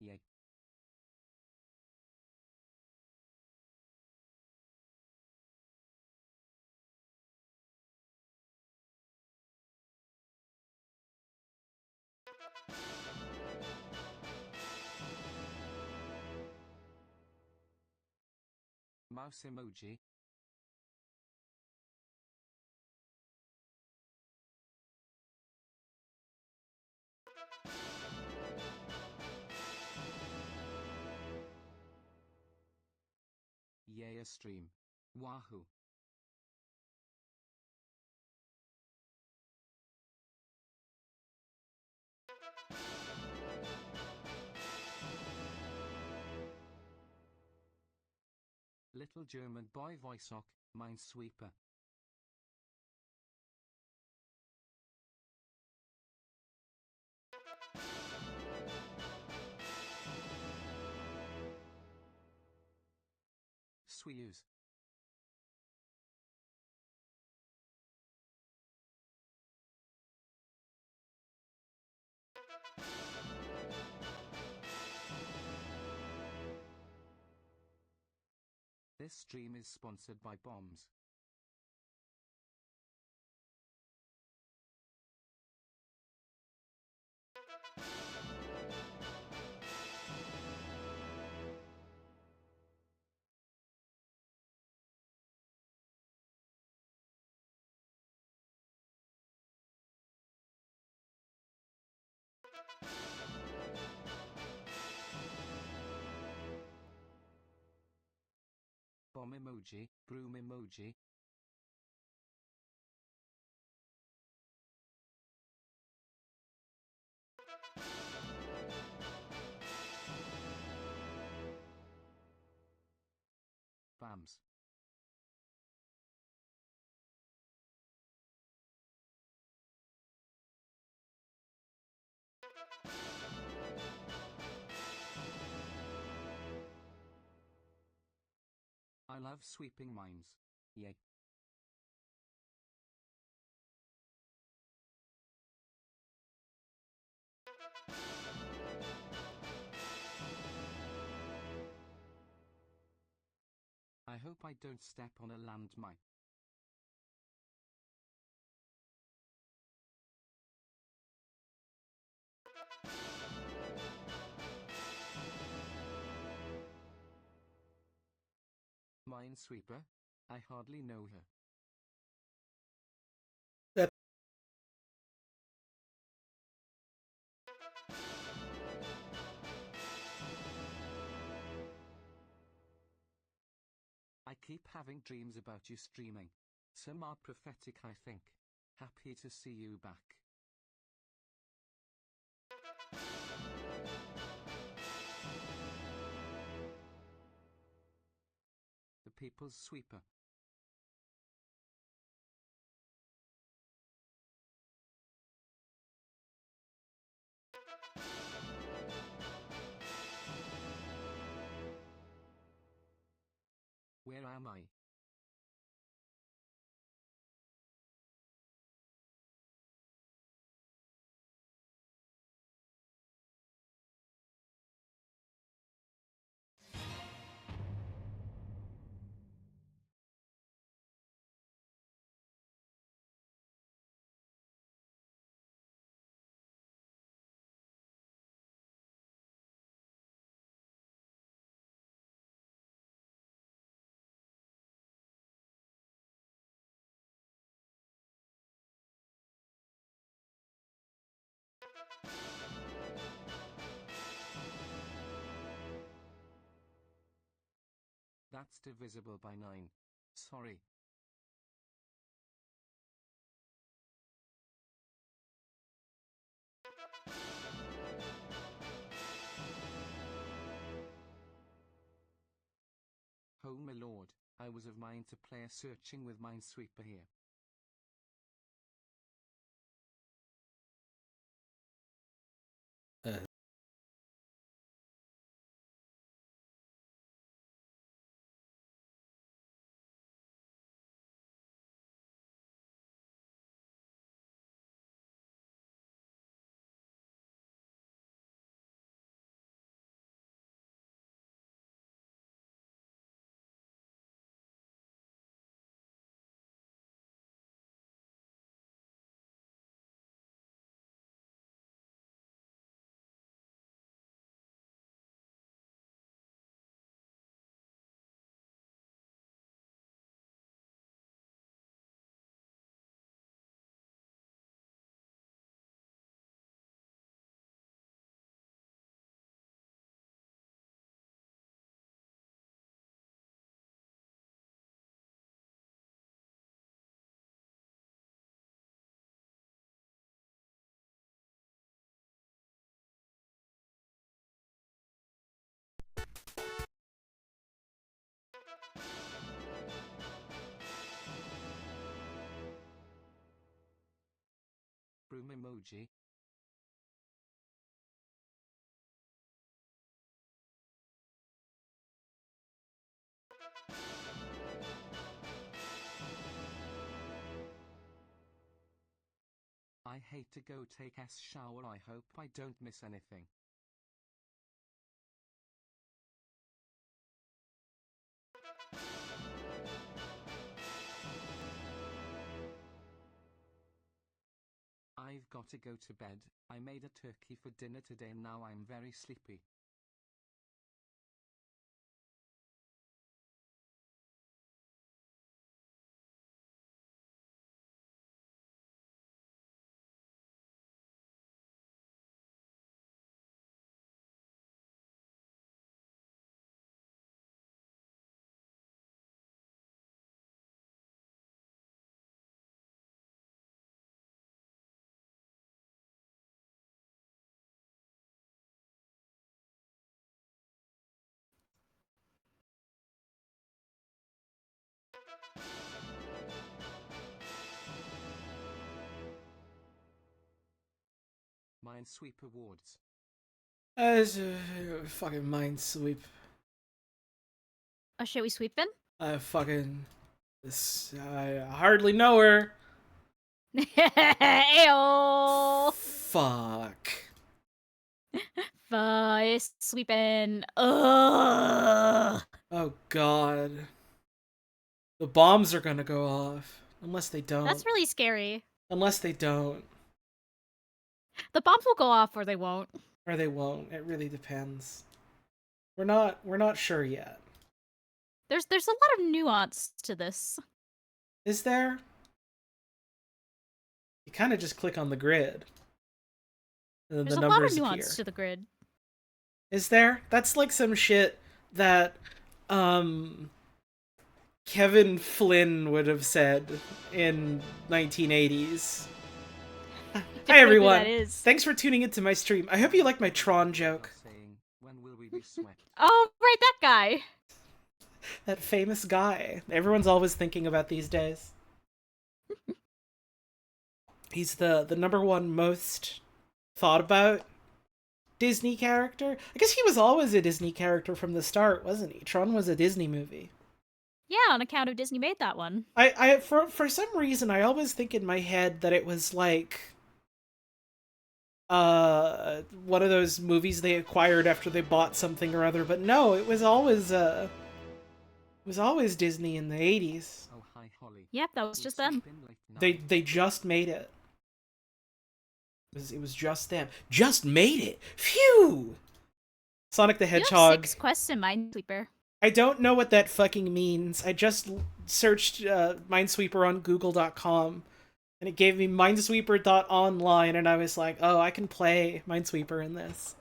Yay. Mouse emoji. Yay, a stream. Wahoo. Little German boy voiceock, Minesweeper. Sweeus. This stream is sponsored by bombs. Bomb emoji, broom emoji. Bams. I love sweeping mines. Yay. I hope I don't step on a landmine. Minesweeper? I hardly know her. I keep having dreams about you streaming. Some are prophetic, I think. Happy to see you back. The People's Sweeper. Where am I? That's divisible by 9. Sorry. Oh my lord, I was of mind to play a searching with Minesweeper here. Broom emoji. I hate to go take a shower. I hope I don't miss anything. I've got to go to bed. I made a turkey for dinner today and now I'm very sleepy. Minesweeper Awards. Fucking Minesweep. Oh shit, we sweeping? I hardly know her. Ayo! Fuck. Sweeping. Ugh. Oh god. The bombs are gonna go off. Unless they don't. That's really scary. Unless they don't. The bombs will go off or they won't. Or they won't. It really depends. We're not sure yet. There's a lot of nuance to this. Is there? You kind of just click on the grid. And then There's the a lot of numbers nuance appear. to the grid. Is there? That's like some shit that Kevin Flynn would have said in 1980s. Hi everyone. Thanks for tuning into my stream. I hope you like my Tron joke. When will we be swept? Oh, right, that guy. That famous guy. Everyone's always thinking about these days. He's the number one most thought about Disney character. I guess he was always a Disney character from the start, wasn't he? Tron was a Disney movie. Yeah, on account of Disney made that one. For some reason I always think in my head that it was like one of those movies they acquired after they bought something or other, but no, it was always Disney in the 80s. Oh, hi, Holly. Yep, that was just them. They just made it. It was just them. Just made it. Phew. Sonic the Hedgehog. You have 6 quests in Minesweeper. I don't know what that fucking means. I just searched Minesweeper on Google.com, and it gave me Minesweeper.online, and I was like, oh, I can play Minesweeper in this.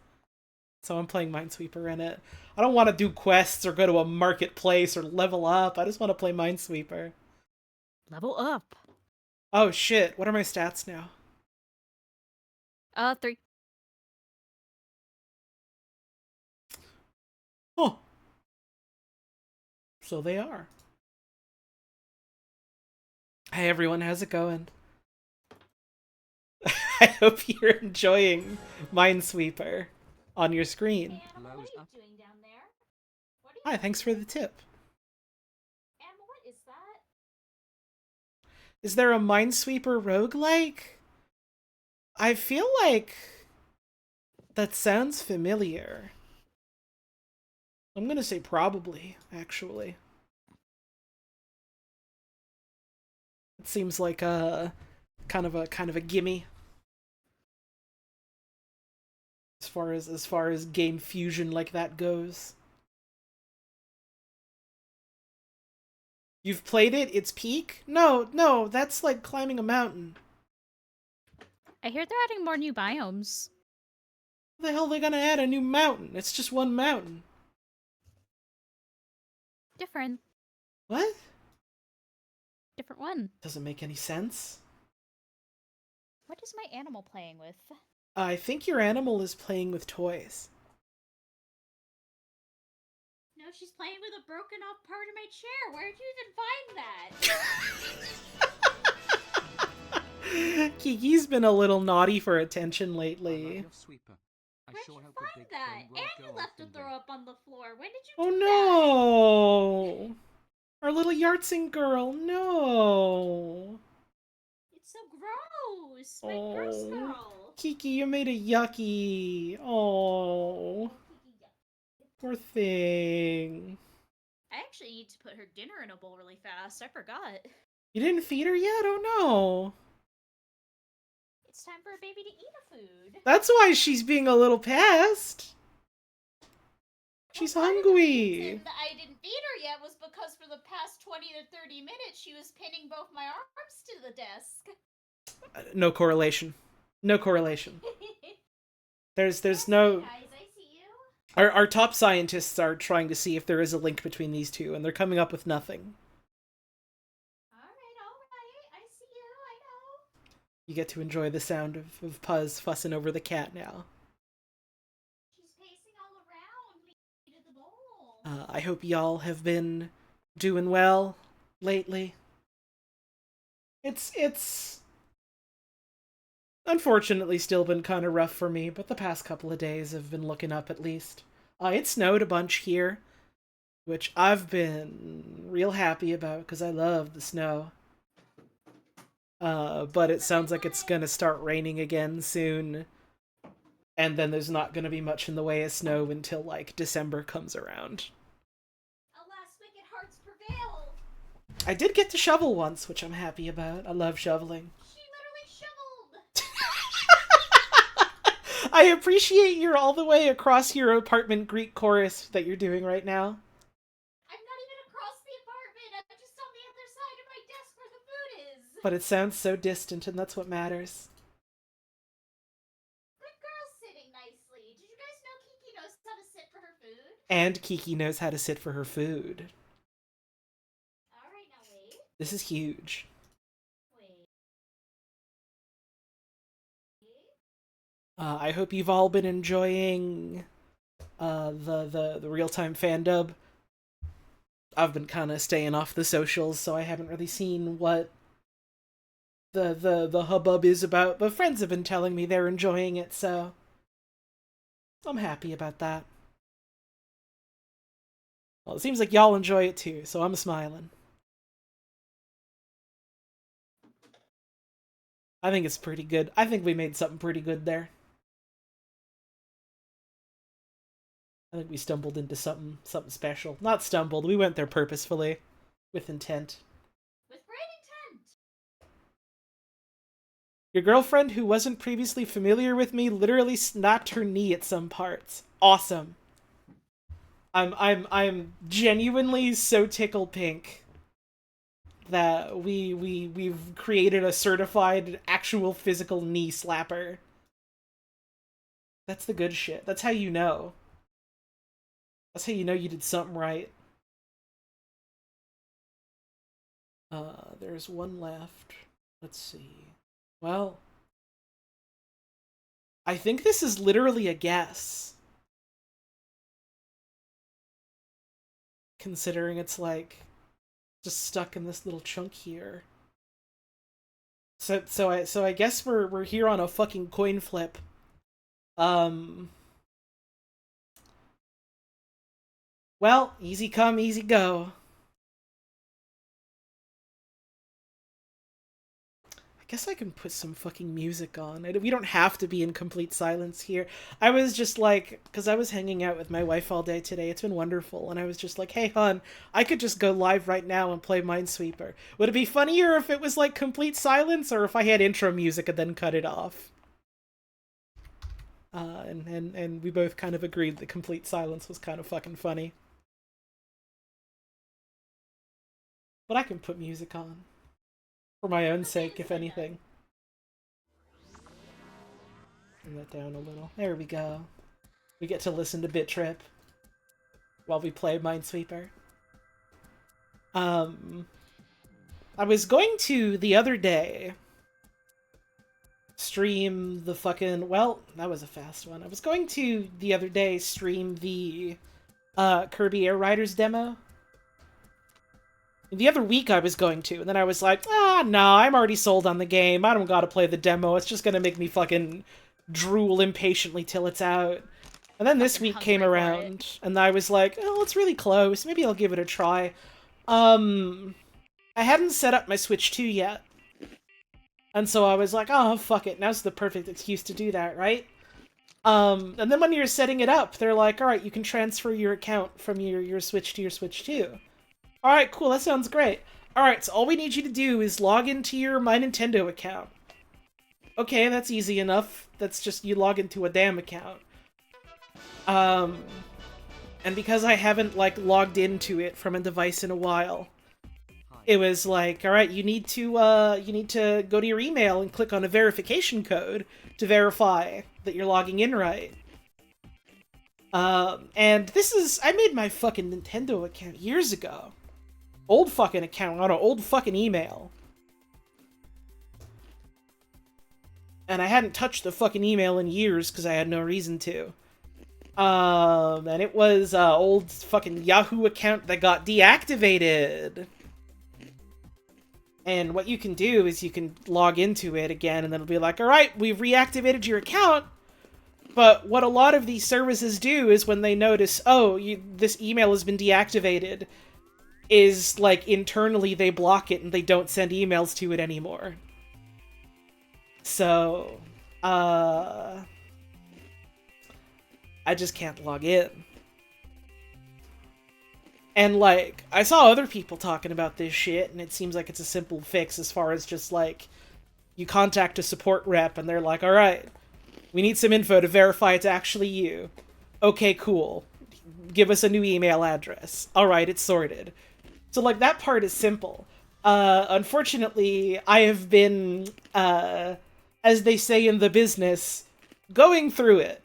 So I'm playing Minesweeper in it. I don't want to do quests or go to a marketplace or level up. I just want to play Minesweeper. Level up. Oh shit, what are my stats now? 3. Oh. So they are. Hey everyone, how's it going? I hope you're enjoying Minesweeper on your screen. Anna, what are you doing down there? Hi, thanks for the tip. Anna, what is that? Is there a Minesweeper roguelike? I feel like that sounds familiar. I'm gonna say probably, actually. It seems like a kind of a gimme. As far as game fusion like that goes. You've played it? It's peak? No, that's like climbing a mountain. I hear they're adding more new biomes. How the hell are they gonna add a new mountain? It's just one mountain. Different. What? Different one. Doesn't make any sense. What is my animal playing with? I think your animal is playing with toys. No, No, she's playing with a broken off part of my chair. Where'd you even find that? Kiki's been a little naughty for attention I lately. love your sweeper. I Where'd sure you hope a find big that? thing will And go you off left a in throw there. up on the floor. When did you Oh do that? no! Our little Yartsing girl, no! It's so gross. My gross Oh, girl. Kiki, you made a yucky. Oh, poor thing. I actually need to put her dinner in a bowl really fast. I forgot. You didn't feed her yet? Oh no. It's time for a baby to eat a food. That's why she's being a little pest. She's Well, hungry. reason that I didn't feed her yet was because for the past 20 to 30 minutes she was pinning both my arms to the desk. No correlation. No correlation. There's no. Guys, I see you. Our top scientists are trying to see if there is a link between these two, and they're coming up with nothing. Alright. I see you, I know. You get to enjoy the sound of Puzz fussing over the cat now. She's pacing all around. We needed the bowl. I hope y'all have been doing well lately. It's unfortunately still been kind of rough for me, but the past couple of days have been looking up at least. It snowed a bunch here, which I've been real happy about because I love the snow. But it sounds like it's gonna start raining again soon, and then there's not gonna be much in the way of snow until like December comes around. Alas, wicked hearts prevail. I did get to shovel once, which I'm happy about. I love shoveling. She literally shoveled. I appreciate your all the way across your apartment Greek chorus that you're doing right now. I'm not even across the apartment. I'm just on the other side of my desk where the food is. But it sounds so distant, and that's what matters. Good girl's sitting nicely. Did you guys know Kiki knows how to sit for her food? And Kiki knows how to sit for her food. Alright, now wait. This is huge. Wait. I hope you've all been enjoying the real-time fan dub. I've been kind of staying off the socials, so I haven't really seen what the hubbub is about, but friends have been telling me they're enjoying it, so I'm happy about that. Well, it seems like y'all enjoy it too, so I'm smiling. I think it's pretty good. I think we made something pretty good there. I think we stumbled into something special. Not stumbled, we went there purposefully. With intent. With great intent. Your girlfriend, who wasn't previously familiar with me, literally snapped her knee at some parts. Awesome. I'm genuinely so tickled pink that we've created a certified actual physical knee slapper. That's the good shit. That's how you know. That's how you know you did something right. There's one left. Let's see. Well, I think this is literally a guess. Considering it's like just stuck in this little chunk here. So I guess we're here on a fucking coin flip. Well, easy come, easy go. I guess I can put some fucking music on. We don't have to be in complete silence here. I was just like, because I was hanging out with my wife all day today. It's been wonderful. And I was just like, hey, hon, I could just go live right now and play Minesweeper. Would it be funnier if it was like complete silence or if I had intro music and then cut it off? And we both kind of agreed that complete silence was kind of fucking funny. But I can put music on. For my own sake, if anything. Bring that down a little. There we go. We get to listen to Bit Trip while we play Minesweeper. I was going to, the other day, stream the fucking... Well, that was a fast one. I was going to, the other day, stream the Kirby Air Riders demo. The other week I was going to, and then I was like, no, I'm already sold on the game. I don't gotta play the demo. It's just gonna make me fucking drool impatiently till it's out. And then this week came around, and I was like, oh, it's really close. Maybe I'll give it a try. I hadn't set up my Switch 2 yet. And so I was like, oh, fuck it. Now's the perfect excuse to do that, right? And then when you're setting it up, they're like, alright, you can transfer your account from your Switch to your Switch 2. Alright, cool, that sounds great. Alright, so all we need you to do is log into your My Nintendo account. Okay, that's easy enough. That's just you log into a damn account. And because I haven't, like, logged into it from a device in a while, it was like, alright, you need to go to your email and click on a verification code to verify that you're logging in right. And this is, I made my fucking Nintendo account years ago. Old fucking account on an old fucking email. And I hadn't touched the fucking email in years because I had no reason to. And it was old fucking Yahoo account that got deactivated. And what you can do is you can log into it again and then it'll be like, alright, we've reactivated your account. But what a lot of these services do is when they notice, oh, this email has been deactivated, is like internally they block it and they don't send emails to it anymore. So, I just can't log in. And, like, I saw other people talking about this shit, and it seems like it's a simple fix as far as just, like, you contact a support rep, and they're like, alright, we need some info to verify it's actually you. Okay, cool. Give us a new email address. Alright, it's sorted. So, like, that part is simple. Unfortunately, I have been, as they say in the business, going through it.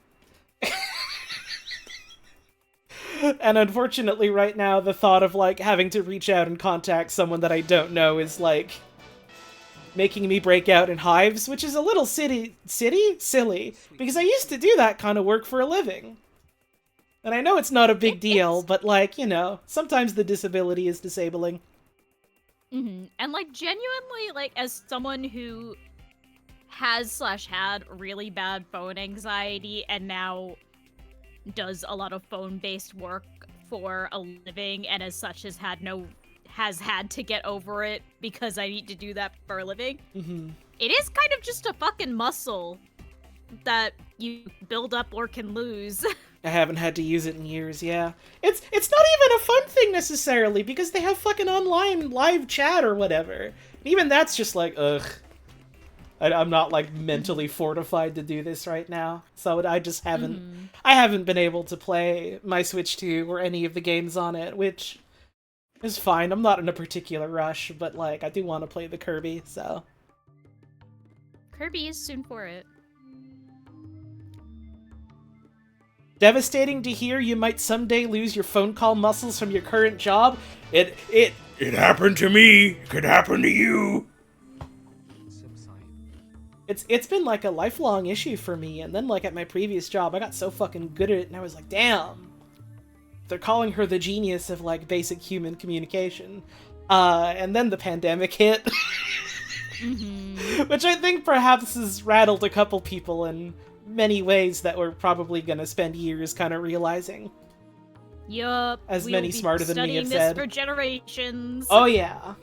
And unfortunately, right now, the thought of, like, having to reach out and contact someone that I don't know is, like, making me break out in hives, which is a little silly, because I used to do that kind of work for a living. And I know it's not a big deal, but, like, you know, sometimes the disability is disabling. Mm-hmm. And, like, genuinely, like, as someone who has/had really bad phone anxiety and now does a lot of phone-based work for a living, and as such has had to get over it because I need to do that for a living. Mm-hmm. It is kind of just a fucking muscle that you build up or can lose. I haven't had to use it in years, yeah. It's not even a fun thing necessarily, because they have fucking online live chat or whatever. Even that's just like, ugh. I'm not, like, mentally fortified to do this right now. So I just haven't... Mm-hmm. I haven't been able to play my Switch 2 or any of the games on it, which is fine. I'm not in a particular rush, but, like, I do want to play the Kirby, so... Kirby is soon for it. Devastating to hear you might someday lose your phone call muscles from your current job. It happened to me. It could happen to you. It's been, like, a lifelong issue for me, and then, like, at my previous job, I got so fucking good at it, and I was like, damn. They're calling her the genius of, like, basic human communication. And then the pandemic hit. Mm-hmm. Which I think perhaps has rattled a couple people in many ways that we're probably gonna spend years kind of realizing. Yup. As many smarter than me have said. Studying this for generations. Oh, yeah.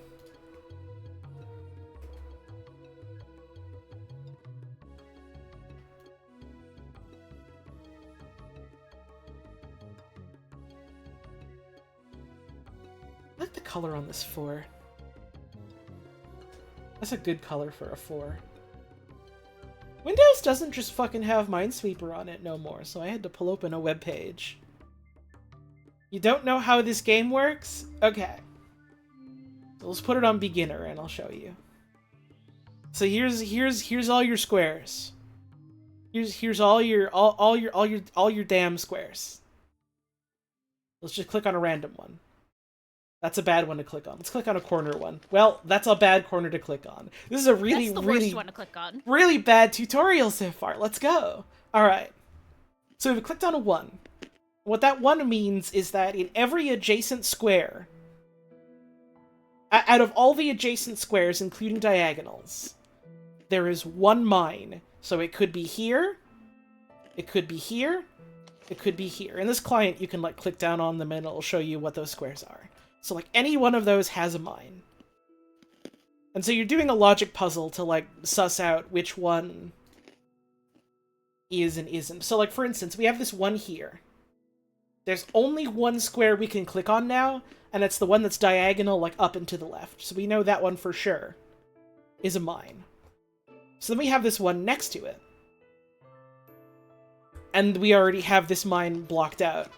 I like the color on this 4. That's a good color for a 4. Windows doesn't just fucking have Minesweeper on it no more, so I had to pull open a web page. You don't know how this game works? Okay. So let's put it on beginner and I'll show you. So here's all your squares. Here's all your damn squares. Let's just click on a random one. That's a bad one to click on. Let's click on a corner one. Well, that's a bad corner to click on. This is a really worst one to click on. Really bad tutorial so far. Let's go. All right. So we've clicked on a 1. What that 1 means is that in every adjacent square, out of all the adjacent squares, including diagonals, there is 1 mine. So it could be here, it could be here, it could be here. In this client, you can, like, click down on them and it'll show you what those squares are. So, like, any one of those has a mine. And so you're doing a logic puzzle to, like, suss out which one is and isn't. So, like, for instance, we have this one here. There's only 1 square we can click on now, and it's the one that's diagonal, like, up and to the left. So we know that one for sure is a mine. So then we have this one next to it. And we already have this mine blocked out.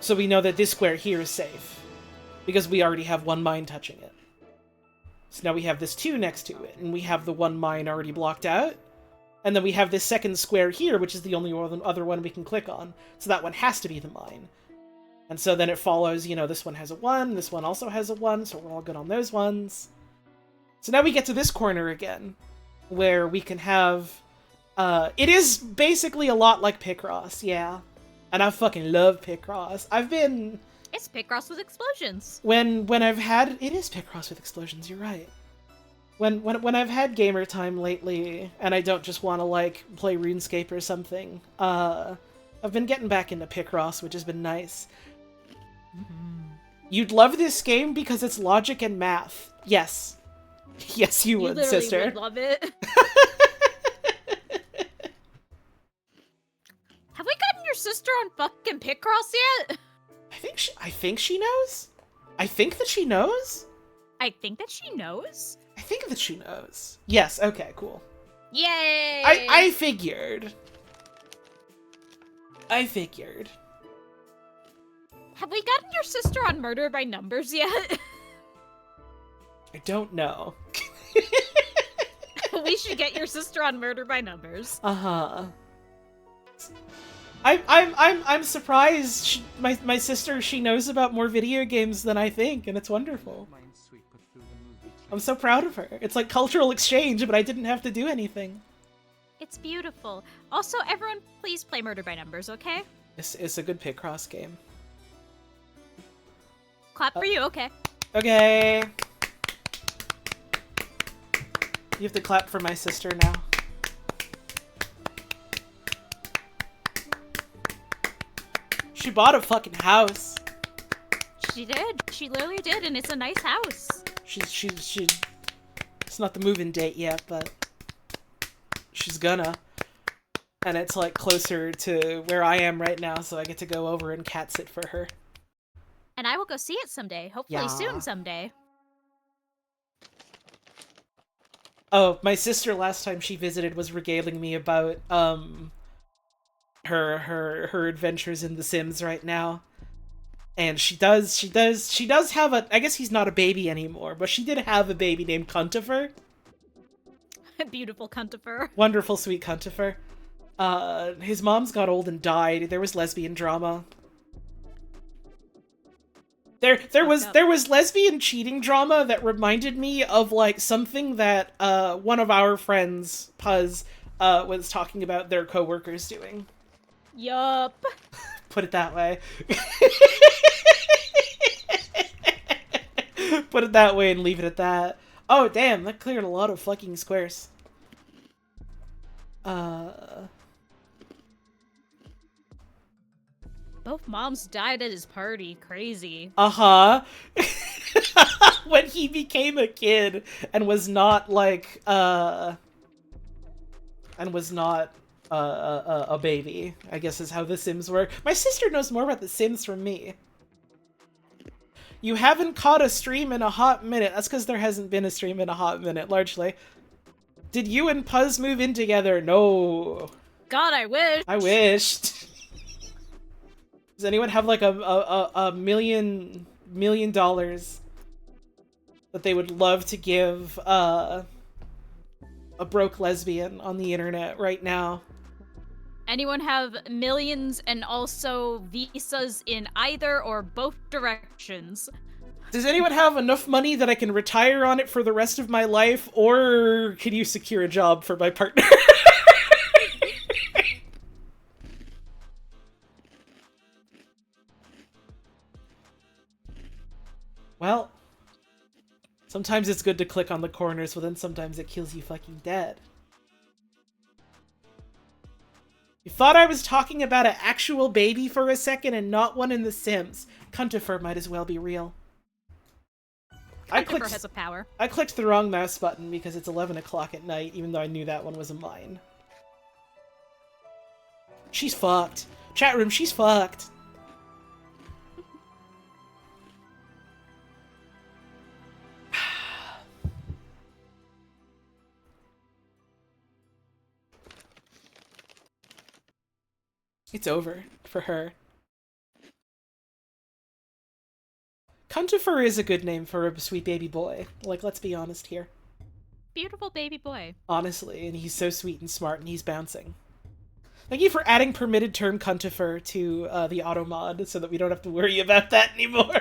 So we know that this square here is safe. Because we already have 1 mine touching it. So now we have this 2 next to it, and we have the 1 mine already blocked out. And then we have this second square here, which is the only other one we can click on. So that one has to be the mine. And so then it follows, you know, this one has a 1, this one also has a 1, so we're all good on those ones. So now we get to this corner again, where we can have... it is basically a lot like Picross, yeah. And I fucking love Picross. I've been... It's Picross with explosions. When I've had... It is Picross with explosions, you're right. When I've had gamer time lately, and I don't just want to, like, play RuneScape or something, I've been getting back into Picross, which has been nice. You'd love this game because it's logic and math. Yes. Yes, you would, sister. Would love it. Have we gotten your sister on fucking Picross yet? I think she knows? I think that she knows? I think that she knows? I think that she knows. Yes, okay, cool. Yay! I figured. I figured. Have we gotten your sister on Murder by Numbers yet? I don't know. We should get your sister on Murder by Numbers. Uh-huh. I'm surprised my sister, she knows about more video games than I think, and it's wonderful. I'm so proud of her. It's like cultural exchange, but I didn't have to do anything. It's beautiful. Also, everyone, please play Murder by Numbers, okay? It's a good Picross game. Clap for you, okay. Okay. You have to clap for my sister now. She bought a fucking house. She did. She literally did, and it's a nice house. She it's not the move-in date yet, but she's gonna. And it's like closer to where I am right now, so I get to go over and cat sit for her. And I will go see it someday. Hopefully soon someday. Oh, my sister last time she visited was regaling me about her adventures in The Sims right now. And she does have a, I guess he's not a baby anymore, but she did have a baby named Cuntifer. Beautiful Cuntifer. Wonderful, sweet Cuntifer. His mom's got old and died. There was lesbian drama. There was lesbian cheating drama that reminded me of, like, something that one of our friends, Puz, was talking about their coworkers doing. Yup. Put it that way. Put it that way and leave it at that. Oh, damn, that cleared a lot of fucking squares. Both moms died at his party. Crazy. Uh-huh. When he became a kid and was not, like, a baby, I guess is how The Sims work. My sister knows more about The Sims from me. You haven't caught a stream in a hot minute. That's because there hasn't been a stream in a hot minute, largely. Did you and Puz move in together? No. God, I wish. I wished. Does anyone have, like, a $1 million that they would love to give, a broke lesbian on the internet right now? Anyone have millions and also visas in either or both directions? Does anyone have enough money that I can retire on it for the rest of my life, or can you secure a job for my partner? Well, sometimes it's good to click on the corners, but then sometimes it kills you fucking dead. You thought I was talking about an actual baby for a second and not one in The Sims. Cuntifer might as well be real. Cuntifer has a power. I clicked the wrong mouse button because it's 11 o'clock at night, even though I knew that one was a mine. She's fucked. Chat room, she's fucked. It's over for her. Cuntifer is a good name for a sweet baby boy. Like, let's be honest here. Beautiful baby boy. Honestly, and he's so sweet and smart, and he's bouncing. Thank you for adding permitted term Cuntifer to the auto mod, so that we don't have to worry about that anymore.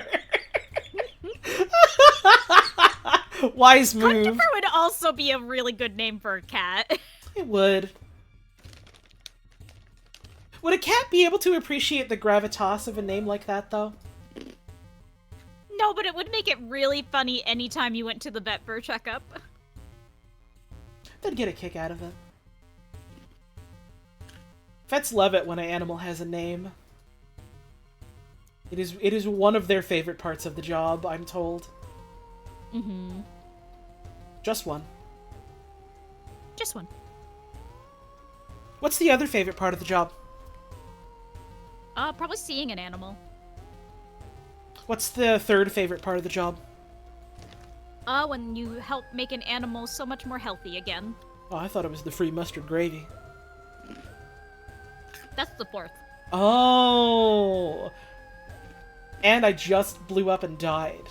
Wise move. Cuntifer would also be a really good name for a cat. It would. Would a cat be able to appreciate the gravitas of a name like that, though? No, but it would make it really funny anytime you went to the vet for a checkup. They'd get a kick out of it. Vets love it when an animal has a name. It is one of their favorite parts of the job, I'm told. Mm-hmm. Just one. Just one. What's the other favorite part of the job? Probably seeing an animal. What's the third favorite part of the job? When you help make an animal so much more healthy again. Oh, I thought it was the free mustard gravy. That's the fourth. Oh! And I just blew up and died.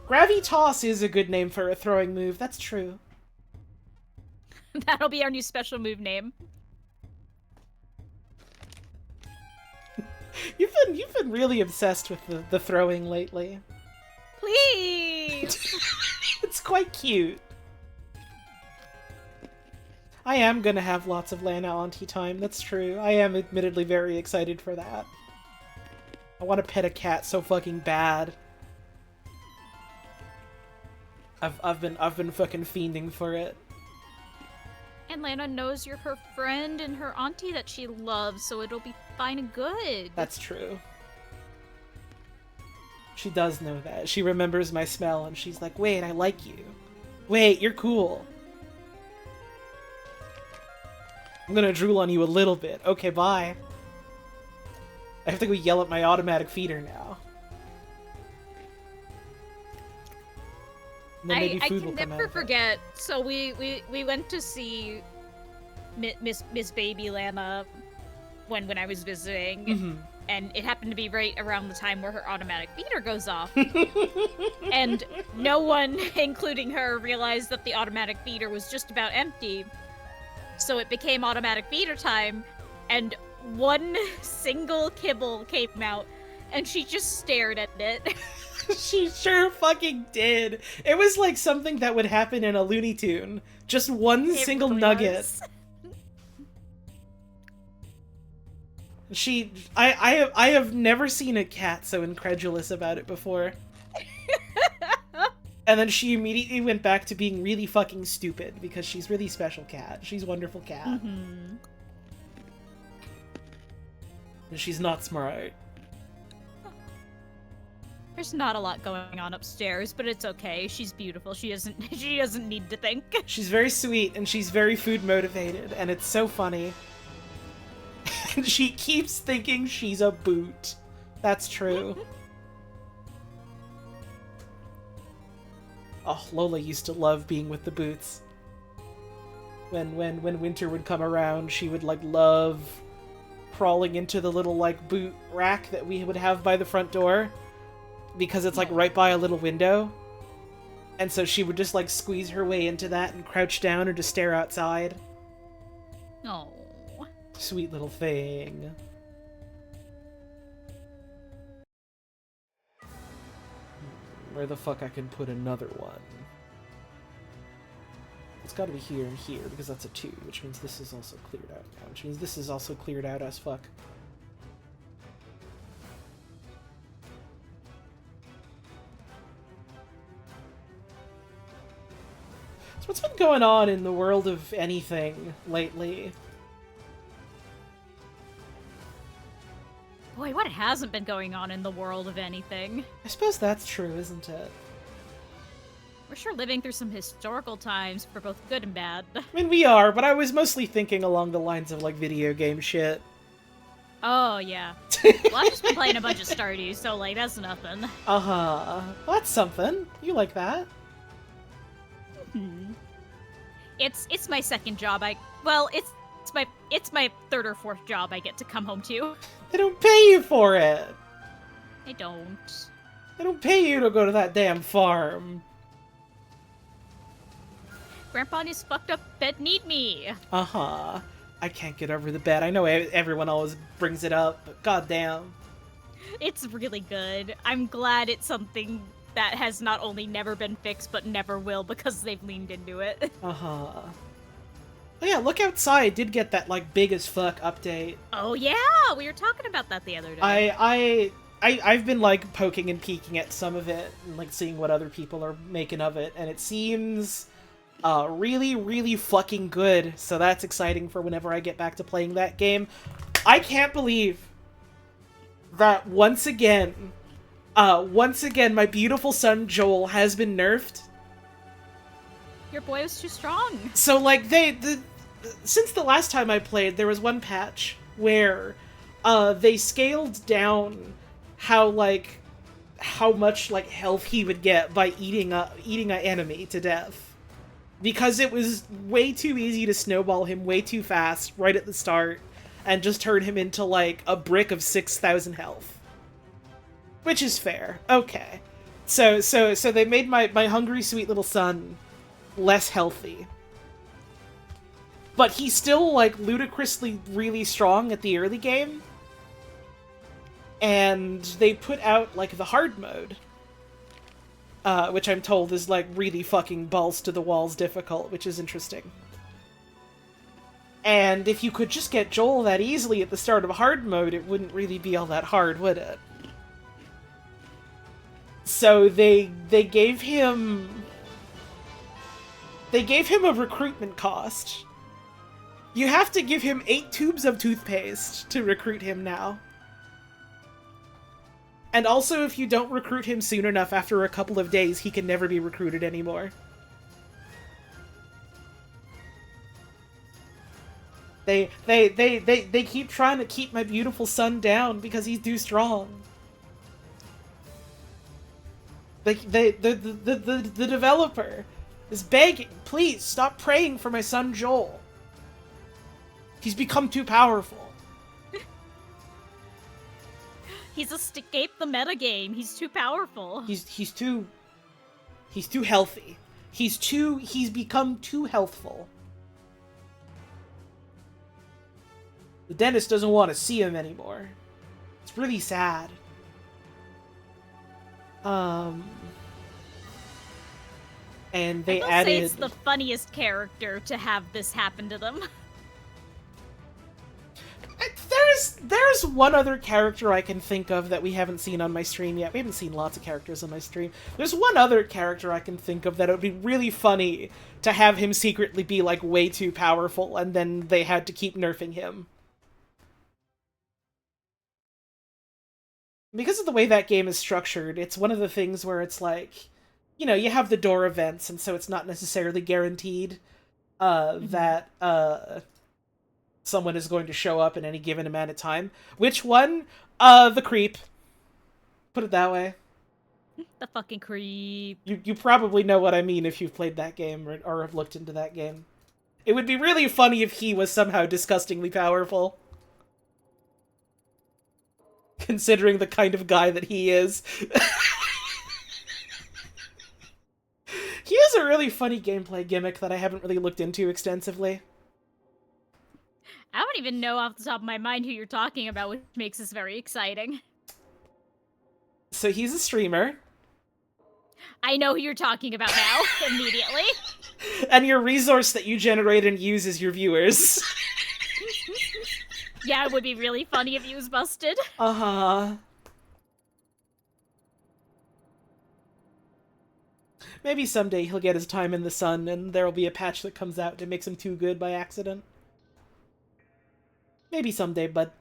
Gravitas is a good name for a throwing move, that's true. That'll be our new special move name. You've been really obsessed with the throwing lately. Please! It's quite cute. I am gonna have lots of Lana Auntie time, that's true. I am admittedly very excited for that. I want to pet a cat so fucking bad. I've been fucking fiending for it. And Lana knows you're her friend and her auntie that she loves, so it'll be fine and good. That's true. She does know that. She remembers my smell, and she's like, wait, I like you. Wait, you're cool. I'm gonna drool on you a little bit. Okay, bye. I have to go yell at my automatic feeder now. And then maybe food will come out. I can never forget. So we went to see Miss Baby Lana when I was visiting, Mm-hmm. and it happened to be right around the time where her automatic feeder goes off. And no one, including her, realized that the automatic feeder was just about empty. So it became automatic feeder time, and one single kibble came out, and she just stared at it. She sure fucking did. It was like something that would happen in a Looney Tune. Just one single really nugget. was. I have never seen a cat so incredulous about it before. And then she immediately went back to being really fucking stupid because she's really special cat. She's a wonderful cat. Mm-hmm. And she's not smart. There's not a lot going on upstairs, but it's okay. She's beautiful. She doesn't need to think. She's very sweet and she's very food motivated, and it's so funny. And she keeps thinking she's a boot. That's true. Oh, Lola used to love being with the boots. When winter would come around, she would like love crawling into the little like boot rack that we would have by the front door. Because it's like right by a little window. And so she would just like squeeze her way into that and crouch down or just stare outside. Oh. Sweet little thing. Where the fuck I can put another one? It's gotta be here and here because that's a 2, which means this is also cleared out now. Which means this is also cleared out as fuck. So what's been going on in the world of anything lately? Boy, what hasn't been going on in the world of anything? I suppose that's true, isn't it? We're sure living through some historical times for both good and bad. I mean, we are, but I was mostly thinking along the lines of, like, video game shit. Oh, yeah. Well, I've just been playing a bunch of Stardew, so, like, that's nothing. Uh-huh. Well, that's something. You like that. It's my second job. It's my third or fourth job I get to come home to. They don't pay you for it! I don't. They don't pay you to go to that damn farm. Grandpa and his fucked up bed need me. Uh-huh. I can't get over the bed. I know everyone always brings it up, but goddamn. It's really good. I'm glad it's something that has not only never been fixed, but never will because they've leaned into it. Uh-huh. Oh yeah, look outside did get that, like, big as fuck update. Oh yeah, we were talking about that the other day. I've been, like, poking and peeking at some of it and, like, seeing what other people are making of it, and it seems really, really fucking good, so that's exciting for whenever I get back to playing that game. I can't believe that once again, my beautiful son Joel has been nerfed. Your boy was too strong. So, like, since the last time I played, there was one patch where they scaled down how much, like, health he would get by eating an enemy to death. Because it was way too easy to snowball him way too fast right at the start and just turn him into, like, a brick of 6,000 health. Which is fair. Okay. So they made my hungry sweet little son less healthy. But he's still, like, ludicrously really strong at the early game. And they put out, like, the hard mode. Which I'm told is, like, really fucking balls-to-the-walls difficult, which is interesting. And if you could just get Joel that easily at the start of hard mode, it wouldn't really be all that hard, would it? So they gave him... They gave him a recruitment cost. You have to give him 8 tubes of toothpaste to recruit him now. And also, if you don't recruit him soon enough after a couple of days, he can never be recruited anymore. They keep trying to keep my beautiful son down because he's too strong. The developer is begging, please stop praying for my son Joel. He's become too powerful. He's escaped the metagame. He's too powerful. He's too healthy. He's become too healthful. The dentist doesn't want to see him anymore. It's really sad. And they added... say it's the funniest character to have this happen to them. There's one other character I can think of that we haven't seen on my stream yet. We haven't seen lots of characters on my stream. There's one other character I can think of that it would be really funny to have him secretly be, like, way too powerful, and then they had to keep nerfing him. Because of the way that game is structured, it's one of the things where it's like, you know, you have the door events, and so it's not necessarily guaranteed that someone is going to show up in any given amount of time. Which one? The creep. Put it that way. The fucking creep. You probably know what I mean if you've played that game or have looked into that game. It would be really funny if he was somehow disgustingly powerful. Considering the kind of guy that he is. He has a really funny gameplay gimmick that I haven't really looked into extensively. I don't even know off the top of my mind who you're talking about, which makes this very exciting. So he's a streamer. I know who you're talking about now, immediately. And your resource that you generate and use is your viewers. Yeah, it would be really funny if he was busted. Uh-huh. Maybe someday he'll get his time in the sun and there'll be a patch that comes out that makes him too good by accident. Maybe someday, but...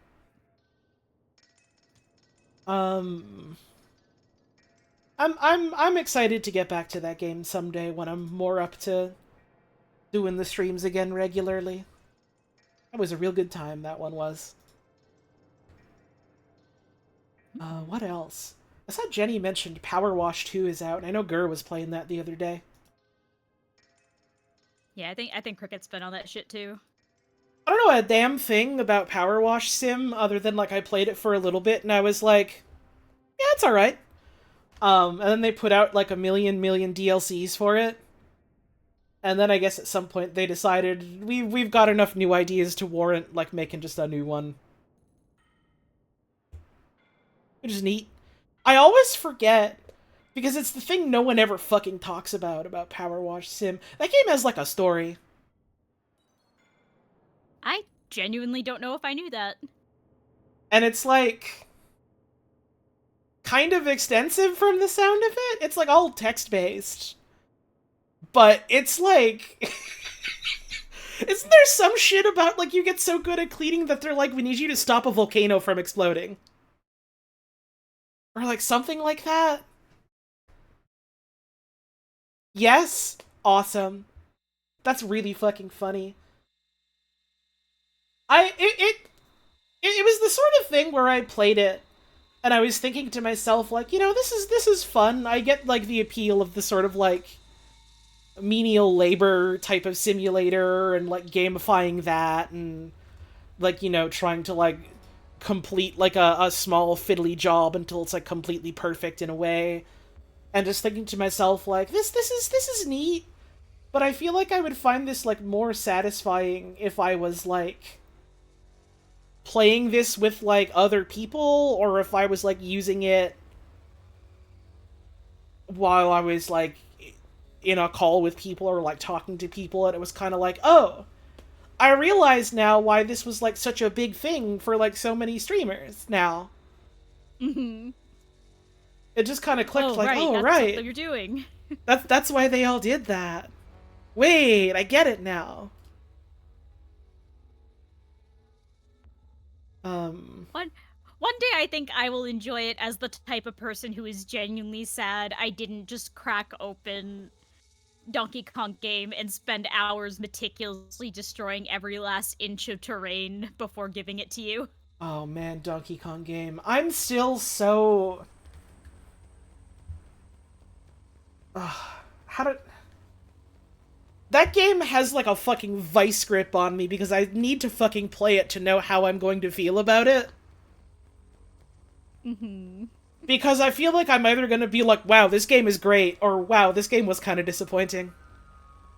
I'm excited to get back to that game someday when I'm more up to doing the streams again regularly. That was a real good time, that one was. What else? I saw Jenny mentioned Power Wash 2 is out, and I know Gur was playing that the other day. Yeah, I think Cricket's been on that shit too. I don't know a damn thing about Power Wash Sim other than like I played it for a little bit and I was like, yeah, it's alright. And then they put out like a million DLCs for it. And then I guess at some point they decided we've got enough new ideas to warrant like making just a new one. Which is neat. I always forget, because it's the thing no one ever fucking talks about Power Wash Sim. That game has like a story. I genuinely don't know if I knew that. And it's like kind of extensive from the sound of it. It's like all text-based. But it's like... Isn't there some shit about, like, you get so good at cleaning that they're like, we need you to stop a volcano from exploding? Or, like, something like that? Yes? Awesome. That's really fucking funny. It was the sort of thing where I played it, and I was thinking to myself, like, you know, this is fun. I get, like, the appeal of the sort of, like, menial labor type of simulator and like gamifying that and like, you know, trying to like complete like a small fiddly job until it's like completely perfect in a way, and just thinking to myself like this is neat, but I feel like I would find this like more satisfying if I was like playing this with like other people, or if I was like using it while I was like in a call with people or like talking to people, and it was kind of like, oh, I realize now why this was like such a big thing for like so many streamers now. Mm-hmm. It just kind of clicked, like, right, oh, that's right. what you're doing. That's why they all did that. Wait, I get it now. One day I think I will enjoy it as the type of person who is genuinely sad I didn't just crack open Donkey Kong game and spend hours meticulously destroying every last inch of terrain before giving it to you. Oh man, Donkey Kong game. I'm still so... how did... That game has like a fucking vice grip on me because I need to fucking play it to know how I'm going to feel about it. Mm-hmm. Because I feel like I'm either going to be like, wow, this game is great, or wow, this game was kind of disappointing.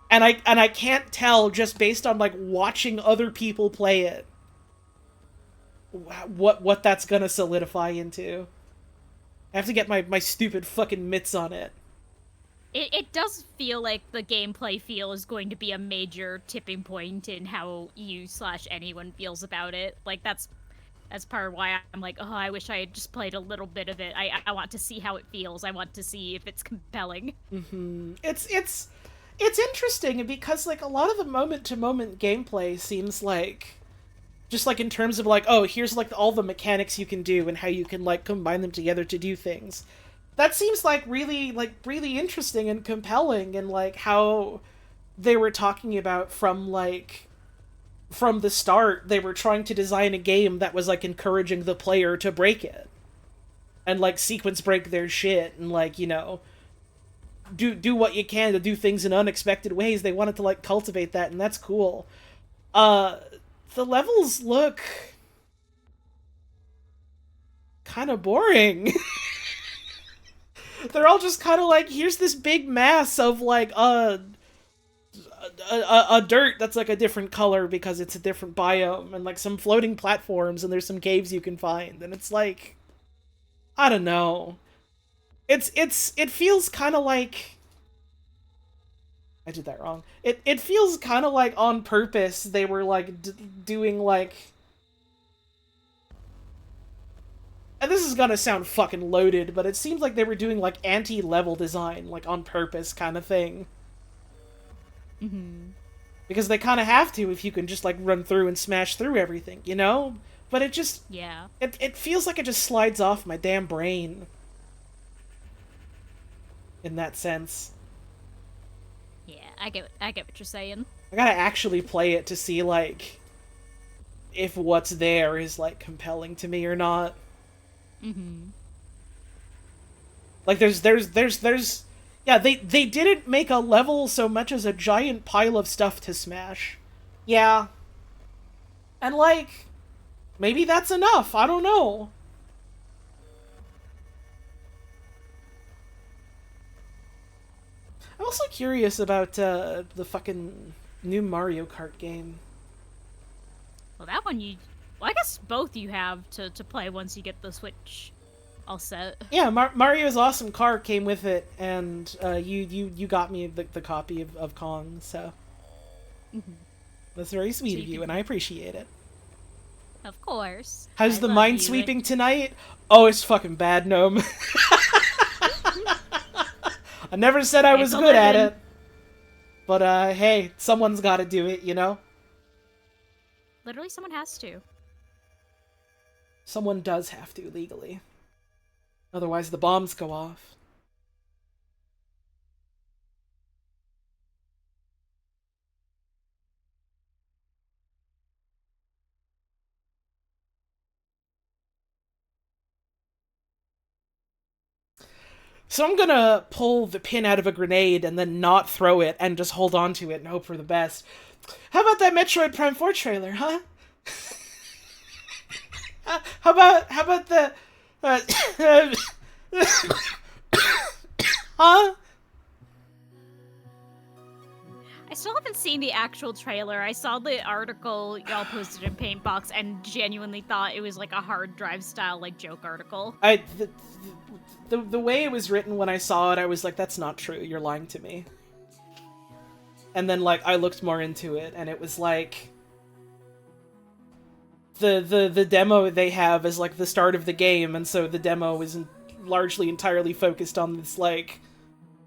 And I can't tell just based on like watching other people play it what that's going to solidify into. I have to get my stupid fucking mitts on it. It does feel like the gameplay feel is going to be a major tipping point in how you/anyone feels about it. Like that's part of why I'm like, oh, I wish I had just played a little bit of it. I want to see how it feels. I want to see if it's compelling. Mm-hmm. It's interesting because like a lot of the moment-to-moment gameplay seems like just like in terms of like, oh, here's like all the mechanics you can do and how you can like combine them together to do things. That seems like really interesting and compelling, and like how they were talking about from the start, they were trying to design a game that was like encouraging the player to break it and like sequence break their shit and like, you know, do what you can to do things in unexpected ways. They wanted to like cultivate that, and that's cool. The levels look kind of boring. They're all just kind of like, here's this big mass of like a dirt that's like a different color because it's a different biome, and like some floating platforms, and there's some caves you can find, and it's like, I don't know. It feels kind of like, I did that wrong. It feels kind of like on purpose they were like doing like and this is gonna sound fucking loaded, but it seems like they were doing, like, anti-level design, like, on purpose kind of thing. Mm-hmm. Because they kind of have to if you can just, like, run through and smash through everything, you know? But it just... Yeah. It feels like it just slides off my damn brain. In that sense. Yeah, I get what you're saying. I gotta actually play it to see, like, if what's there is, like, compelling to me or not. Mm-hmm. Like, yeah, they didn't make a level so much as a giant pile of stuff to smash. Yeah. And, like, maybe that's enough, I don't know. I'm also curious about, the fucking new Mario Kart game. Well, that one well, I guess both you have to play once you get the Switch all set. Yeah, Mario's Awesome Car came with it, and you got me the copy of Kong, so... Mm-hmm. That's very sweet of you, and I appreciate it. Of course. How's the minesweeping tonight? Oh, it's fucking bad, Gnome. I never said I was good at it. But, hey, someone's gotta do it, you know? Literally, someone has to. Someone does have to, legally. Otherwise the bombs go off. So I'm gonna pull the pin out of a grenade and then not throw it and just hold on to it and hope for the best. How about that Metroid Prime 4 trailer, huh? How about the... huh? I still haven't seen the actual trailer. I saw the article y'all posted in Paintbox and genuinely thought it was like a hard drive style like joke article. The way it was written when I saw it, I was like, that's not true. You're lying to me. And then, like, I looked more into it, and it was like... The demo they have is, like, the start of the game, and so the demo is largely entirely focused on this, like,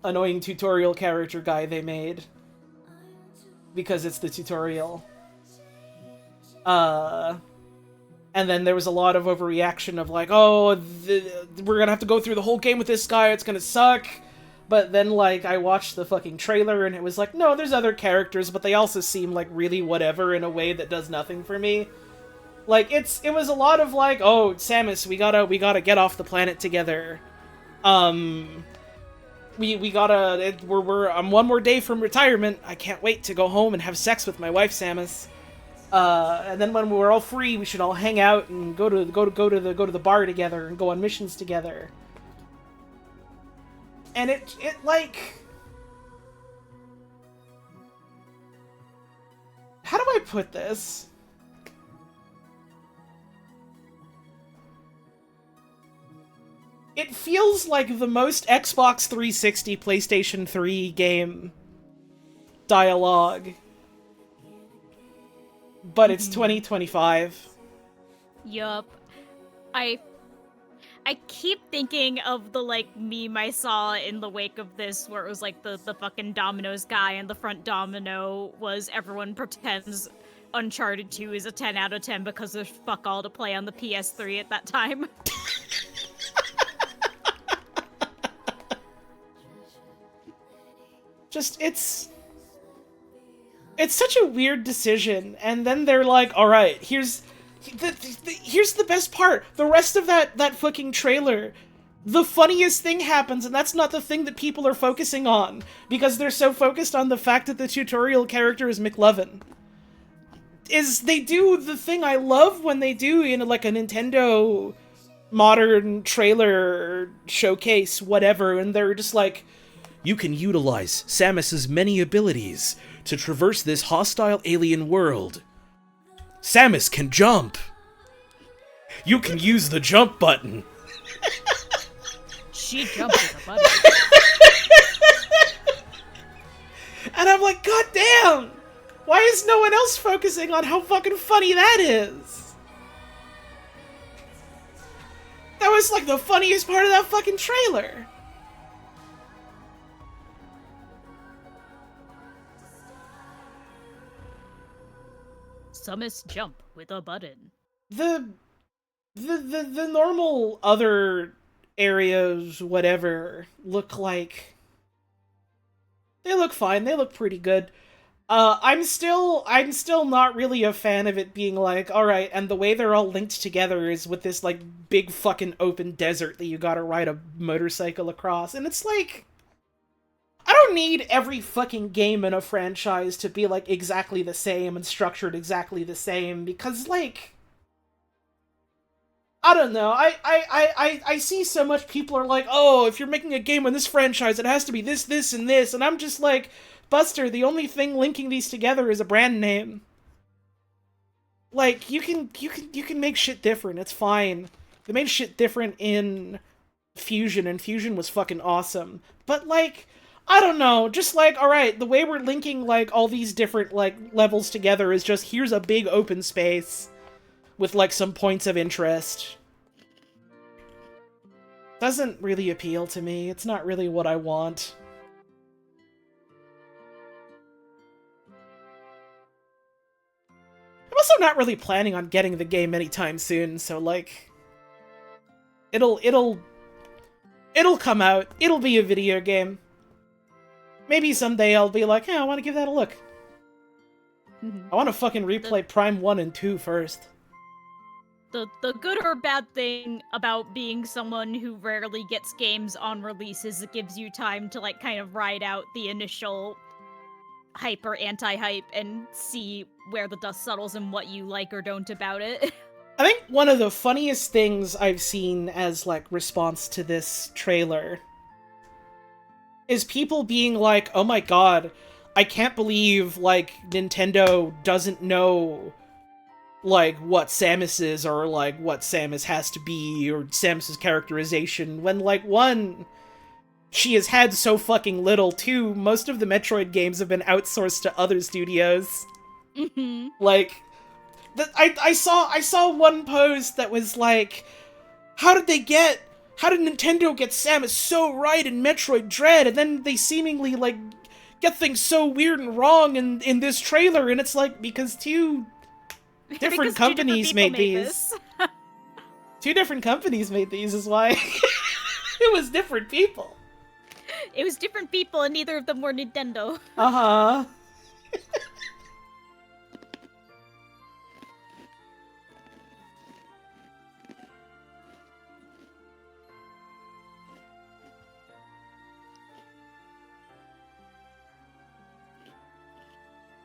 annoying tutorial character guy they made. Because it's the tutorial. And then there was a lot of overreaction of like, oh, we're gonna have to go through the whole game with this guy, it's gonna suck. But then, like, I watched the fucking trailer and it was like, no, there's other characters, but they also seem like really whatever in a way that does nothing for me. Like, it was a lot of like, oh, Samus, we gotta get off the planet together. We're I'm one more day from retirement. I can't wait to go home and have sex with my wife, Samus. And then when we're all free, we should all hang out and go to the bar together and go on missions together. And it like, how do I put this? It feels like the most Xbox 360, PlayStation 3 game dialogue. But it's 2025. Yup. I keep thinking of the, like, meme I saw in the wake of this where it was, like, the fucking Domino's guy and the front domino was everyone pretends Uncharted 2 is a 10 out of 10 because there's fuck all to play on the PS3 at that time. Just, it's such a weird decision, and then they're like, alright, here's the best part. The rest of that fucking trailer, the funniest thing happens, and that's not the thing that people are focusing on, because they're so focused on the fact that the tutorial character is McLovin. They do the thing I love when they do in, like, a Nintendo modern trailer showcase, whatever, and they're just like, you can utilize Samus's many abilities to traverse this hostile alien world. Samus can jump! You can use the jump button! She jumped with a button. And I'm like, god damn! Why is no one else focusing on how fucking funny that is? That was like the funniest part of that fucking trailer. Samus jump with a button. The normal other areas, whatever, look like they look fine. They look pretty good. I'm still not really a fan of it being like, alright, and the way they're all linked together is with this, like, big fucking open desert that you gotta ride a motorcycle across, and it's like, I don't need every fucking game in a franchise to be, like, exactly the same and structured exactly the same, because, like, I don't know, I see so much people are like, oh, if you're making a game in this franchise, it has to be this, this, and this, and I'm just like, Buster, the only thing linking these together is a brand name. Like, you can make shit different, it's fine. They made shit different in Fusion, and Fusion was fucking awesome. But, like, I don't know, just like, alright, the way we're linking, like, all these different, like, levels together is just, here's a big open space with, like, some points of interest. Doesn't really appeal to me, it's not really what I want. I'm also not really planning on getting the game anytime soon, so, like, it'll come out. It'll be a video game. Maybe someday I'll be like, yeah, I want to give that a look. I want to fucking replay Prime 1 and 2 first. The good or bad thing about being someone who rarely gets games on release is it gives you time to, like, kind of ride out the initial hype or anti-hype and see where the dust settles and what you like or don't about it. I think one of the funniest things I've seen as, like, response to this trailer is people being like, oh my god, I can't believe, like, Nintendo doesn't know, like, what Samus is, or, like, what Samus has to be, or Samus's characterization, when, like, one, she has had so fucking little, two, most of the Metroid games have been outsourced to other studios. Like, I saw one post that was like, how did Nintendo get Samus so right in Metroid Dread, and then they seemingly, like, get things so weird and wrong in this trailer, and it's like, because two different companies made these. Two different companies made these is why it was different people. It was different people, and neither of them were Nintendo. Uh-huh.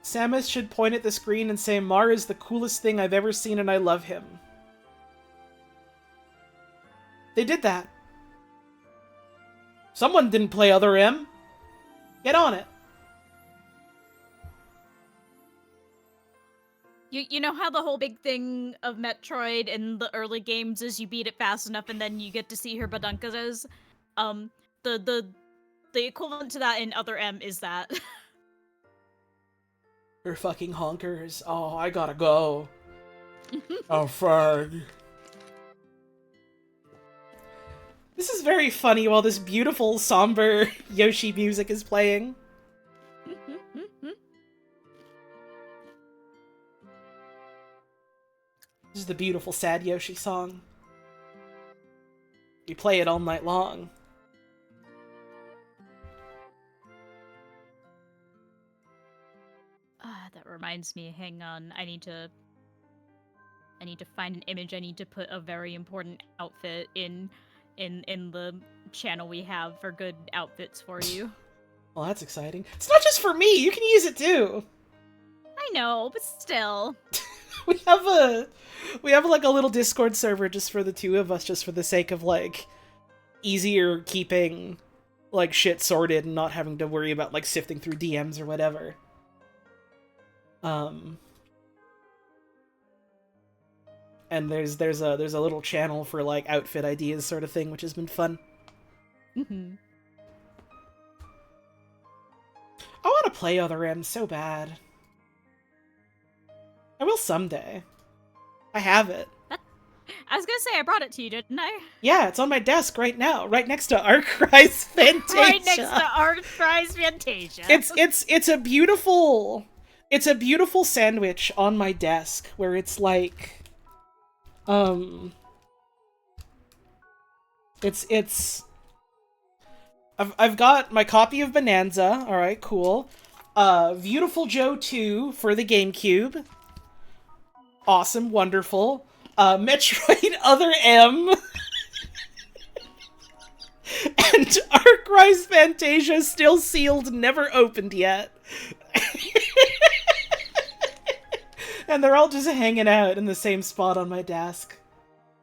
Samus should point at the screen and say, Mar is the coolest thing I've ever seen and I love him. They did that. Someone didn't play Other M. Get on it. You know how the whole big thing of Metroid in the early games is you beat it fast enough and then you get to see her badunkas? The equivalent to that in Other M is that. Her fucking honkers. Oh, I gotta go. Oh, fuck. This is very funny while this beautiful, somber Yoshi music is playing. This is the beautiful, sad Yoshi song. We play it all night long. That reminds me, hang on, I need to find an image. I need to put a very important outfit in the channel we have for good outfits for you. Well, that's exciting. It's not just for me, you can use it too. I know, but still. we have like a little Discord server just for the two of us, just for the sake of, like, easier keeping, like, shit sorted and not having to worry about, like, sifting through DMs or whatever. And there's a little channel for, like, outfit ideas sort of thing, which has been fun. Mm-hmm. I want to play Other M so bad. I will someday. I have it. I was gonna say I brought it to you, didn't I? Yeah, it's on my desk right now, right next to Arcrise Fantasia. Right next to Arcrise Fantasia. It's a beautiful sandwich on my desk where it's like I've got my copy of Bonanza, alright, cool. Beautiful Joe 2 for the GameCube. Awesome, wonderful. Metroid Other M. And Arcrise Fantasia still sealed, never opened yet. And they're all just hanging out in the same spot on my desk.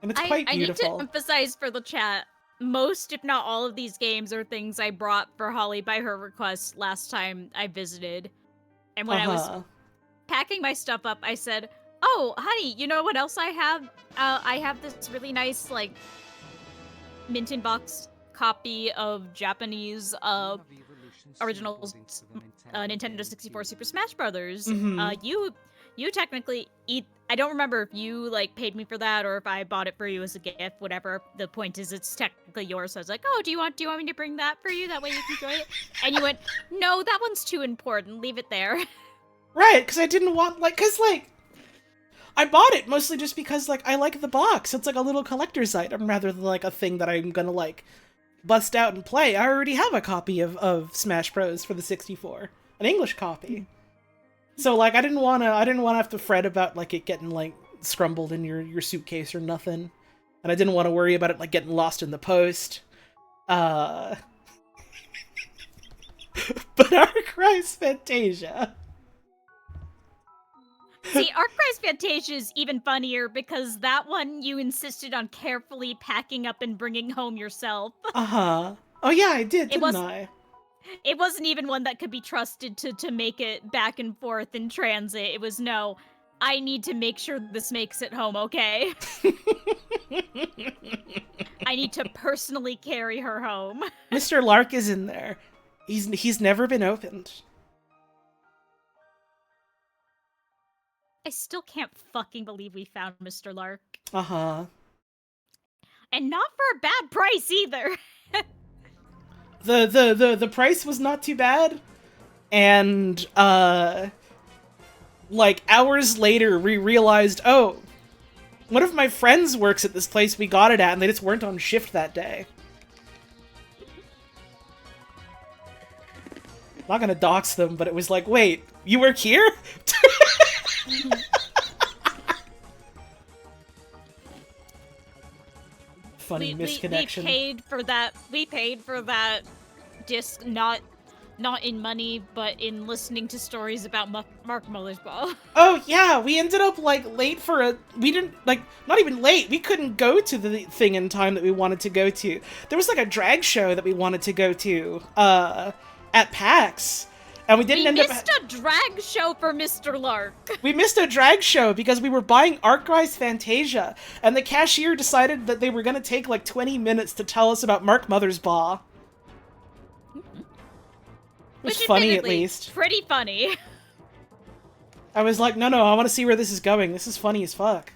And it's quite beautiful. I need to emphasize for the chat, most, if not all of these games are things I brought for Holly by her request last time I visited. And when I was packing my stuff up, I said, oh, honey, you know what else I have? I have this really nice, like, mint in box copy of Japanese original Nintendo 64 Super Smash Brothers. You technically I don't remember if you like paid me for that or if I bought it for you as a gift. Whatever. The point is, it's technically yours. So I was like, oh, do you want me to bring that for you? That way you can enjoy it. And you went, no, that one's too important. Leave it there. Right, because I didn't want I bought it mostly just because I like the box. It's like a little collector's item rather than like a thing that I'm gonna bust out and play. I already have a copy of Smash Bros for the 64, an English copy. So I didn't want to have to fret about it getting scrumbled in your suitcase or nothing, and I didn't want to worry about it getting lost in the post. But Arcrise Fantasia. See, Arcrise Fantasia is even funnier because that one you insisted on carefully packing up and bringing home yourself. Oh yeah, I did, didn't I? It wasn't even one that could be trusted to make it back and forth in transit. It was, no, I need to make sure this makes it home, okay? I need to personally carry her home. Mr. Lark is in there. He's never been opened. I still can't fucking believe we found Mr. Lark. And not for a bad price either. The price was not too bad, and hours later we realized, oh, one of my friends works at this place we got it at, and they just weren't on shift that day. Not gonna dox them, but it was like, wait, you work here? Funny misconnection. We paid for that disc, not in money, but in listening to stories about Mark Mothersbaugh. Oh yeah, we ended up late for we didn't not even late. We couldn't go to the thing in time that we wanted to go to. There was a drag show that we wanted to go to at PAX. And we missed a drag show for Mr. Lark. We missed a drag show because we were buying Arcrise Fantasia, and the cashier decided that they were going to take 20 minutes to tell us about Mark Mothersbaugh. It was funny, at least. Pretty funny. I was like, no, I want to see where this is going. This is funny as fuck.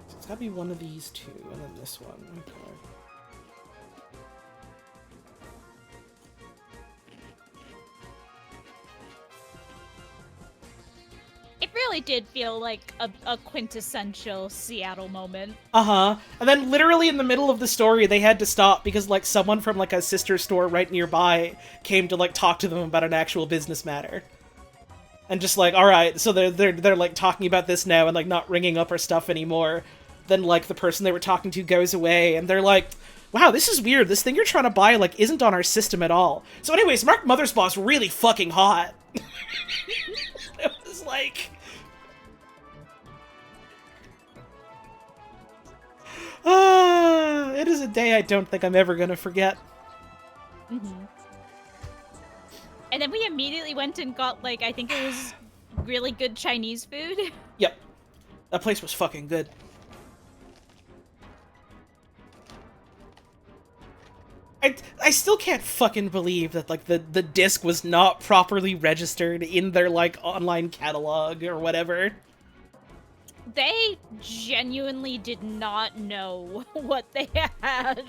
So it's got to be one of these two, and then this one. Okay. It really did feel like a quintessential Seattle moment. And then literally in the middle of the story, they had to stop because someone from a sister store right nearby came to talk to them about an actual business matter. And just all right, so they're talking about this now and not ringing up our stuff anymore. Then the person they were talking to goes away and they're like, wow, this is weird. This thing you're trying to buy isn't on our system at all. So anyways, Mark Mothersbaugh's really fucking hot. It was it is a day I don't think I'm ever gonna forget. And then we immediately went and got I think it was really good Chinese food. Yep. That place was fucking good. I still can't fucking believe that the disc was not properly registered in their online catalog or whatever. They genuinely did not know what they had.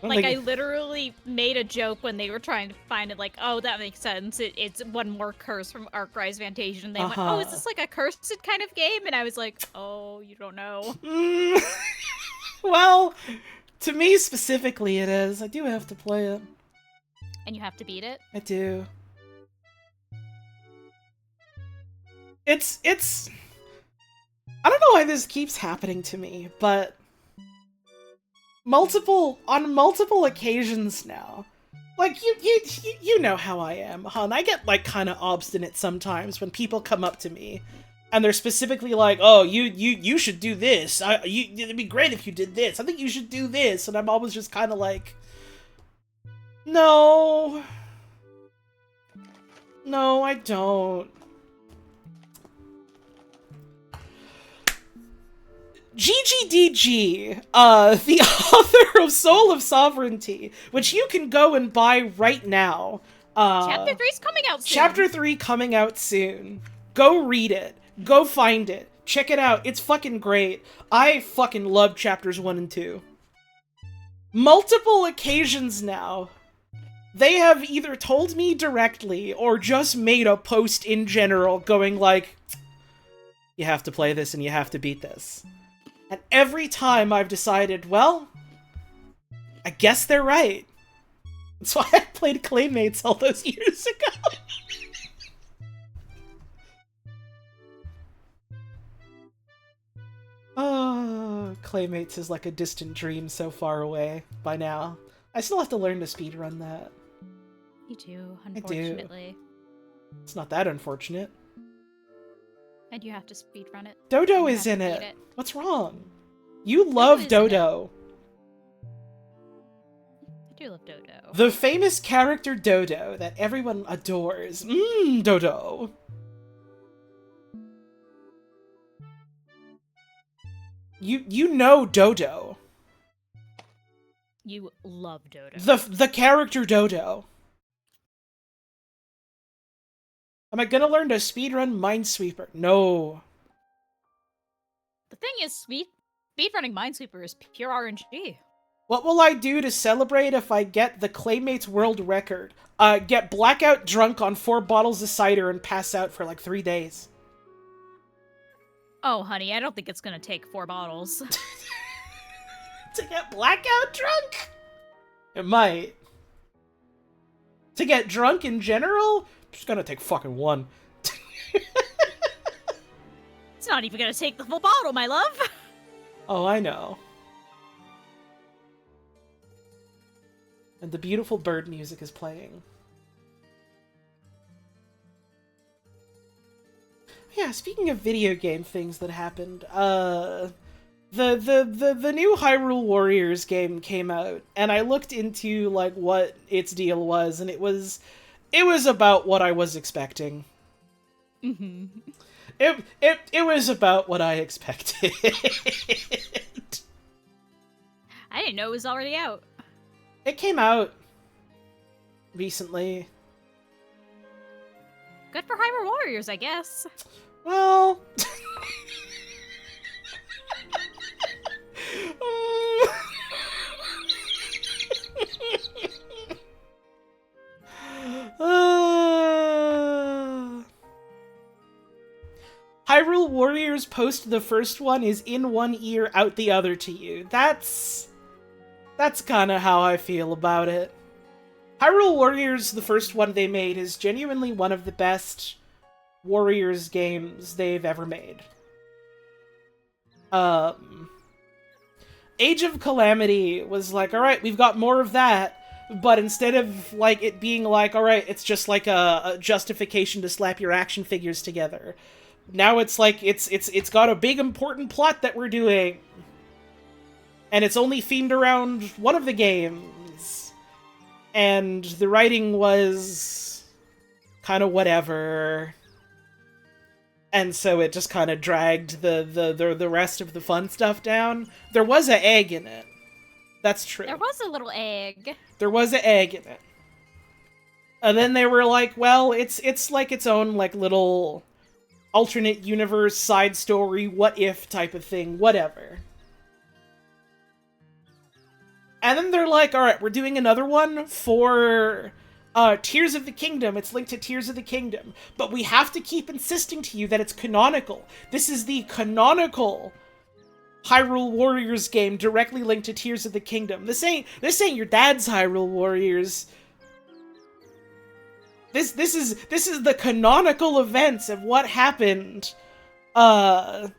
Like, I literally made a joke when they were trying to find it, like, oh, that makes sense. It's one more curse from Arcrise Vantage. And they went, oh, is this like a cursed kind of game? And I was like, oh, you don't know. Well, to me specifically it is. I do have to play it. And you have to beat it? I do. It's... I don't know why this keeps happening to me, but... on multiple occasions now. Like, you know how I am, hon. I get, like, kind of obstinate sometimes when people come up to me, and they're specifically like, oh, you should do this. It'd be great if you did this. I think you should do this. And I'm always just kind of like, no. No, I don't. GGDG, the author of Soul of Sovereignty, which you can go and buy right now. Chapter 3's coming out soon. Chapter 3 coming out soon. Go read it. Go find it. Check it out. It's fucking great. I fucking love chapters 1 and 2. Multiple occasions now, they have either told me directly or just made a post in general going like, you have to play this and you have to beat this. And every time I've decided, well, I guess they're right. That's why I played Claymates all those years ago. Oh, Claymates is like a distant dream so far away by now. I still have to learn to speedrun that. Me too, unfortunately. I do. It's not that unfortunate. And you have to speedrun it. Dodo is in it. What's wrong? You love Dodo. I do love Dodo. The famous character Dodo that everyone adores. Dodo. You know Dodo. You love Dodo. The character Dodo. Am I gonna learn to speedrun Minesweeper? No. The thing is, speedrunning Minesweeper is pure RNG. What will I do to celebrate if I get the Claymates world record? Get blackout drunk on 4 bottles of cider and pass out for like 3 days. Oh, honey, I don't think it's gonna take 4 bottles. To get blackout drunk? It might. To get drunk in general? It's gonna take fucking 1. It's not even gonna take the full bottle, my love. Oh, I know. And the beautiful bird music is playing. Yeah, speaking of video game things that happened, the new Hyrule Warriors game came out, and I looked into like what its deal was, and it was about what I was expecting. Mm-hmm. It was about what I expected. I didn't know it was already out. It came out recently. Good for Hyrule Warriors, I guess. Well... Hyrule Warriors post the first one is in one ear, out the other to you. That's kind of how I feel about it. Hyrule Warriors, the first one they made, is genuinely one of the best Warriors games they've ever made. Age of Calamity was like, alright, we've got more of that, but instead of like it being like, alright, it's just like a justification to slap your action figures together. Now it's like, it's got a big important plot that we're doing. And it's only themed around one of the games. And the writing was kind of whatever. And so it just kind of dragged the rest of the fun stuff down. There was an egg in it. That's true. There was a little egg. There was an egg in it. And then they were like, well, it's like its own like little alternate universe side story, what if type of thing, whatever. And then they're like, alright, we're doing another one for Tears of the Kingdom. It's linked to Tears of the Kingdom. But we have to keep insisting to you that it's canonical. This is the canonical Hyrule Warriors game directly linked to Tears of the Kingdom. This ain't your dad's Hyrule Warriors. This is the canonical events of what happened. And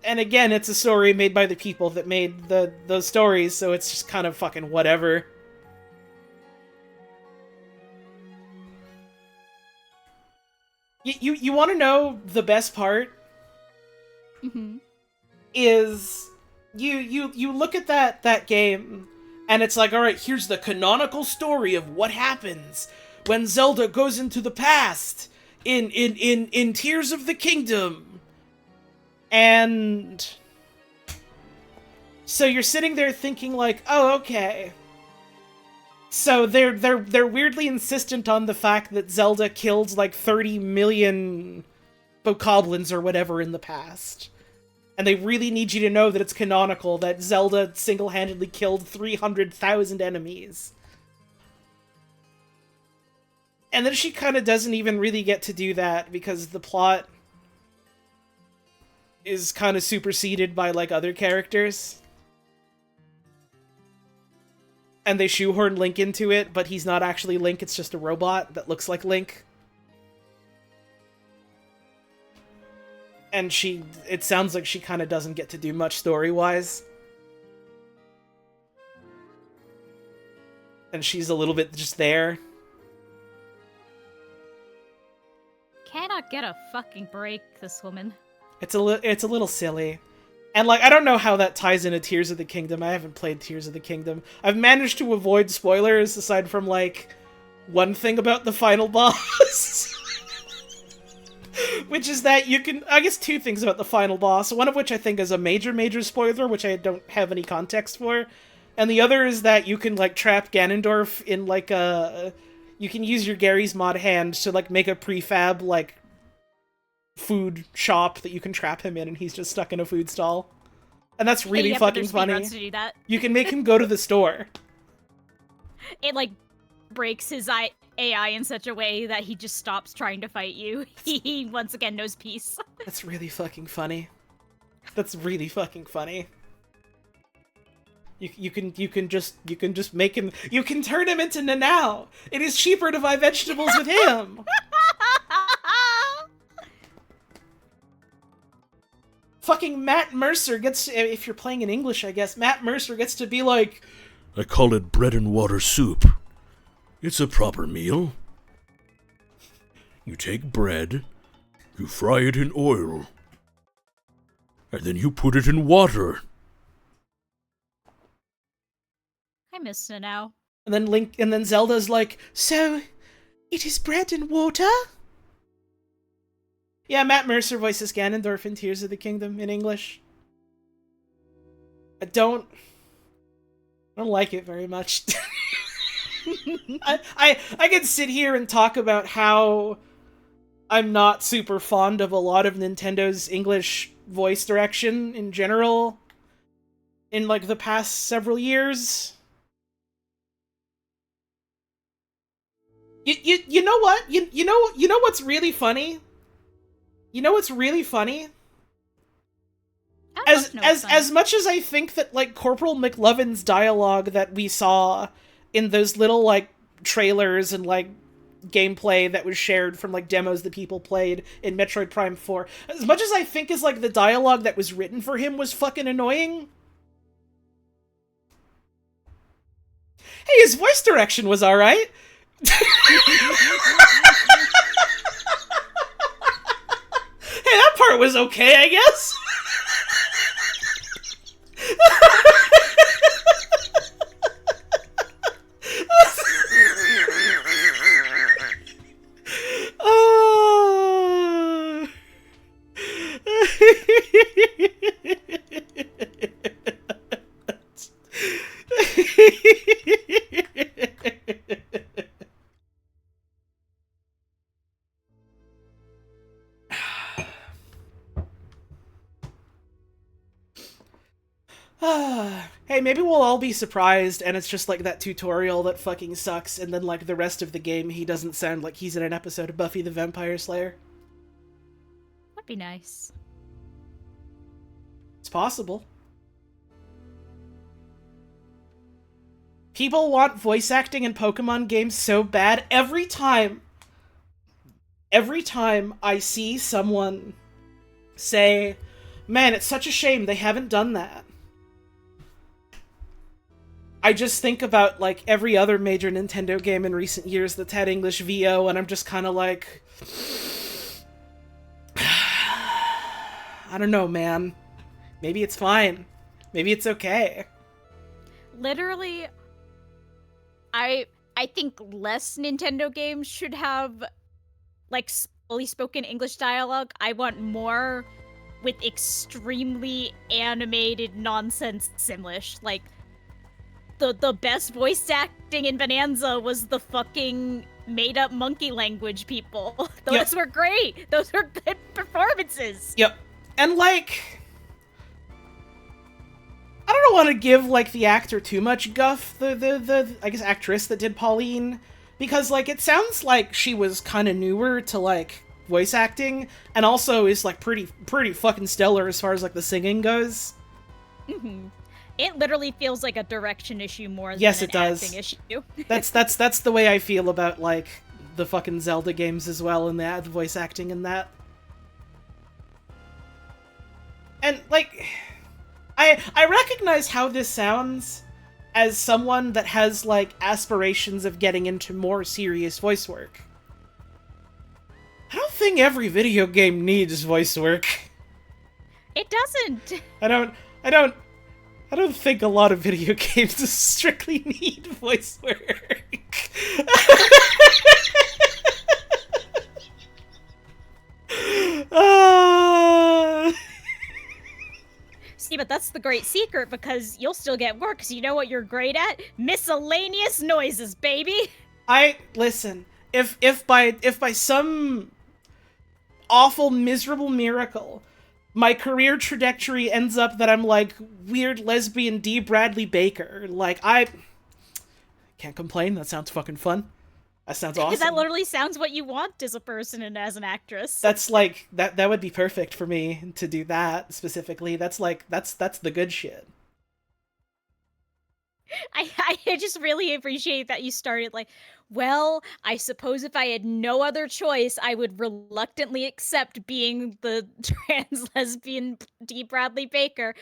again, it's a story made by the people that made those stories, so it's just kind of fucking whatever. You want to know the best part? Mm-hmm. Is you look at that game, and it's like, alright, here's the canonical story of what happens when Zelda goes into the past in Tears of the Kingdom. And so you're sitting there thinking like, oh, okay. So they're weirdly insistent on the fact that Zelda killed like 30 million bokoblins or whatever in the past. And they really need you to know that it's canonical, that Zelda single-handedly killed 300,000 enemies. And then she kind of doesn't even really get to do that because the plot is kind of superseded by, like, other characters. And they shoehorn Link into it, but he's not actually Link, it's just a robot that looks like Link. And it sounds like she kind of doesn't get to do much story-wise. And she's a little bit just there. Cannot get a fucking break, this woman. It's a little silly. And, like, I don't know how that ties into Tears of the Kingdom. I haven't played Tears of the Kingdom. I've managed to avoid spoilers, aside from, like, one thing about the final boss. Which is that you can... I guess two things about the final boss. One of which I think is a major spoiler, which I don't have any context for. And the other is that you can, like, trap Ganondorf in, like, a... You can use your Gary's Mod hand to, like, make a prefab, like, food shop that you can trap him in, and he's just stuck in a food stall. And that's really fucking funny. To do that. You can make him go to the store. It, like, breaks his AI in such a way that he just stops trying to fight you. He once again knows peace. That's really fucking funny. That's really fucking funny. You can just make him. You can turn him into Nanao. It is cheaper to buy vegetables with him. Fucking Matt Mercer gets, if you're playing in English, I guess, Matt Mercer gets to be like, I call it bread and water soup. It's a proper meal. You take bread, you fry it in oil, and then you put it in water. I miss it now. And then Zelda's like, so, it is bread and water? Yeah, Matt Mercer voices Ganondorf in Tears of the Kingdom in English. I don't like it very much. I can sit here and talk about how I'm not super fond of a lot of Nintendo's English voice direction in general in, like, the past several years. You know what? You know what's really funny? You know what's really funny? As much as I think that, like, Corporal McLovin's dialogue that we saw in those little, like, trailers and, like, gameplay that was shared from, like, demos that people played in Metroid Prime 4, as much as I think is, like, the dialogue that was written for him was fucking annoying, hey, his voice direction was alright. Hey, that part was okay, I guess. Hey, maybe we'll all be surprised and it's just like that tutorial that fucking sucks, and then like the rest of the game he doesn't sound like he's in an episode of Buffy the Vampire Slayer. That'd be nice. It's possible. People want voice acting in Pokemon games so bad. Every time I see someone say, man, it's such a shame they haven't done that, I just think about, like, every other major Nintendo game in recent years that's had English VO, and I'm just kind of like... I don't know, man. Maybe it's fine. Maybe it's okay. Literally, I think less Nintendo games should have, like, fully spoken English dialogue. I want more with extremely animated nonsense Simlish. Like, the best voice acting in Bonanza was the fucking made-up monkey language people. Those were great. Those were good performances. Yep. And, like... I don't want to give, like, the actor too much guff, the I guess, actress that did Pauline, because, like, it sounds like she was kind of newer to, like, voice acting, and also is, like, pretty fucking stellar as far as, like, the singing goes. Mm-hmm. It literally feels like a direction issue more than yes, an it does. acting issue. That's the way I feel about, like, the fucking Zelda games as well, and the voice acting in that. And, like... I recognize how this sounds as someone that has, like, aspirations of getting into more serious voice work. I don't think every video game needs voice work. It doesn't. I don't think a lot of video games strictly need voice work. See, but that's the great secret, because you'll still get work, because you know what you're great at? Miscellaneous noises, baby! Listen, if by some awful, miserable miracle, my career trajectory ends up that I'm, like, weird lesbian D. Bradley Baker, like, I can't complain, that sounds fucking fun. That sounds awesome. That literally sounds what you want as a person and as an actress. That's like that would be perfect for me to do that specifically. That's like that's the good shit. I just really appreciate that you started like, well, I suppose if I had no other choice, I would reluctantly accept being the trans lesbian D. Bradley Baker.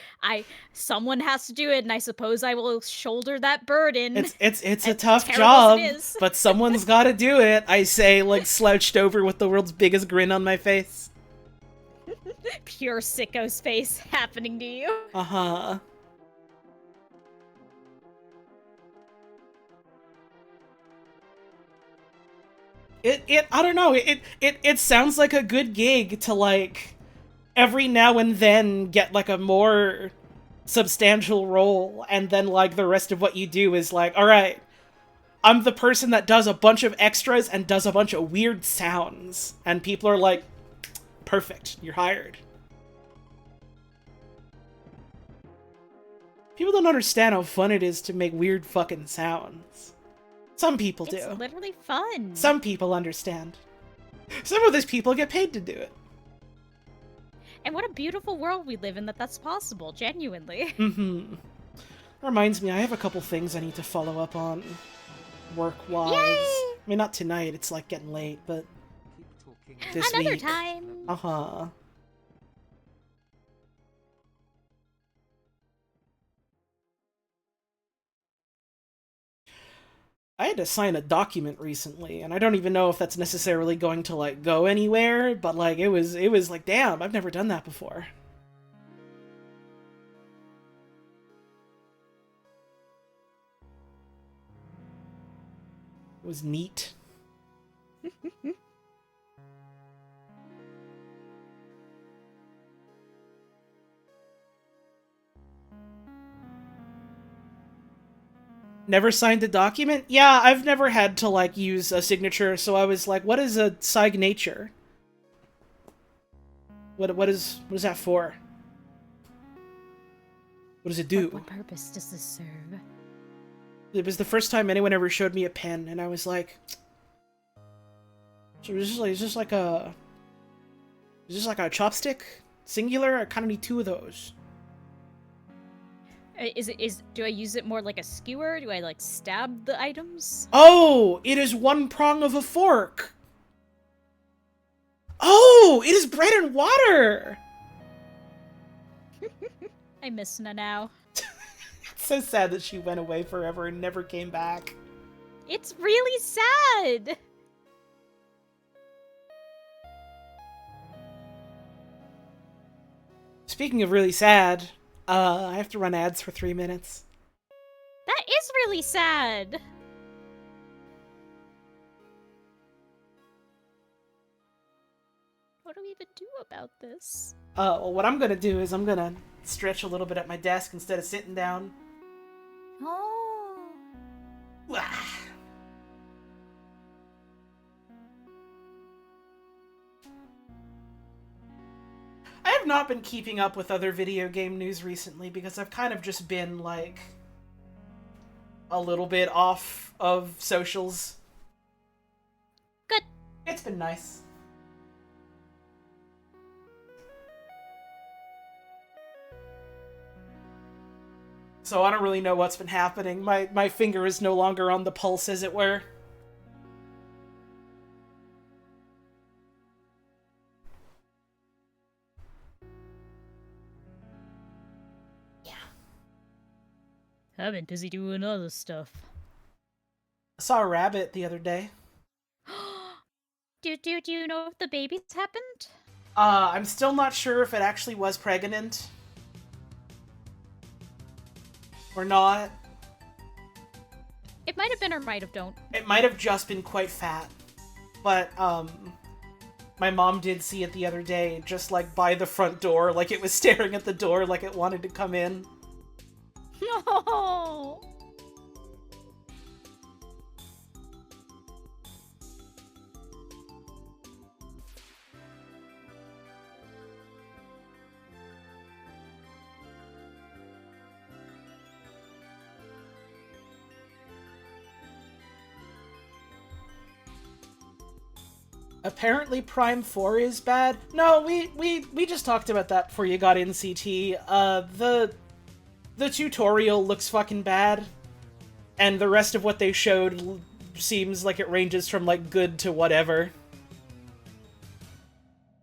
Someone has to do it, and I suppose I will shoulder that burden. It's a tough job, but someone's got to do it. I say, like, slouched over with the world's biggest grin on my face. Pure sicko's face happening to you. Uh-huh. I don't know, it sounds like a good gig to, like, every now and then get, like, a more substantial role, and then, like, the rest of what you do is, like, alright, I'm the person that does a bunch of extras and does a bunch of weird sounds, and people are like, perfect, you're hired. People don't understand how fun it is to make weird fucking sounds. Some people do. It's literally fun. Some people understand. Some of those people get paid to do it. And what a beautiful world we live in that's possible, genuinely. Mm-hmm. Reminds me, I have a couple things I need to follow up on, work-wise. Yay! I mean, not tonight, it's like getting late, but this Another week. time. Uh-huh. I had to sign a document recently, and I don't even know if that's necessarily going to, like, go anywhere, but, like, it was like, damn, I've never done that before. It was neat. Never signed a document? Yeah, I've never had to, like, use a signature, so I was like, what is a signature? What is that for? What does it do? What purpose does this serve? It was the first time anyone ever showed me a pen, and I was like, so is this like a chopstick? Singular? I kind of need 2 of those. Do I use it more like a skewer? Do I like stab the items? Oh, it is 1 prong of a fork. Oh, it is bread and water. I miss Nanao. It's so sad that she went away forever and never came back. It's really sad. Speaking of really sad, I have to run ads for 3 minutes. That is really sad. What do we even do about this? Well, what I'm gonna do is I'm gonna stretch a little bit at my desk instead of sitting down. Oh. Ah. I have not been keeping up with other video game news recently because I've kind of just been, like, a little bit off of socials. Good. It's been nice. So I don't really know what's been happening. My finger is no longer on the pulse, as it were. I've been busy doing other stuff. I saw a rabbit the other day. Do you know if the babies happened? I'm still not sure if it actually was pregnant. Or not. It might have been or might have don't. It might have just been quite fat. But, my mom did see it the other day, just, like, by the front door, like it was staring at the door like it wanted to come in. No! Apparently Prime 4 is bad. No, we just talked about that before you got in, CT. The tutorial looks fucking bad, and the rest of what they showed seems like it ranges from, like, good to whatever.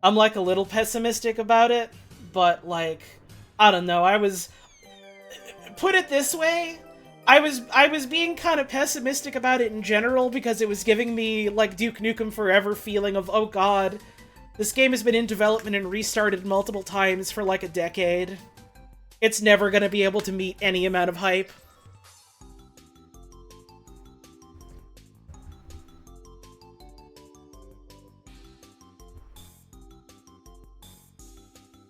I'm, like, a little pessimistic about it, but, like, I don't know, put it this way, I was being kind of pessimistic about it in general because it was giving me, like, Duke Nukem Forever feeling of, oh god, this game has been in development and restarted multiple times for, like, a decade. It's never gonna be able to meet any amount of hype.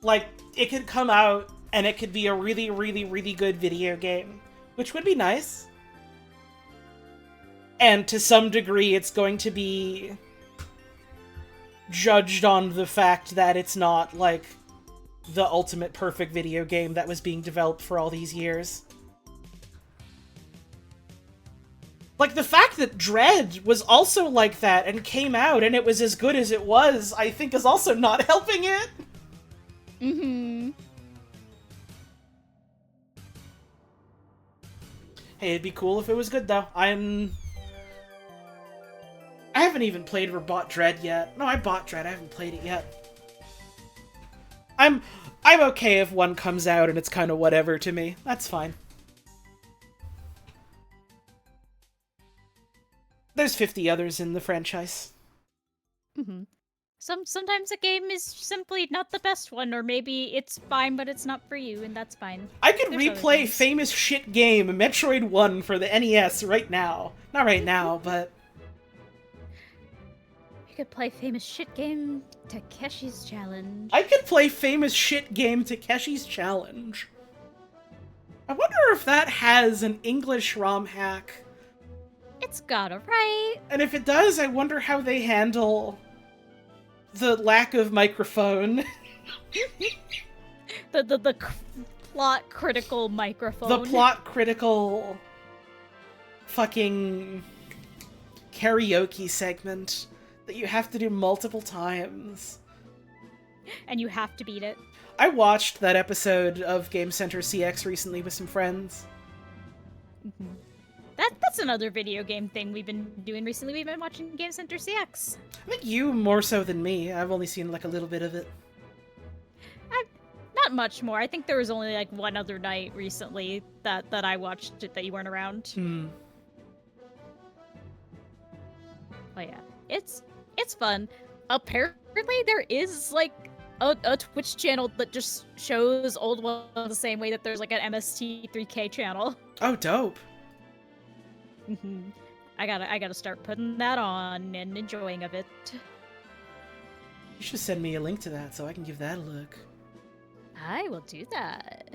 Like, it could come out, and it could be a really, really, really good video game, which would be nice. And to some degree, it's going to be judged on the fact that it's not, like, the ultimate perfect video game that was being developed for all these years. Like, the fact that Dread was also like that and came out and it was as good as it was, I think is also not helping it. Mm-hmm. Hey, it'd be cool if it was good, though. I haven't even played or bought Dread yet. No, I bought Dread. I haven't played it yet. I'm okay if one comes out and it's kind of whatever to me. That's fine. There's 50 others in the franchise. Mm-hmm. Sometimes a game is simply not the best one, or maybe it's fine, but it's not for you, and that's fine. I could replay famous shit game Metroid 1 for the NES right now. Not right now, but... You could play famous shit game Takeshi's Challenge. I could play famous shit game Takeshi's Challenge. I wonder if that has an English ROM hack. It's gotta, right? And if it does, I wonder how they handle the lack of microphone. the plot critical microphone. The plot critical fucking karaoke segment that you have to do multiple times. And you have to beat it. I watched that episode of Game Center CX recently with some friends. Mm-hmm. That's another video game thing we've been doing recently. We've been watching Game Center CX. I think you more so than me. I've only seen like a little bit of it. Not much more. I think there was only like one other night recently that I watched it that you weren't around. Hmm. Oh yeah, it's fun. Apparently there is like a Twitch channel that just shows old ones the same way that there's like an MST3K channel. Oh, dope. I gotta start putting that on and enjoying of it. You should send me a link to that so I can give that a look. I will do that.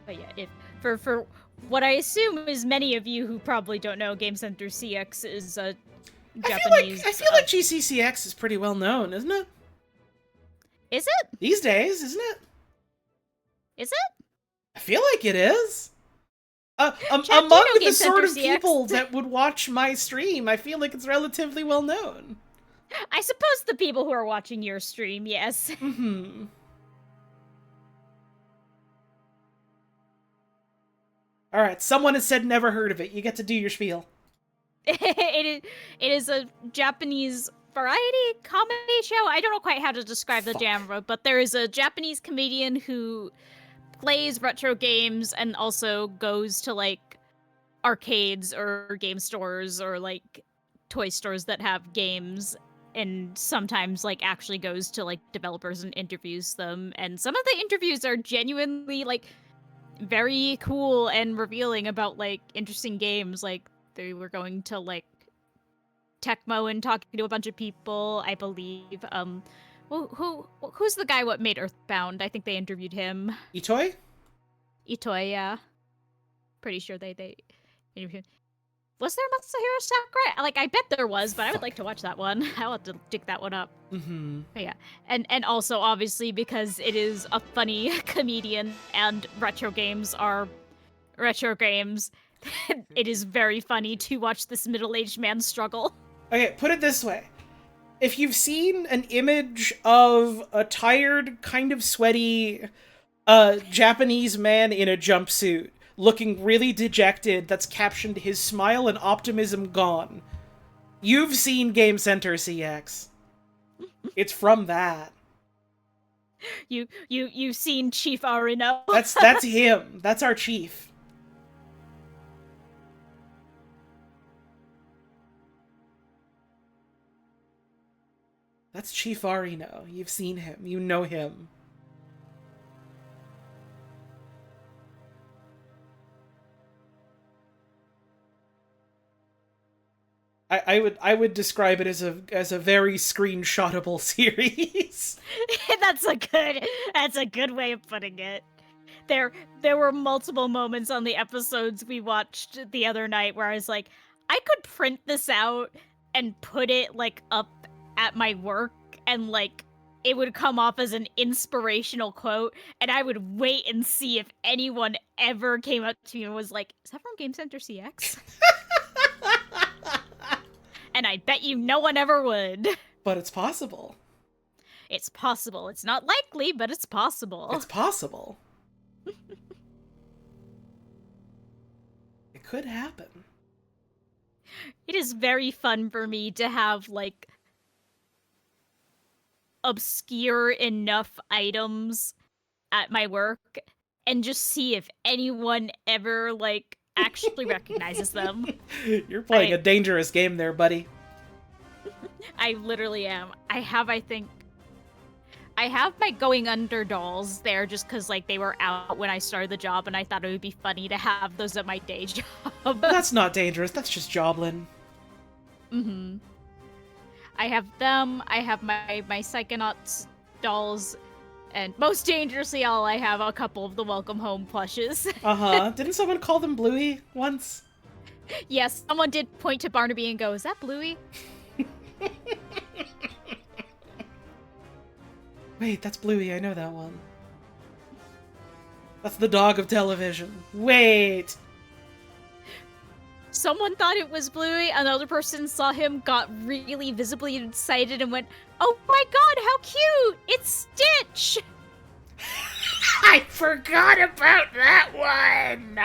But yeah, if for what I assume is many of you who probably don't know, Game Center CX is a Japanese. I feel like GCCX is pretty well known, isn't it? Is it? These days, isn't it? Is it? I feel like it is. Chad, among the Game sort of Center CX? people that would watch my stream, I feel like it's relatively well known. I suppose the people who are watching your stream, yes. Mm-hmm. Alright, someone has said never heard of it. You get to do your spiel. It is a Japanese variety comedy show. I don't know quite how to describe the genre, but there is a Japanese comedian who plays retro games and also goes to like arcades or game stores or like toy stores that have games, and sometimes like actually goes to like developers and interviews them, and some of the interviews are genuinely like very cool and revealing about like interesting games. Like they were going to like Tecmo and talking to a bunch of people, I believe. Who's the guy what made Earthbound? I think they interviewed him. Itoi? Itoi, yeah. Pretty sure they interviewed him. Was there Masahiro Sakurai? Like, I bet there was, but I would like to watch that one. I'll have to dig that one up. Mm-hmm. But yeah, and also, obviously, because it is a funny comedian and retro games are retro games, it is very funny to watch this middle-aged man struggle. Okay, put it this way. If you've seen an image of a tired, kind of sweaty, Japanese man in a jumpsuit, looking really dejected, that's captioned "His smile and optimism gone," you've seen Game Center CX. It's from that. You've seen Chief Arino. That's him. That's our chief. That's Chief Arino. You've seen him. You know him. I would describe it as a very screenshotable series. That's a good way of putting it. There were multiple moments on the episodes we watched the other night where I was like, I could print this out and put it like up at my work, and like it would come off as an inspirational quote, and I would wait and see if anyone ever came up to me and was like, is that from Game Center CX? And I bet you no one ever would. But it's possible. It's possible. It's not likely, but it's possible. It's possible. It could happen. It is very fun for me to have, like, obscure enough items at my work and just see if anyone ever, like, actually recognizes them. You're playing a dangerous game there, buddy. I literally am. I have my Going Under dolls there just because, like, they were out when I started the job, and I thought it would be funny to have those at my day job. That's not dangerous. That's just joblin. Mm-hmm. I have them. I have my Psychonauts dolls. And most dangerously, I have a couple of the Welcome Home plushes. Uh-huh. Didn't someone call them Bluey once? Yes, someone did point to Barnaby and go, is that Bluey? Wait, that's Bluey, I know that one. That's the dog of television. Wait! Someone thought it was Bluey, another person saw him, got really visibly excited, and went, "Oh my god, how cute! It's Stitch!" I forgot about that one!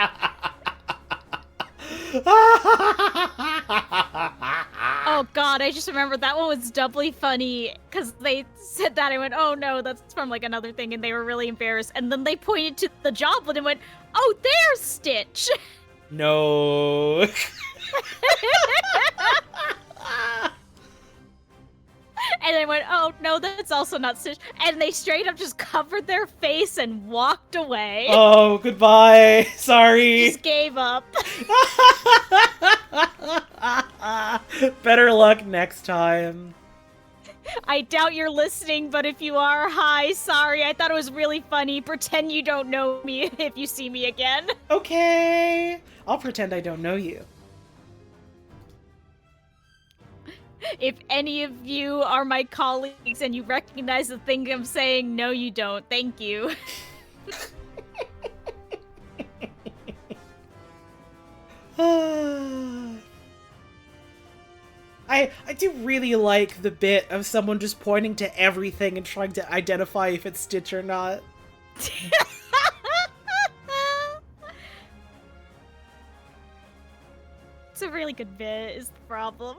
Oh god, I just remembered that one was doubly funny, because they said that, I went, "Oh no, that's from like another thing," and they were really embarrassed, and then they pointed to the Joblin and went, "Oh, there's Stitch!" No. And they went, "Oh no, that's also not Stitch," and they straight up just covered their face and walked away. Oh, goodbye. Sorry. Just gave up. Better luck next time. I doubt you're listening, but if you are, hi, sorry. I thought it was really funny. Pretend you don't know me if you see me again. Okay. I'll pretend I don't know you. If any of you are my colleagues and you recognize the thing I'm saying, no, you don't. Thank you. I do really like the bit of someone just pointing to everything and trying to identify if it's Stitch or not. It's a really good bit, is the problem.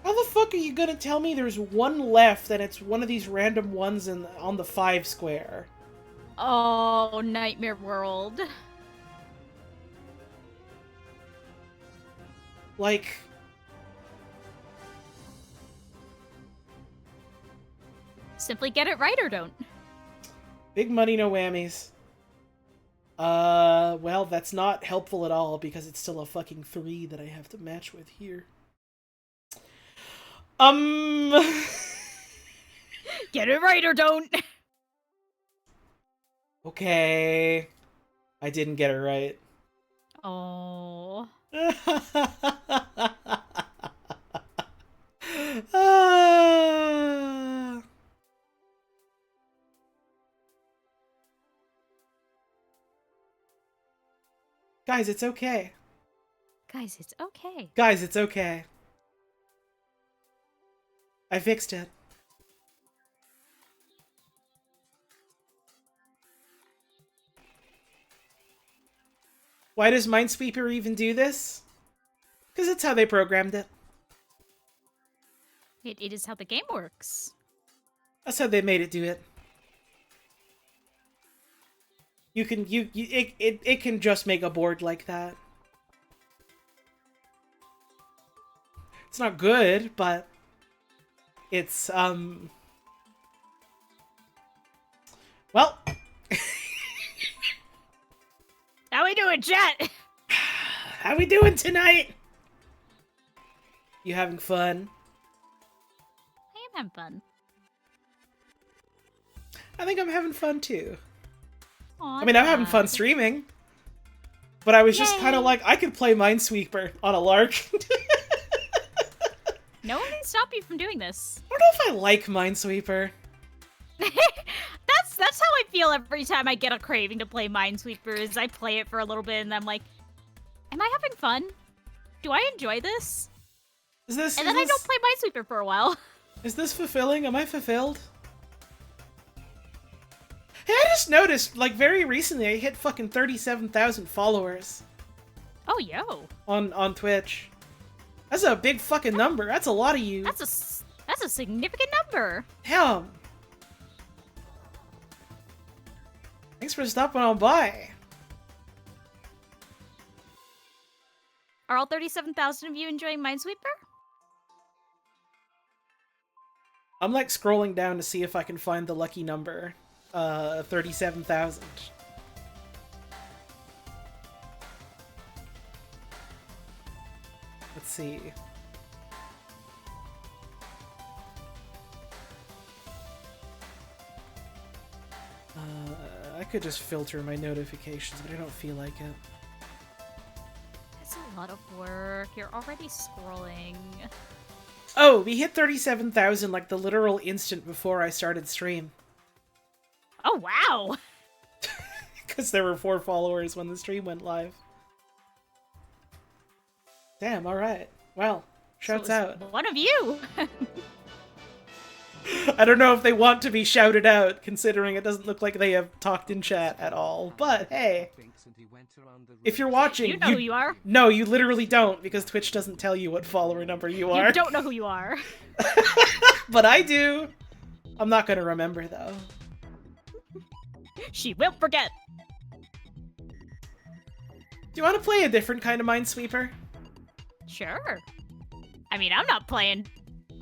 How the fuck are you gonna tell me there's one left and it's one of these random ones on the 5 square? Oh, Nightmare World. Like... Simply get it right or don't. Big money, no whammies. Well, that's not helpful at all because it's still a fucking 3 that I have to match with here. Get it right or don't. Okay. I didn't get it right. Oh. Guys, it's okay. Guys, it's okay. Guys, it's okay. I fixed it. Why does Minesweeper even do this? Because it's how they programmed it. It is how the game works. That's how they made it do it. You can it can just make a board like that. It's not good, but it's well, How we doing, chat? how we doing tonight? You having fun? I am having fun. I think I'm having fun too. Aw, I mean, I'm having fun Dad. streaming, but I was just Yay. kind of like, I could play Minesweeper on a lark. No one can stop you from doing this. I don't know if I like Minesweeper. That's how I feel every time I get a craving to play Minesweeper, is I play it for a little bit and I'm like, am I having fun? Do I enjoy this? Is this And then I don't play Minesweeper for a while. Is this fulfilling? Am I fulfilled? Hey, I just noticed, like, very recently, I hit fucking 37,000 followers Oh, yo. on Twitch. That's a big fucking number. That's a lot of you. That's a significant number. Damn. Thanks for stopping on by. Are all 37,000 of you enjoying Minesweeper? I'm, like, scrolling down to see if I can find the lucky number. 37,000. Let's see. I could just filter my notifications, but I don't feel like it. That's a lot of work. You're already scrolling. Oh, we hit 37,000 like the literal instant before I started stream. Oh, wow. Because there were 4 followers when the stream went live. Damn, alright. Well, shouts out. One of you. I don't know if they want to be shouted out, considering it doesn't look like they have talked in chat at all. But hey, if you're watching, You know who you are. No, you literally don't, because Twitch doesn't tell you what follower number you are. You don't know who you are. But I do. I'm not gonna remember, though. She will forget. Do you want to play a different kind of Minesweeper? Sure. I mean, I'm not playing.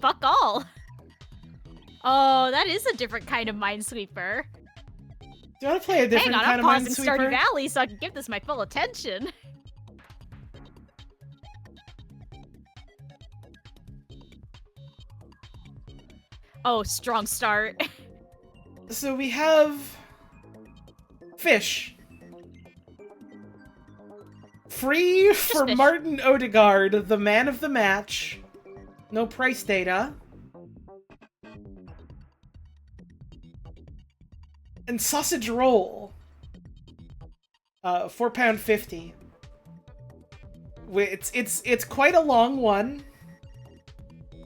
Fuck all. Oh, that is a different kind of Minesweeper. Do you want to play a different Hang on, kind I'm pausing of Stardew Minesweeper? Valley so I can give this my full attention. Oh, strong start. So we have... fish. Free for fish. Martin Odegaard, the man of the match. No price data. And sausage roll. £4.50. It's quite a long one.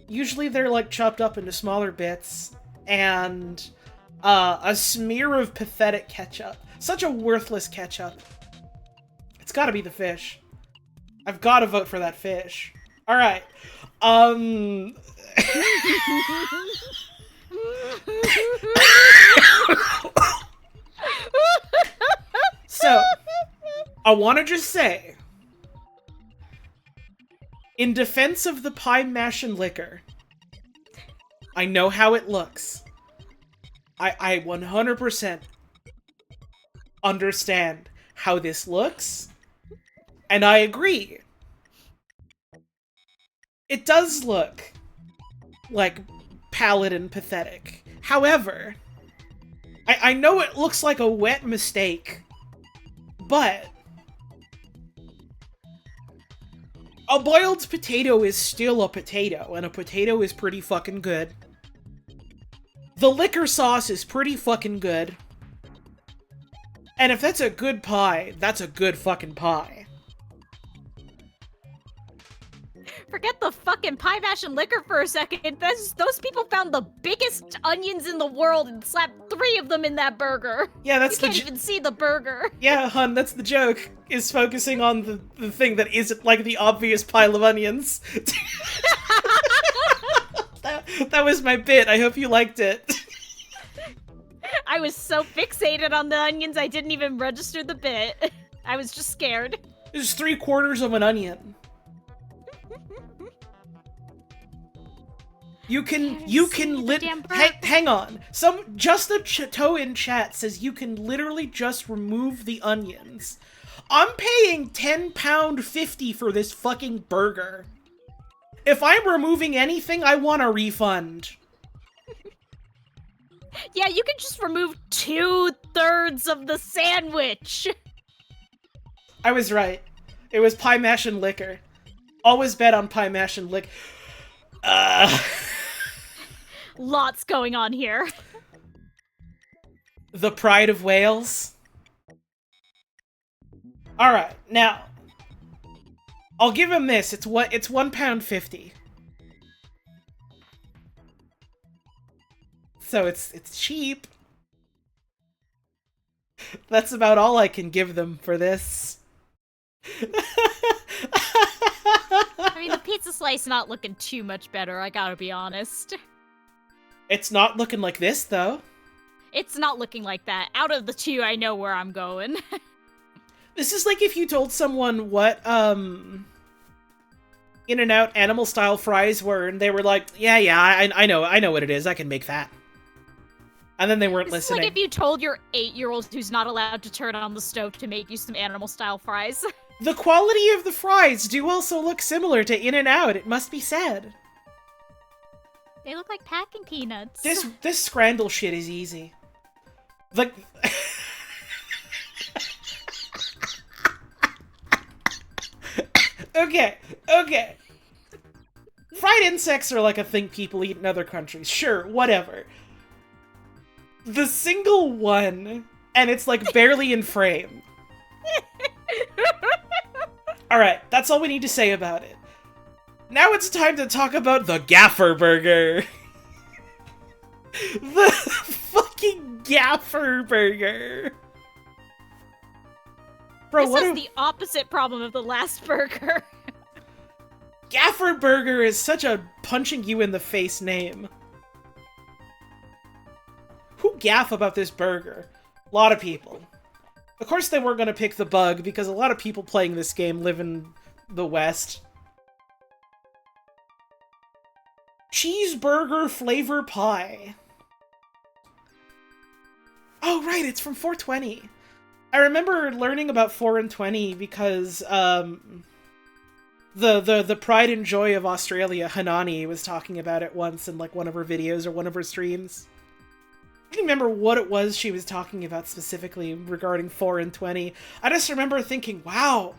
Usually they're like chopped up into smaller bits. And a smear of pathetic ketchup. Such a worthless ketchup. It's gotta be the fish. I've gotta vote for that fish. Alright. So, I want to just say, in defense of the pie mash and liquor, I know how it looks. I 100% understand how this looks, and I agree. It does look like pallid and pathetic. However, I know it looks like a wet mistake, but a boiled potato is still a potato, and a potato is pretty fucking good. The liquor sauce is pretty fucking good. And if that's a good pie, that's a good fucking pie. Forget the fucking pie mash and liquor for a second. Those people found the biggest onions in the world and slapped 3 of them in that burger. Yeah, that's You can't even see the burger. Yeah, hun, that's the joke, is focusing on the thing that isn't like the obvious pile of onions. that was my bit. I hope you liked it. I was so fixated on the onions, I didn't even register the bit. I was just scared. There's 3/4 of an onion. You can hang on. Just a toe in chat says you can literally just remove the onions. I'm paying £10.50 for this fucking burger. If I'm removing anything, I want a refund. Yeah, you can just remove 2/3 of the sandwich. I was right. It was pie mash and liquor. Always bet on pie mash and liquor. Lots going on here. The pride of Wales. Alright, now. I'll give him this. It's £1.50. So it's cheap. That's about all I can give them for this. I mean, the pizza slice not looking too much better, I gotta be honest. It's not looking like this, though. It's not looking like that. Out of the 2, I know where I'm going. This is like if you told someone what, In-N-Out animal-style fries were, and they were like, yeah, I know what it is, I can make that. And then they weren't listening. It's like if you told your 8-year-old who's not allowed to turn on the stove to make you some animal-style fries. The quality of the fries do also look similar to In-N-Out, it must be said. They look like packing peanuts. This scrandle shit is easy. Like... Okay. fried insects are like a thing people eat in other countries. Sure, whatever. The single one, and it's like barely in frame. Alright, that's all we need to say about it. Now it's time to talk about the Gaffer Burger. The fucking Gaffer Burger. Bro, this is the opposite problem of the last burger. Gaffer Burger is such a punching you in the face name. Who gaff about this burger? A lot of people. Of course they weren't going to pick the bug, because a lot of people playing this game live in the West. Cheeseburger flavor pie. Oh, right, it's from 420. I remember learning about 4 and 20 because, the pride and joy of Australia, Hanani, was talking about it once in, like, one of her videos or one of her streams. I don't remember what it was she was talking about specifically regarding 4 and 20. I just remember thinking, wow,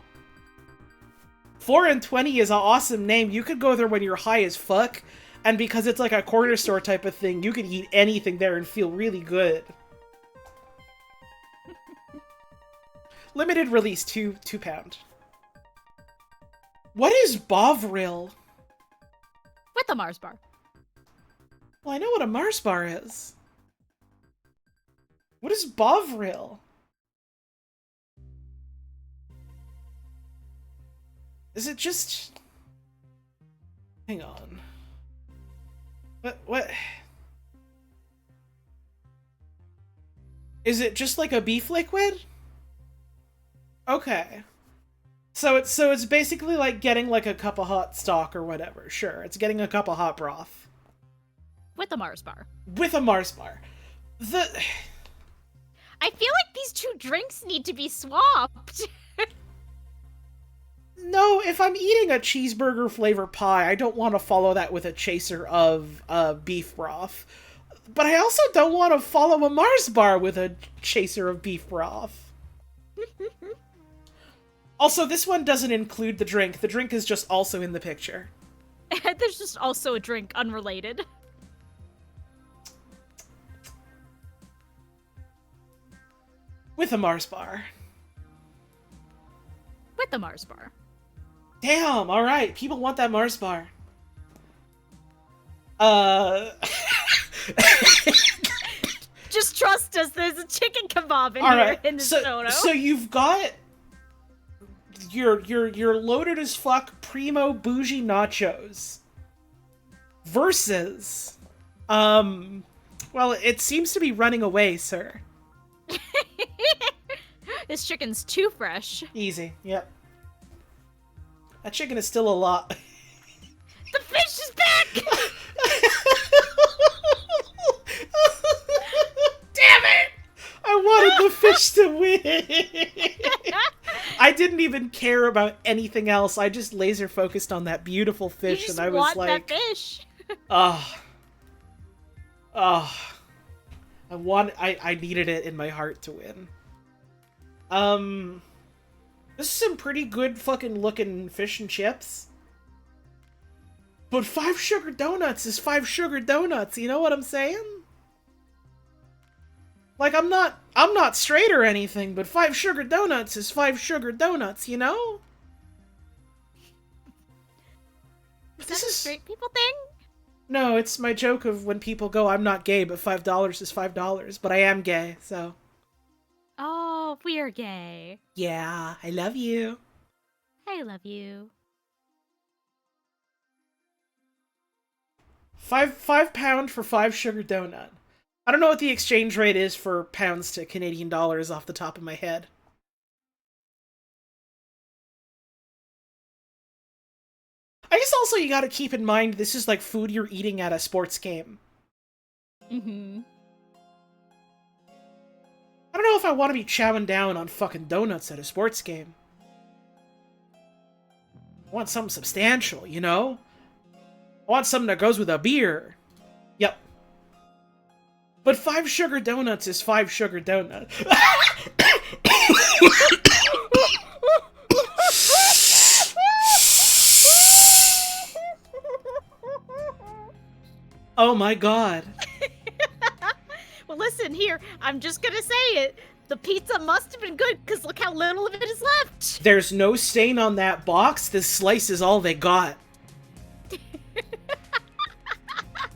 4 and 20 is an awesome name. You could go there when you're high as fuck, and because it's like a corner store type of thing, you could eat anything there and feel really good. Limited release, £2. What is Bovril? With a Mars bar. Well, I know what a Mars bar is. What is Bovril? Is it just... Hang on. What? Is it just like a beef liquid? Okay. So it's basically like getting like a cup of hot stock or whatever. Sure, it's getting a cup of hot broth. With a Mars bar. With a Mars bar. I feel like these two drinks need to be swapped. No, if I'm eating a cheeseburger flavor pie, I don't want to follow that with a chaser of beef broth. But I also don't want to follow a Mars bar with a chaser of beef broth. Also, this one doesn't include the drink. The drink is just also in the picture. There's just also a drink unrelated. With a Mars bar. With the Mars bar. Damn, alright. People want that Mars bar. Just trust us, there's a chicken kebab in All here right. in this photo. So you've got your loaded as fuck primo bougie nachos versus well, it seems to be running away, sir. This chicken's too fresh. Easy, yep. That chicken is still a lot. The fish is back! Damn it! I wanted the fish to win! I didn't even care about anything else. I just laser focused on that beautiful fish, and I was like, that fish. I needed it in my heart to win. This is some pretty good fucking looking fish and chips. But 5 sugar donuts is 5 sugar donuts, you know what I'm saying? Like, I'm not straight or anything, but 5 sugar donuts is 5 sugar donuts, you know? Is that a straight people thing? No, it's my joke of when people go, I'm not gay, but $5 is $5. But I am gay, so... Oh, we're gay. Yeah, I love you. I love you. £5 for 5 sugar donut. I don't know what the exchange rate is for pounds to Canadian dollars off the top of my head. I guess also you gotta keep in mind this is like food you're eating at a sports game. Mm-hmm. I don't know if I want to be chowing down on fucking donuts at a sports game. I want something substantial, you know? I want something that goes with a beer. Yep. But 5 sugar donuts is 5 sugar donuts. Oh my god. Well, listen here. I'm just gonna say it. The pizza must have been good, because look how little of it is left. There's no stain on that box. This slice is all they got.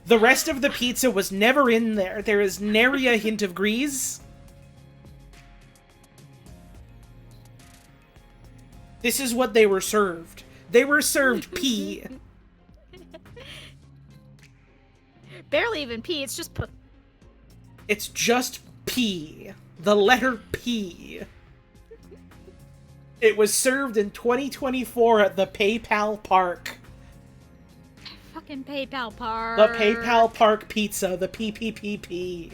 The rest of the pizza was never in there. There is nary a hint of grease. This is what they were served. They were served pea. Barely even pea, it's just It's just P. The letter P. It was served in 2024 at the PayPal Park. fucking PayPal Park. The PayPal Park Pizza, the PPPP.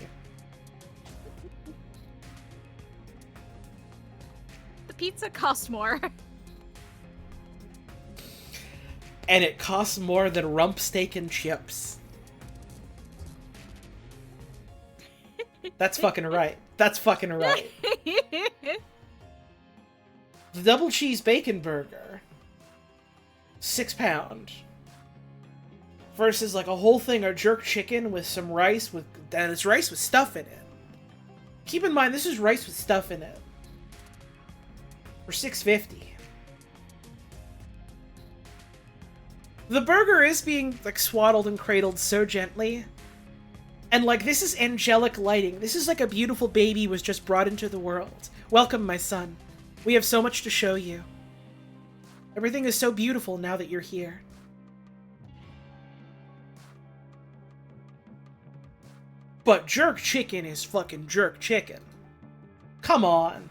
The pizza cost more. And it costs more than rump steak and chips. That's fucking right. That's fucking right. The double cheese bacon burger. £6. Versus like a whole thing of jerk chicken with some rice with... And it's rice with stuff in it. Keep in mind, this is rice with stuff in it. For $6.50. The burger is being, like, swaddled and cradled so gently. And, like, this is angelic lighting. This is like a beautiful baby was just brought into the world. Welcome, my son. We have so much to show you. Everything is so beautiful now that you're here. But jerk chicken is fucking jerk chicken. Come on.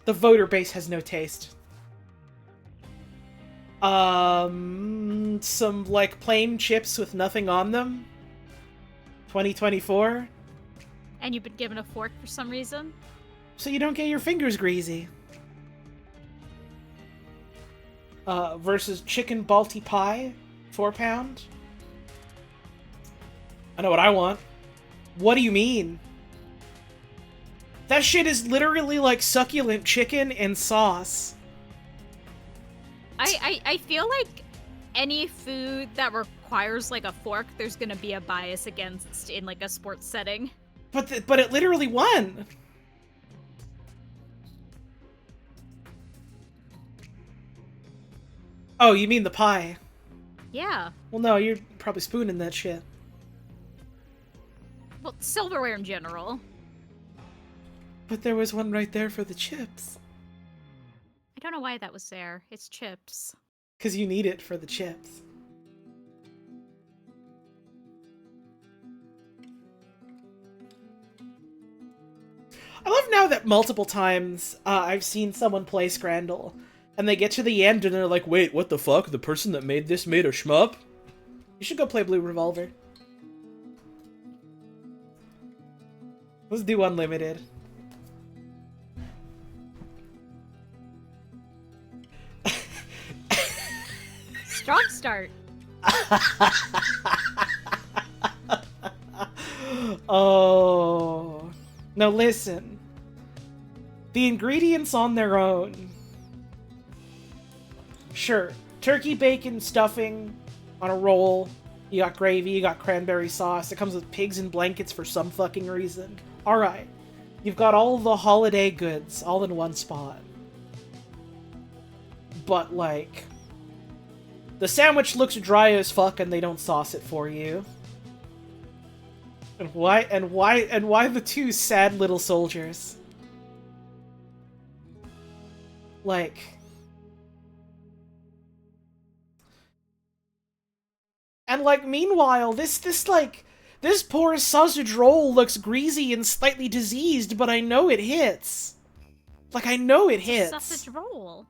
The voter base has no taste. Some, like, plain chips with nothing on them? 2024? And you've been given a fork for some reason? So you don't get your fingers greasy. Versus chicken balti pie, £4. I know what I want. What do you mean? That shit is literally like succulent chicken and sauce. I feel like any food that requires like a fork, there's gonna be a bias against in like a sports setting. But it literally won. Oh, you mean the pie? Yeah. Well, no, you're probably spooning that shit. Well, silverware in general. But there was one right there for the chips. I don't know why that was there. It's chips. 'Cause you need it for the chips. I love now that multiple times I've seen someone play Scrandle, and they get to the end and they're like, wait, what the fuck? The person that made this made a shmup? You should go play Blue Revolver. Let's do Unlimited. Strong start. Oh. Now listen. The ingredients on their own. Sure. Turkey, bacon, stuffing on a roll. You got gravy, you got cranberry sauce. It comes with pigs in blankets for some fucking reason. Alright. You've got all the holiday goods all in one spot. But, like... the sandwich looks dry as fuck and they don't sauce it for you. And why the two sad little soldiers? Like... and, like, meanwhile, this poor sausage roll looks greasy and slightly diseased, but I know it hits. Like, I know it hits. Sausage roll.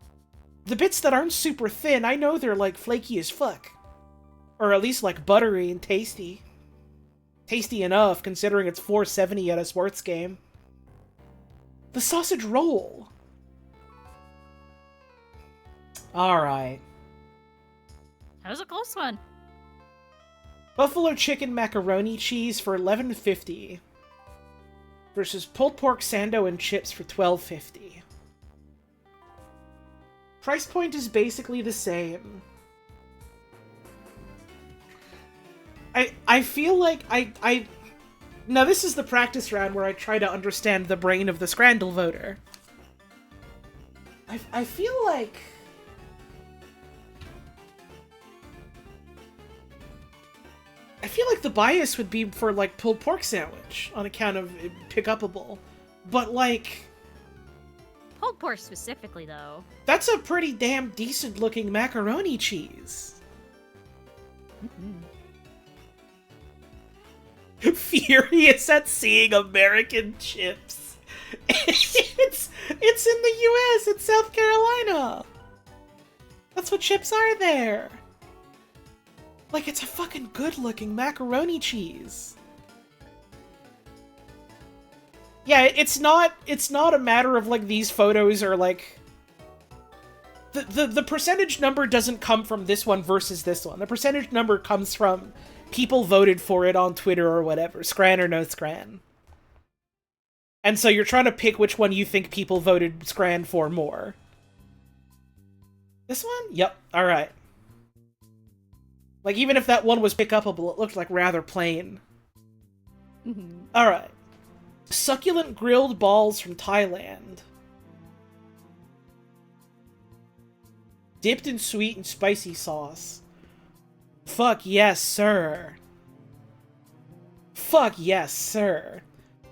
The bits that aren't super thin, I know they're, like, flaky as fuck. Or at least, like, buttery and tasty. Tasty enough, considering it's $4.70 at a sports game. The sausage roll. Alright. That was a close one. Buffalo chicken macaroni cheese for $11.50 versus pulled pork sando and chips for $12.50. Price point is basically the same. I feel like I now this is the practice round where I try to understand the brain of the scrandle voter. I feel like the bias would be for, like, pulled pork sandwich on account of it pick-upable. But, like... Pulled pork specifically, though. That's a pretty damn decent-looking macaroni cheese. Mm-hmm. Furious at seeing American chips. It's in the US, it's South Carolina. That's what chips are there. Like, it's a fucking good-looking macaroni cheese. Yeah, it's not a matter of, like, these photos are, like... The percentage number doesn't come from this one versus this one. The percentage number comes from people voted for it on Twitter or whatever. Scran or no scran. And so you're trying to pick which one you think people voted scran for more. This one? Yep, alright. Like, even if that one was pick-upable, it looked like rather plain. Mm-hmm. Alright. Succulent grilled balls from Thailand. Dipped in sweet and spicy sauce. Fuck yes, sir. Fuck yes, sir.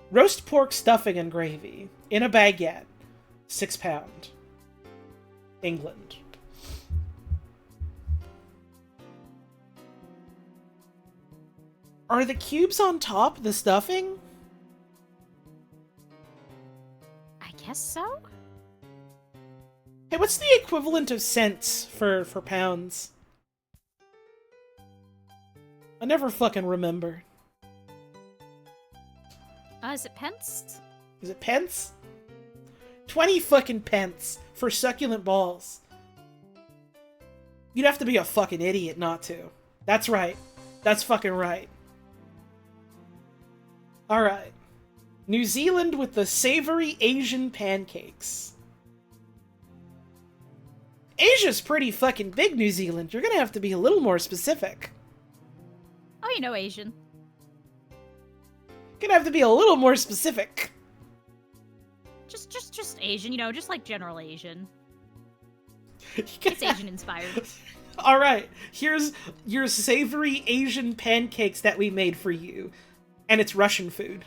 Roast pork stuffing and gravy. In a baguette. £6. England. Are the cubes on top the stuffing? I guess so? Hey, what's the equivalent of cents for pounds? I never fucking remember. Is it pence? Is it pence? 20 fucking pence for succulent balls. You'd have to be a fucking idiot not to. That's right. That's fucking right. Alright. New Zealand with the savory Asian pancakes. Asia's pretty fucking big, New Zealand. You're gonna have to be a little more specific. Oh, you know Asian. Gonna have to be a little more specific. Just Asian, you know, just like general Asian. It's Asian inspired. Alright, here's your savory Asian pancakes that we made for you. And it's Russian food.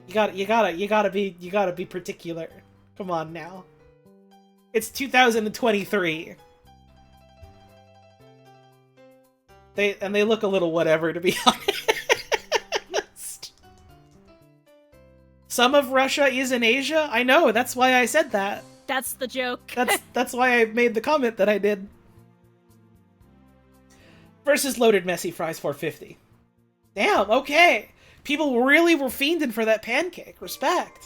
You gotta be particular. Come on now. It's 2023. They look a little whatever, to be honest. Some of Russia is in Asia? I know, that's why I said that. That's the joke. That's why I made the comment that I did. Versus loaded messy fries, $4.50. Damn, okay. People really were fiending for that pancake. Respect.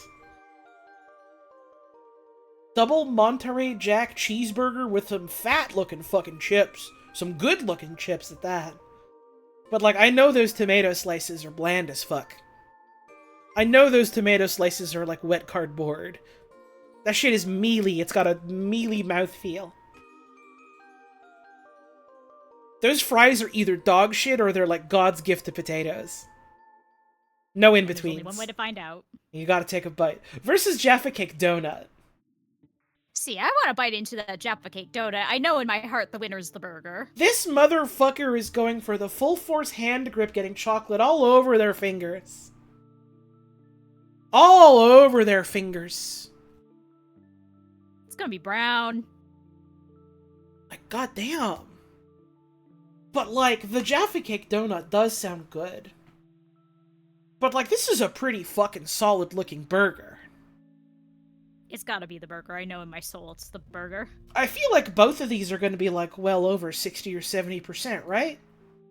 Double Monterey Jack cheeseburger with some fat-looking fucking chips. Some good-looking chips at that. But, like, I know those tomato slices are bland as fuck. I know those tomato slices are like wet cardboard. That shit is mealy. It's got a mealy mouthfeel. Those fries are either dog shit or they're like God's gift to potatoes. No in-betweens. There's only one way to find out. You gotta take a bite. Versus Jaffa Cake Donut. See, I want to bite into that Jaffa Cake donut. I know in my heart the winner's the burger. This motherfucker is going for the full force hand grip, getting chocolate all over their fingers. All over their fingers. It's gonna be brown. Like, goddamn. But, like, the Jaffa Cake donut does sound good. But, like, this is a pretty fucking solid-looking burger. It's gotta be the burger. I know in my soul it's the burger. I feel like both of these are going to be, like, well over 60 or 70%, right?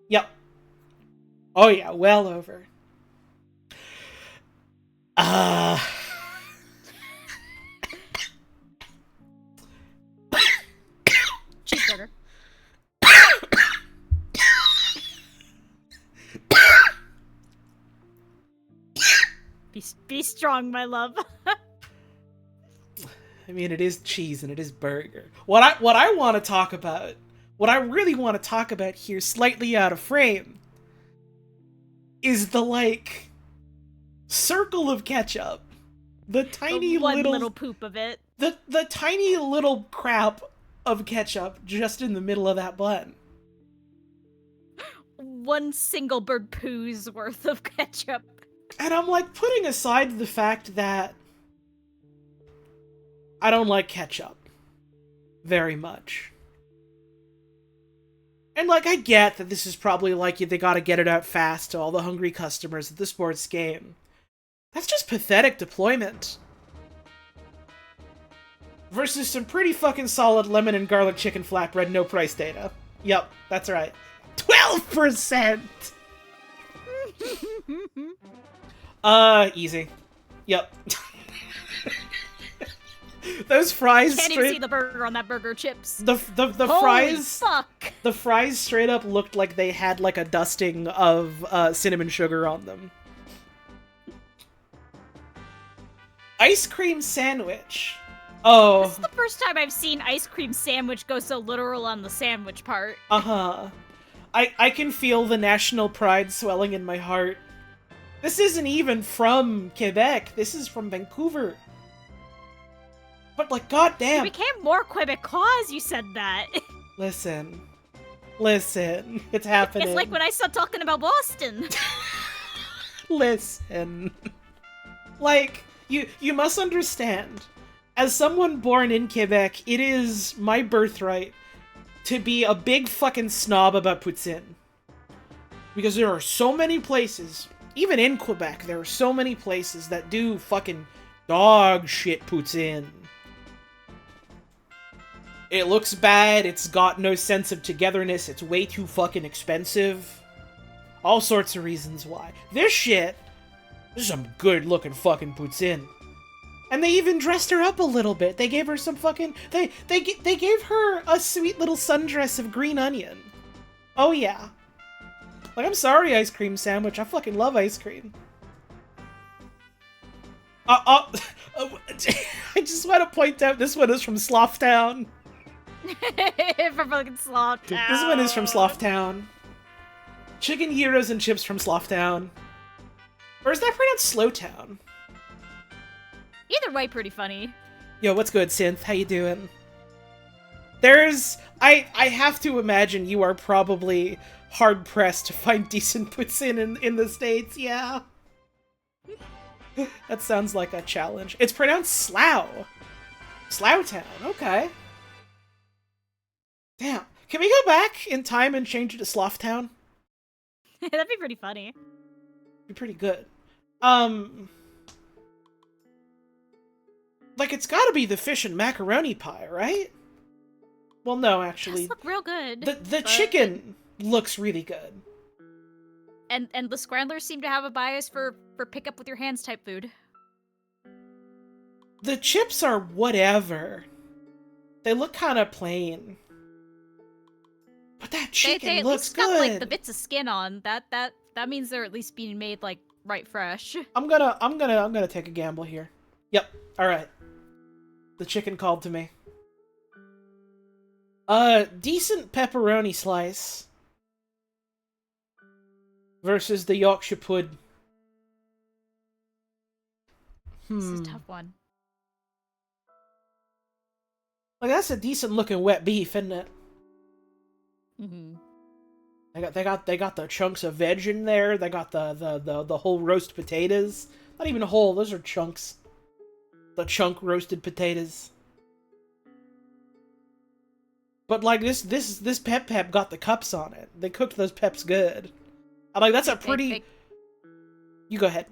Yep. Oh, yeah, well over. Cheeseburger. Be strong, my love. I mean, it is cheese and it is burger. What I want to talk about, what I really want to talk about here, slightly out of frame, is the, like, circle of ketchup. The tiny The one little... little poop of it. The tiny little crap of ketchup just in the middle of that bun. One single bird poo's worth of ketchup. And I'm, like, putting aside the fact that I don't like ketchup very much. And, like, I get that this is probably like they gotta get it out fast to all the hungry customers at the sports game. That's just pathetic deployment. Versus some pretty fucking solid lemon and garlic chicken flatbread no price data. Yep, that's right. 12%! Easy. Yep. Those fries Can't even see the burger on that burger chips. The Holy fries... fuck! The fries straight up looked like they had, like, a dusting of cinnamon sugar on them. Ice cream sandwich. Oh. This is the first time I've seen ice cream sandwich go so literal on the sandwich part. Uh-huh. I can feel the national pride swelling in my heart. This isn't even from Quebec. This is from Vancouver. But, like, goddamn. You became more Quebecois as you said that. Listen. It's happening. It's like when I stopped talking about Boston. Listen. Like, you must understand. As someone born in Quebec, it is my birthright to be a big fucking snob about Poutine. Because there are so many places, even in Quebec, there are so many places that do fucking dog shit Poutine. It looks bad, it's got no sense of togetherness, it's way too fucking expensive. All sorts of reasons why. This is some good looking fucking Poutine. And they even dressed her up a little bit. They gave her some fucking... They gave her a sweet little sundress of green onion. Oh yeah. Like, I'm sorry, ice cream sandwich. I fucking love ice cream. I just want to point out this one is from Slough-town. From fucking Slough-town. This one is from Slough-town. Chicken gyros and chips from Slough-town. Or is that pronounced Slow-town? Either way, pretty funny. Yo, what's good, Synth? How you doing? There's... I have to imagine you are probably hard-pressed to find decent Poutine in the States, yeah. That sounds like a challenge. It's pronounced Slough. Slough-town, okay. Damn. Can we go back in time and change it to Slough-town? That'd be pretty funny. Be pretty good. Like, it's gotta be the fish and macaroni pie, right? Well, no, actually. It does look real good. The chicken looks really good. And the scramblers seem to have a bias for pick up with your hands type food. The chips are whatever. They look kind of plain. But that chicken they at looks least good. got, like, the bits of skin on. That means they're at least being made, like, right fresh. I'm gonna take a gamble here. Yep. All right. The chicken called to me. Decent pepperoni slice versus the Yorkshire pud. This is a tough one. Like, that's a decent looking wet beef, isn't it? Mm-hmm. They got the chunks of veg in there. They got the whole roast potatoes. Not even whole, those are chunks. The chunk roasted potatoes. But, like, this pep got the cups on it. They cooked those peps good. I'm like, that's a pretty... You go ahead.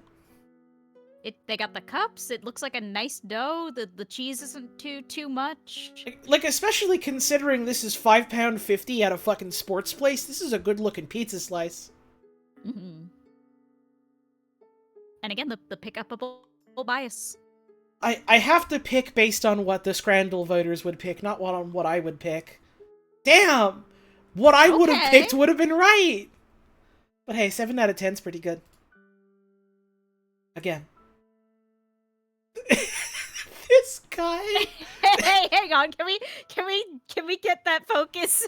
They got the cups. It looks like a nice dough. The cheese isn't too much. Like, especially considering this is £5.50 at a fucking sports place, this is a good-looking pizza slice. Mm-hmm. And again, the pick-upable bias. I have to pick based on what the scrandle voters would pick, not on what I would pick. Damn! What I would have picked would have been right! But hey, 7 out of 10's pretty good. Again. This guy. Hey, hang on. Can we get that focus?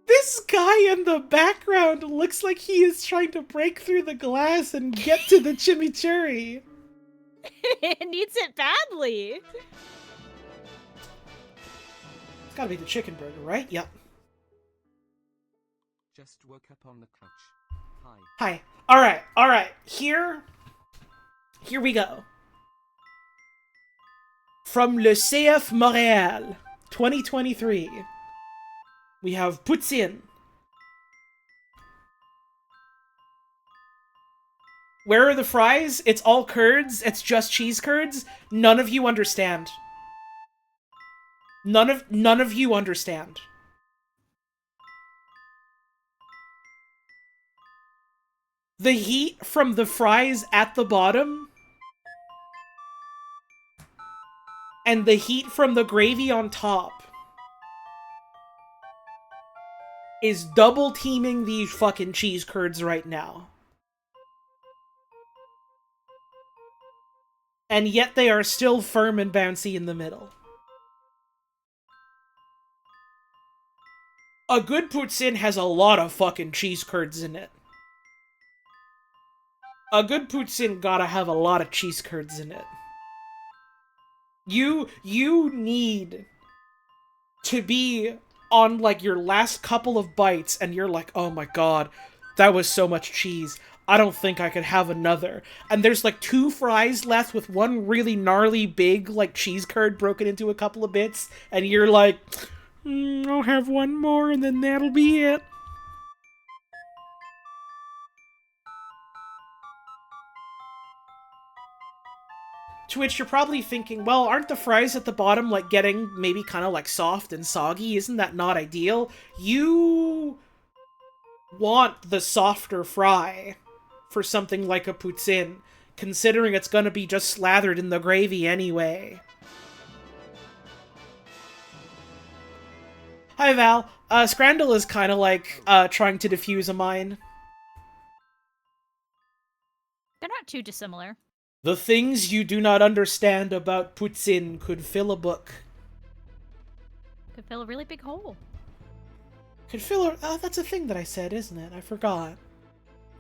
This guy in the background looks like he is trying to break through the glass and get to the chimichurri. It needs it badly. It's gotta be the chicken burger, right? Yep. Just woke up on the couch. Hi. Hi. Alright. Here we go. From Le CF Montréal, 2023. We have Poutine. Where are the fries? It's all curds. It's just cheese curds. None of you understand. None of you understand. The heat from the fries at the bottom and the heat from the gravy on top is double teaming these fucking cheese curds right now. And yet they are still firm and bouncy in the middle. A good poutine has a lot of fucking cheese curds in it. A good poutine gotta have a lot of cheese curds in it. You need to be on, like, your last couple of bites, and you're like, oh my god, that was so much cheese. I don't think I could have another. And there's, like, 2 fries left with one really gnarly big, like, cheese curd broken into a couple of bits, and you're like, I'll have one more, and then that'll be it. To which you're probably thinking, well, aren't the fries at the bottom, like, getting maybe kind of, like, soft and soggy? Isn't that not ideal? You want the softer fry for something like a poutine, considering it's gonna be just slathered in the gravy anyway. Hi, Val. Scrandle is kind of like, trying to defuse a mine. They're not too dissimilar. The things you do not understand about poutine could fill a book. Could fill a really big hole. Could fill a... that's a thing that I said, isn't it? I forgot.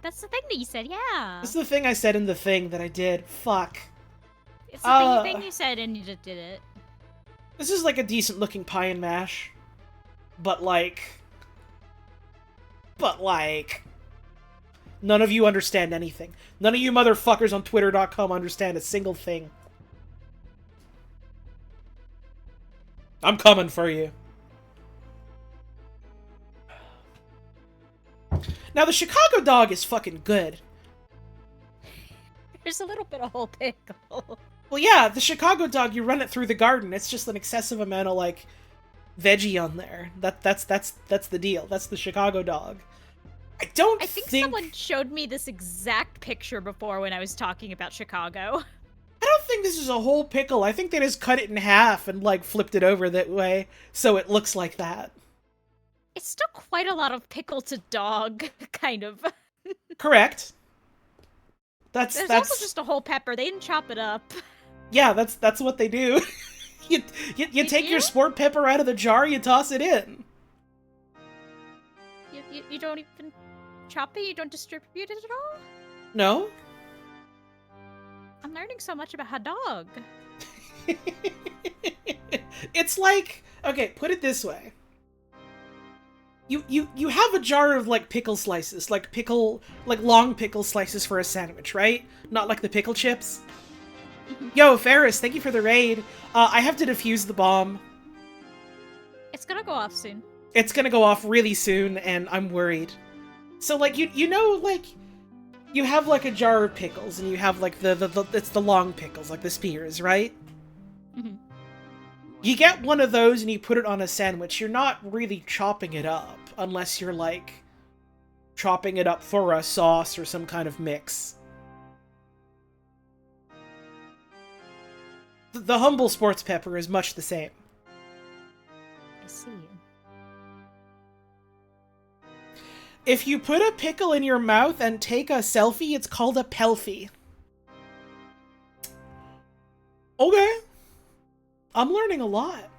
That's the thing that you said, yeah. That's the thing I said in the thing that I did. Fuck. It's the thing you said and you just did it. This is like a decent looking pie and mash. But like... None of you understand anything. None of you motherfuckers on Twitter.com understand a single thing. I'm coming for you. Now, the Chicago dog is fucking good. There's a little bit of whole pickle. Well, yeah, the Chicago dog, you run it through the garden. It's just an excessive amount of, like, veggie on there. That's the deal. That's the Chicago dog. I think someone showed me this exact picture before when I was talking about Chicago. I don't think this is a whole pickle. I think they just cut it in half and, like, flipped it over that way, so it looks like that. It's still quite a lot of pickle to dog, kind of. Correct. There's also just a whole pepper. They didn't chop it up. Yeah, that's what they do. you take your sport pepper out of the jar, you toss it in. You don't even chop it? You don't distribute it at all? No. I'm learning so much about a dog. It's like, okay, put it this way. You have a jar of, like, pickle slices, like long pickle slices for a sandwich, right? Not like the pickle chips. Yo, Ferris, thank you for the raid. I have to defuse the bomb. It's gonna go off soon. It's gonna go off really soon, and I'm worried. So, like, you know, like, you have, like, a jar of pickles, and you have, like, it's the long pickles, like the spears, right? Mm-hmm. You get one of those and you put it on a sandwich. You're not really chopping it up, unless you're, like, chopping it up for a sauce or some kind of mix. The humble sports pepper is much the same. I see. If you put a pickle in your mouth and take a selfie, it's called a pelfie. Okay. I'm learning a lot.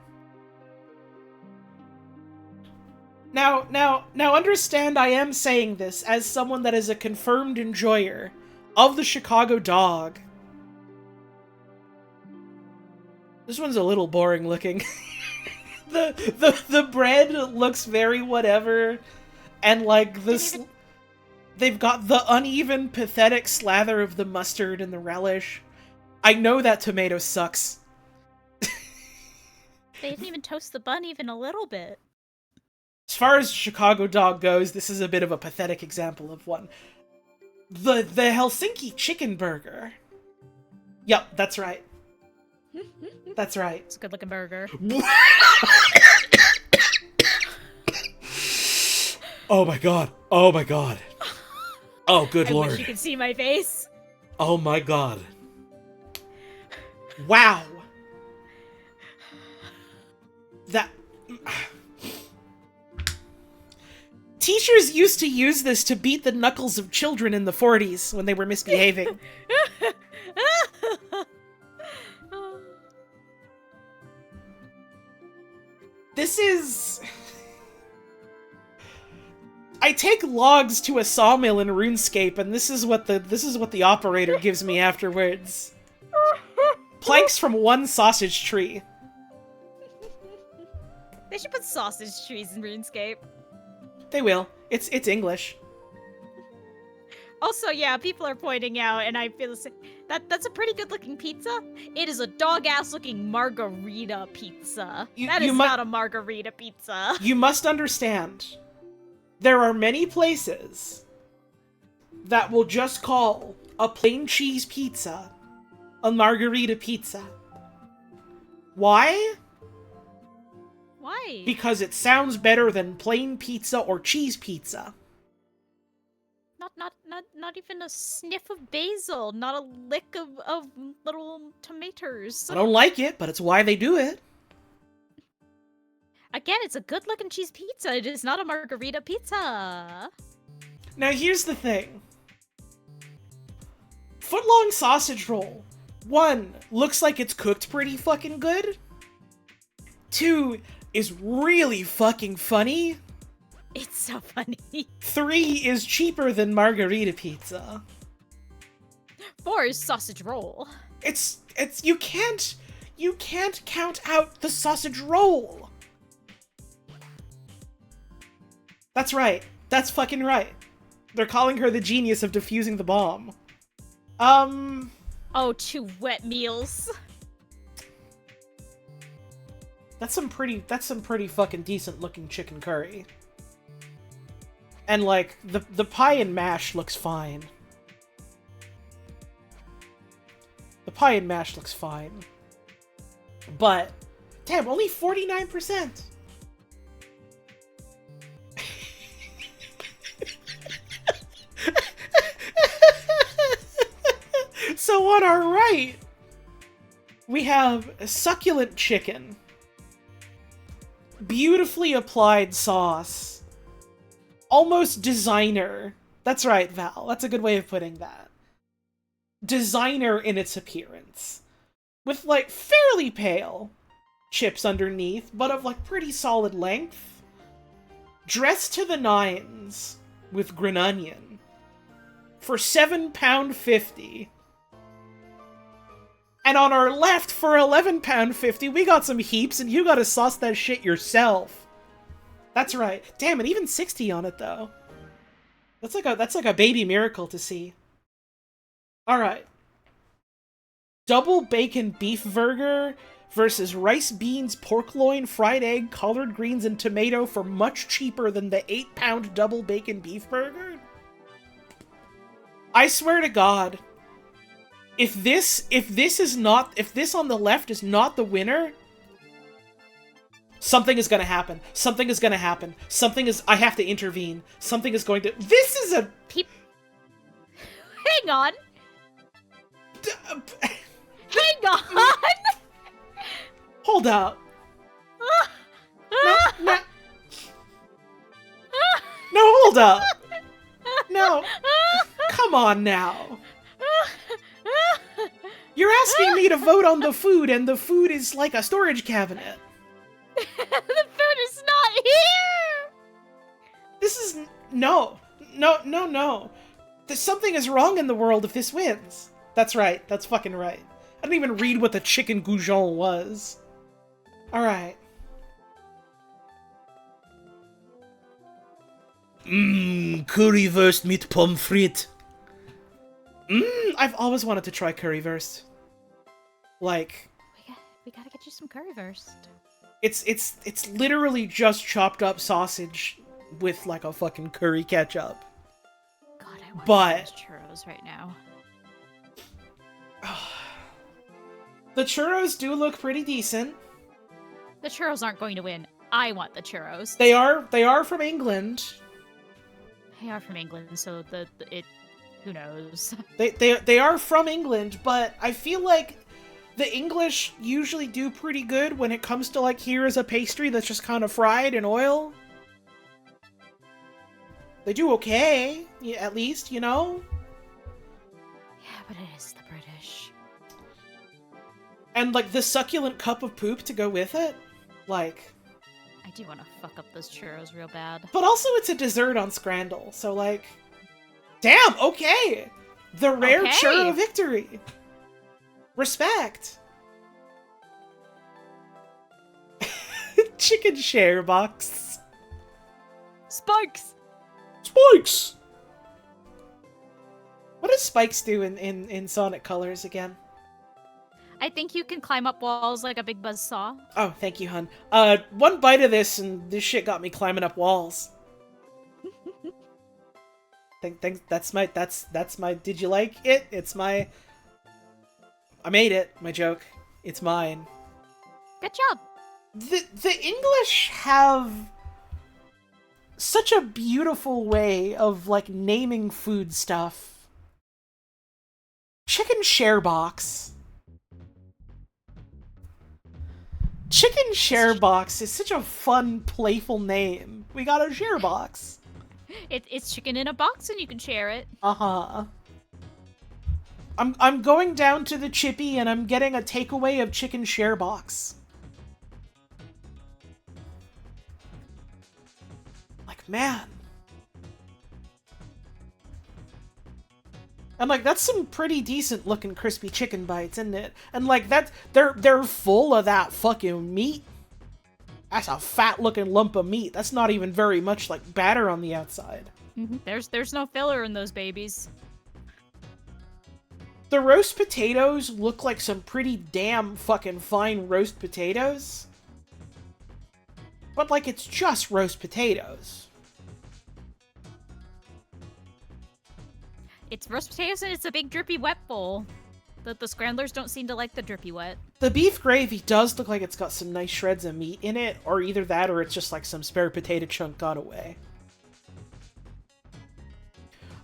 Now, understand I am saying this as someone that is a confirmed enjoyer of the Chicago dog. This one's a little boring looking. the bread looks very whatever, and like this, they've got the uneven, pathetic slather of the mustard and the relish. I know that tomato sucks. They didn't even toast the bun even a little bit. As far as Chicago dog goes, this is a bit of a pathetic example of one. The Helsinki chicken burger. Yep, that's right. That's right. It's a good looking burger. Oh my god. Oh my god. Oh, good lord. I wish you could see my face. Oh my god. Wow. That... Teachers used to use this to beat the knuckles of children in the 40s when they were misbehaving. This is... I take logs to a sawmill in RuneScape, and this is what the operator gives me afterwards. Planks from one sausage tree. They should put sausage trees in RuneScape. They will. It's English. Also, yeah, people are pointing out, and I feel the same. That's a pretty good looking pizza. It is a dog-ass looking margarita pizza. That is not a margarita pizza. You must understand, there are many places that will just call a plain cheese pizza a margarita pizza. Why? Why? Because it sounds better than plain pizza or cheese pizza. Not even a sniff of basil, not a lick of little tomatoes. I don't like it, but it's why they do it. Again, it's a good-looking cheese pizza. It is not a margarita pizza. Now here's the thing. Footlong sausage roll. 1, looks like it's cooked pretty fucking good. 2, is really fucking funny. It's so funny. 3 is cheaper than margarita pizza. 4 is sausage roll. It's you can't count out the sausage roll. That's right. That's fucking right. They're calling her the genius of defusing the bomb. Oh, 2 wet meals. That's some pretty fucking decent looking chicken curry. And like the pie and mash looks fine. The pie and mash looks fine. But damn, only 49%. So on our right, we have a succulent chicken. Beautifully applied sauce. Almost designer. That's right, Val. That's a good way of putting that. Designer in its appearance. With, like, fairly pale chips underneath, but of, like, pretty solid length. Dressed to the nines with green onion. For £7.50. And on our left, for £11.50, we got some heaps, and you gotta sauce that shit yourself. That's right. Damn, and even 60 on it, though. That's like a baby miracle to see. Alright. Double bacon beef burger versus rice beans, pork loin, fried egg, collard greens, and tomato for much cheaper than the £8 double bacon beef burger? I swear to God. If this on the left is not the winner, something is gonna happen. Something is gonna happen. I have to intervene. Something is going to... This is a... Hang on! Hang on! Hold up. No, hold up. No. Come on now. You're asking me to vote on the food, and the food is like a storage cabinet. The food is not here! This is... No. No. Something is wrong in the world if this wins. That's right. That's fucking right. I didn't even read what the chicken goujon was. Alright. Currywurst mit pommes frites. I've always wanted to try currywurst. Like... We gotta get you some currywurst. It's literally just chopped up sausage with like a fucking curry ketchup. God, I want But- those churros right now. The churros do look pretty decent. The churros aren't going to win. I want the churros. They are from England. They are from England, so who knows? They are from England, but I feel like the English usually do pretty good when it comes to like, here is a pastry that's just kind of fried in oil. They do okay, at least, you know? Yeah, but it is the British. And like the succulent cup of poop to go with it. Like... I do want to fuck up those churros real bad. But also it's a dessert on Scrandle, so like... Damn, okay! The rare Okay. churro victory! Respect! Chicken share box. Spikes! Spikes! What does Spikes do in Sonic Colors again? I think you can climb up walls like a big buzzsaw. Oh, thank you, hun. One bite of this and this shit got me climbing up walls. That's my did you like it? It's my... I made it, my joke. It's mine. Good job! The English have such a beautiful way of, like, naming food stuff. Chicken share box. Chicken share box is such a fun, playful name. We got a share box. It's chicken in a box and you can share it. Uh-huh. I'm going down to the Chippy and I'm getting a takeaway of chicken share box. Like, man. And like, that's some pretty decent looking crispy chicken bites, isn't it? And like, they're full of that fucking meat. That's a fat looking lump of meat. That's not even very much like batter on the outside. Mm-hmm. There's no filler in those babies. The roast potatoes look like some pretty damn fucking fine roast potatoes. But like, it's just roast potatoes. It's roast potatoes and it's a big drippy wet bowl. The scramblers don't seem to like the drippy wet. The beef gravy does look like it's got some nice shreds of meat in it, or either that or it's just like some spare potato chunk got away.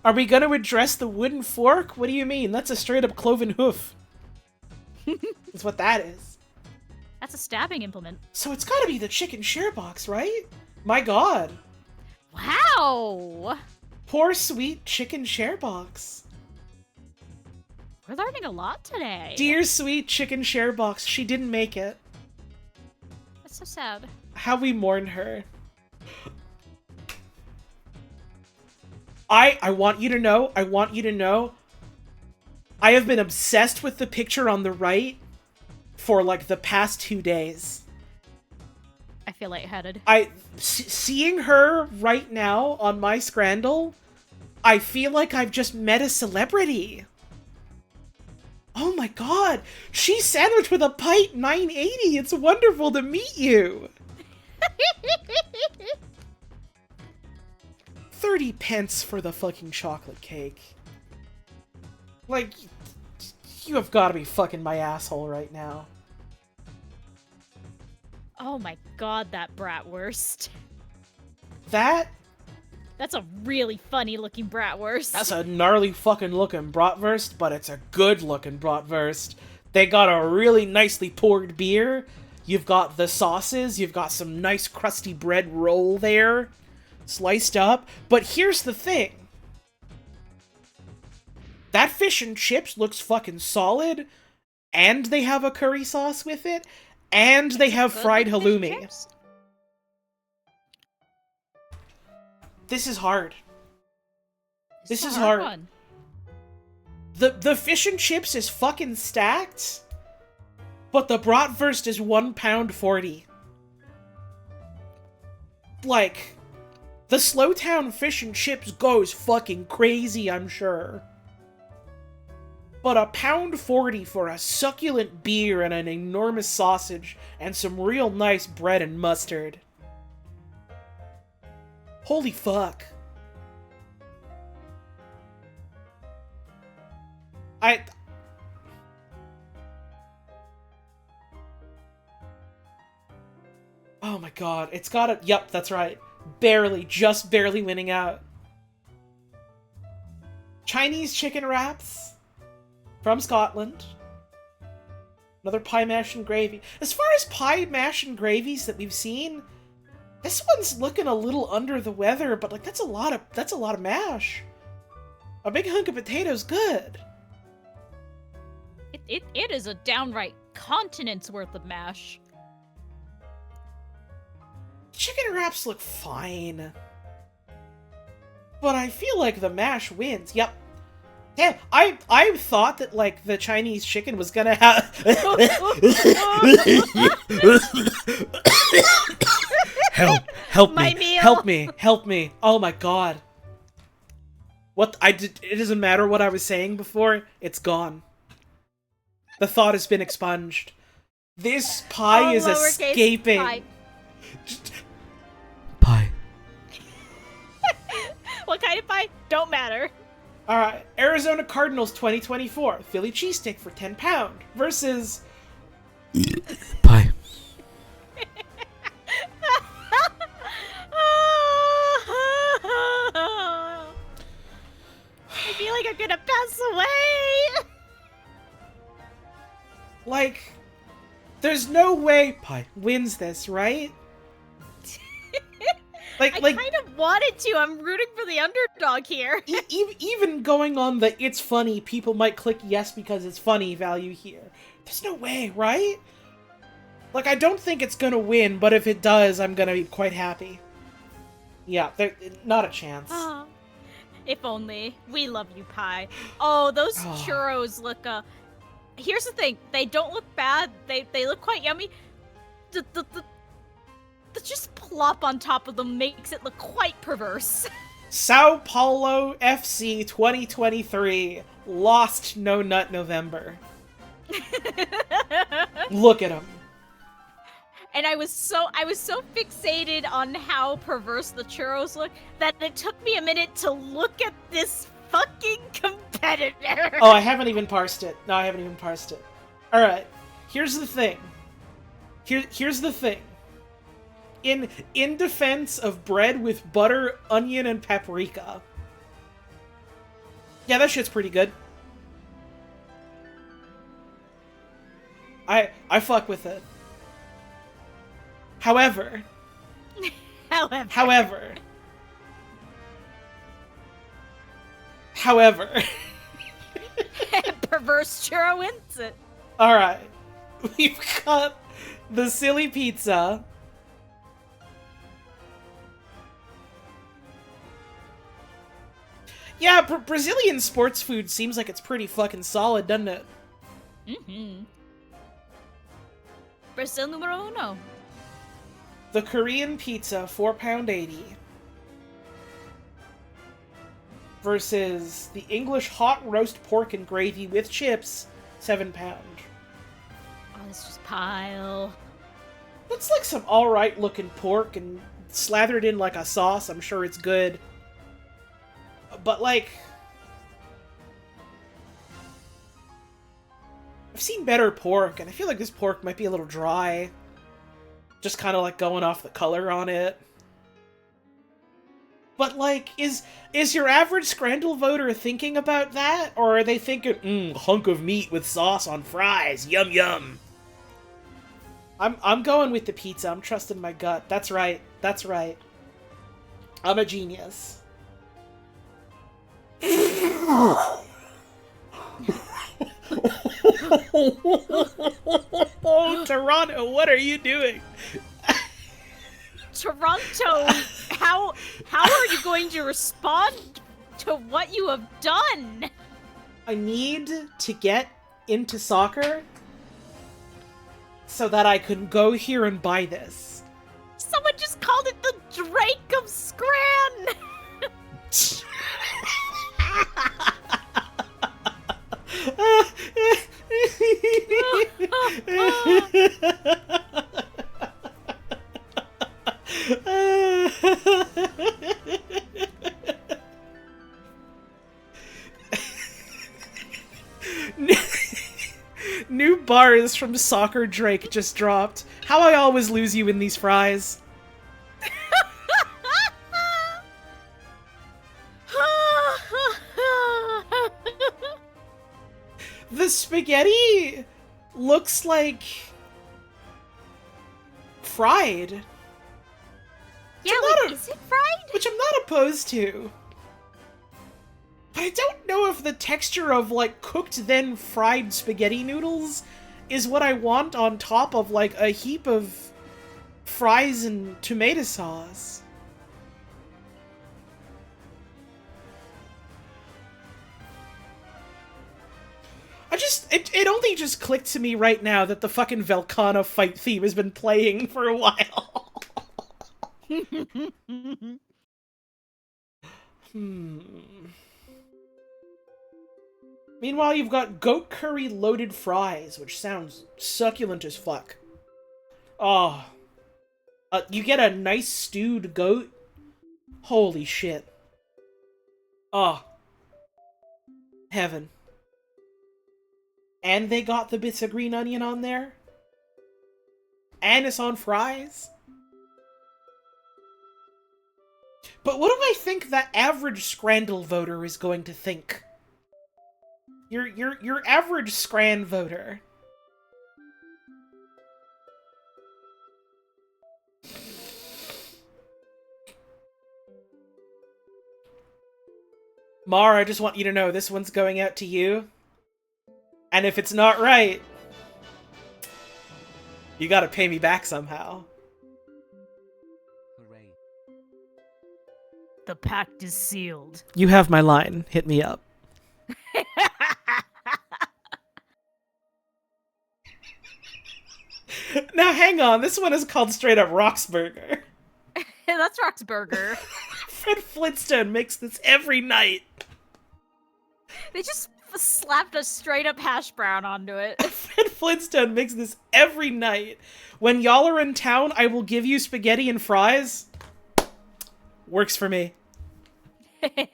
Are we gonna address the wooden fork? What do you mean? That's a straight up cloven hoof. That's what that is. That's a stabbing implement. So it's gotta be the chicken share box, right? My god. Wow! Poor sweet chicken share box. We're learning a lot today. Dear sweet chicken share box, she didn't make it. That's so sad. How we mourn her. I want you to know, I have been obsessed with the picture on the right for like the past 2 days. I feel lightheaded. Seeing her right now on my Scrandle, I feel like I've just met a celebrity. Oh my god, she's sandwiched with a pint 980. It's wonderful to meet you. 30 pence for the fucking chocolate cake. Like, you have got to be fucking my asshole right now. Oh my god, that bratwurst. That's a really funny looking bratwurst. That's a gnarly fucking looking bratwurst, but it's a good looking bratwurst. They got a really nicely poured beer. You've got the sauces. You've got some nice crusty bread roll there. Sliced up. But here's the thing. That fish and chips looks fucking solid. and they have a curry sauce with it, and they have Good fried with fish and halloumi. chips? This is hard. This It's is a hard. one. The fish and chips is fucking stacked, but the bratwurst is £1.40. Like, the Slowtown fish and chips goes fucking crazy, I'm sure. But £1.40 for a succulent beer and an enormous sausage and some real nice bread and mustard. Holy fuck. Oh my god, it's got it. Yep, that's right. Barely, just barely winning out. Chinese chicken wraps from Scotland. Another pie mash and gravy. As far as pie mash and gravies that we've seen, this one's looking a little under the weather, but like that's a lot of mash. A big hunk of potato's good. It is a downright continent's worth of mash. Chicken wraps look fine. But I feel like the mash wins. Yep. Yeah, I thought that, like, the Chinese chicken was gonna have... Help My me. meal. Help me. Oh my god. It doesn't matter what I was saying before, it's gone. The thought has been expunged. This pie is Lowercase escaping. pie. Pie. What kind of pie? Don't matter. Alright, Arizona Cardinals 2024, Philly cheesesteak for £10 versus... Pie. I feel like I'm gonna pass away. Like, there's no way pie wins this, right? I kind of wanted to. I'm rooting for the underdog here. Even going on the it's funny, people might click yes because it's funny value here. There's no way, right? Like, I don't think it's gonna win, but if it does, I'm gonna be quite happy. Yeah, not a chance. If only. We love you, pie. Oh, those Oh. churros look, Here's the thing. They don't look bad. They look quite yummy. The just plop on top of them makes it look quite perverse. Sao Paulo FC 2023 lost No Nut November. Look at him. And I was so fixated on how perverse the churros look that it took me a minute to look at this fucking competitor. Oh, I haven't even parsed it. No, I haven't even parsed it. Alright, here's the thing. Here's the thing. In defense of bread with butter, onion, and paprika. Yeah, that shit's pretty good. I fuck with it. However, perverse churro wins it. alright. We've got the silly pizza. Yeah, Brazilian sports food seems like it's pretty fucking solid, doesn't it? Mm-hmm. Brazil numero uno. The Korean pizza, £4.80. Versus the English hot roast pork and gravy with chips, £7. Oh, this just pile. Looks like some alright looking pork and slathered in like a sauce. I'm sure it's good. But like... I've seen better pork, and I feel like this pork might be a little dry. Just kind of like going off the color on it. But like, is your average scrandle voter thinking about that? Or are they thinking, hunk of meat with sauce on fries, yum yum? I'm going with the pizza. I'm trusting my gut. That's right. That's right. I'm a genius. Oh, Toronto, what are you doing? Toronto, how are you going to respond to what you have done? I need to get into soccer so that I can go here and buy this. Someone just called it the Drake of Scran! New bars from Soccer Drake just dropped. How I always lose you in these fries. The spaghetti looks like fried. Yeah, like, is it fried? Which I'm not opposed to. But I don't know if the texture of, like, cooked then fried spaghetti noodles is what I want on top of, like, a heap of fries and tomato sauce. It only just clicked to me right now that the fucking Velcana fight theme has been playing for a while. Meanwhile, you've got goat curry loaded fries, which sounds succulent as fuck. Oh. You get a nice stewed goat? Holy shit. Oh. Heaven. And they got the bits of green onion on there? And it's on fries? But what do I think that average scrandle voter is going to think? Your average scran voter. Mar, I just want you to know this one's going out to you. And if it's not right, you gotta pay me back somehow. Hooray. The pact is sealed. You have my line. Hit me up. Now hang on, this one is called straight up Roxburger. That's Roxburger. Fred Flintstone makes this every night. They just slapped a straight up hash brown onto it. Fred Flintstone makes this every night. When y'all are in town, I will give you spaghetti and fries. Works for me.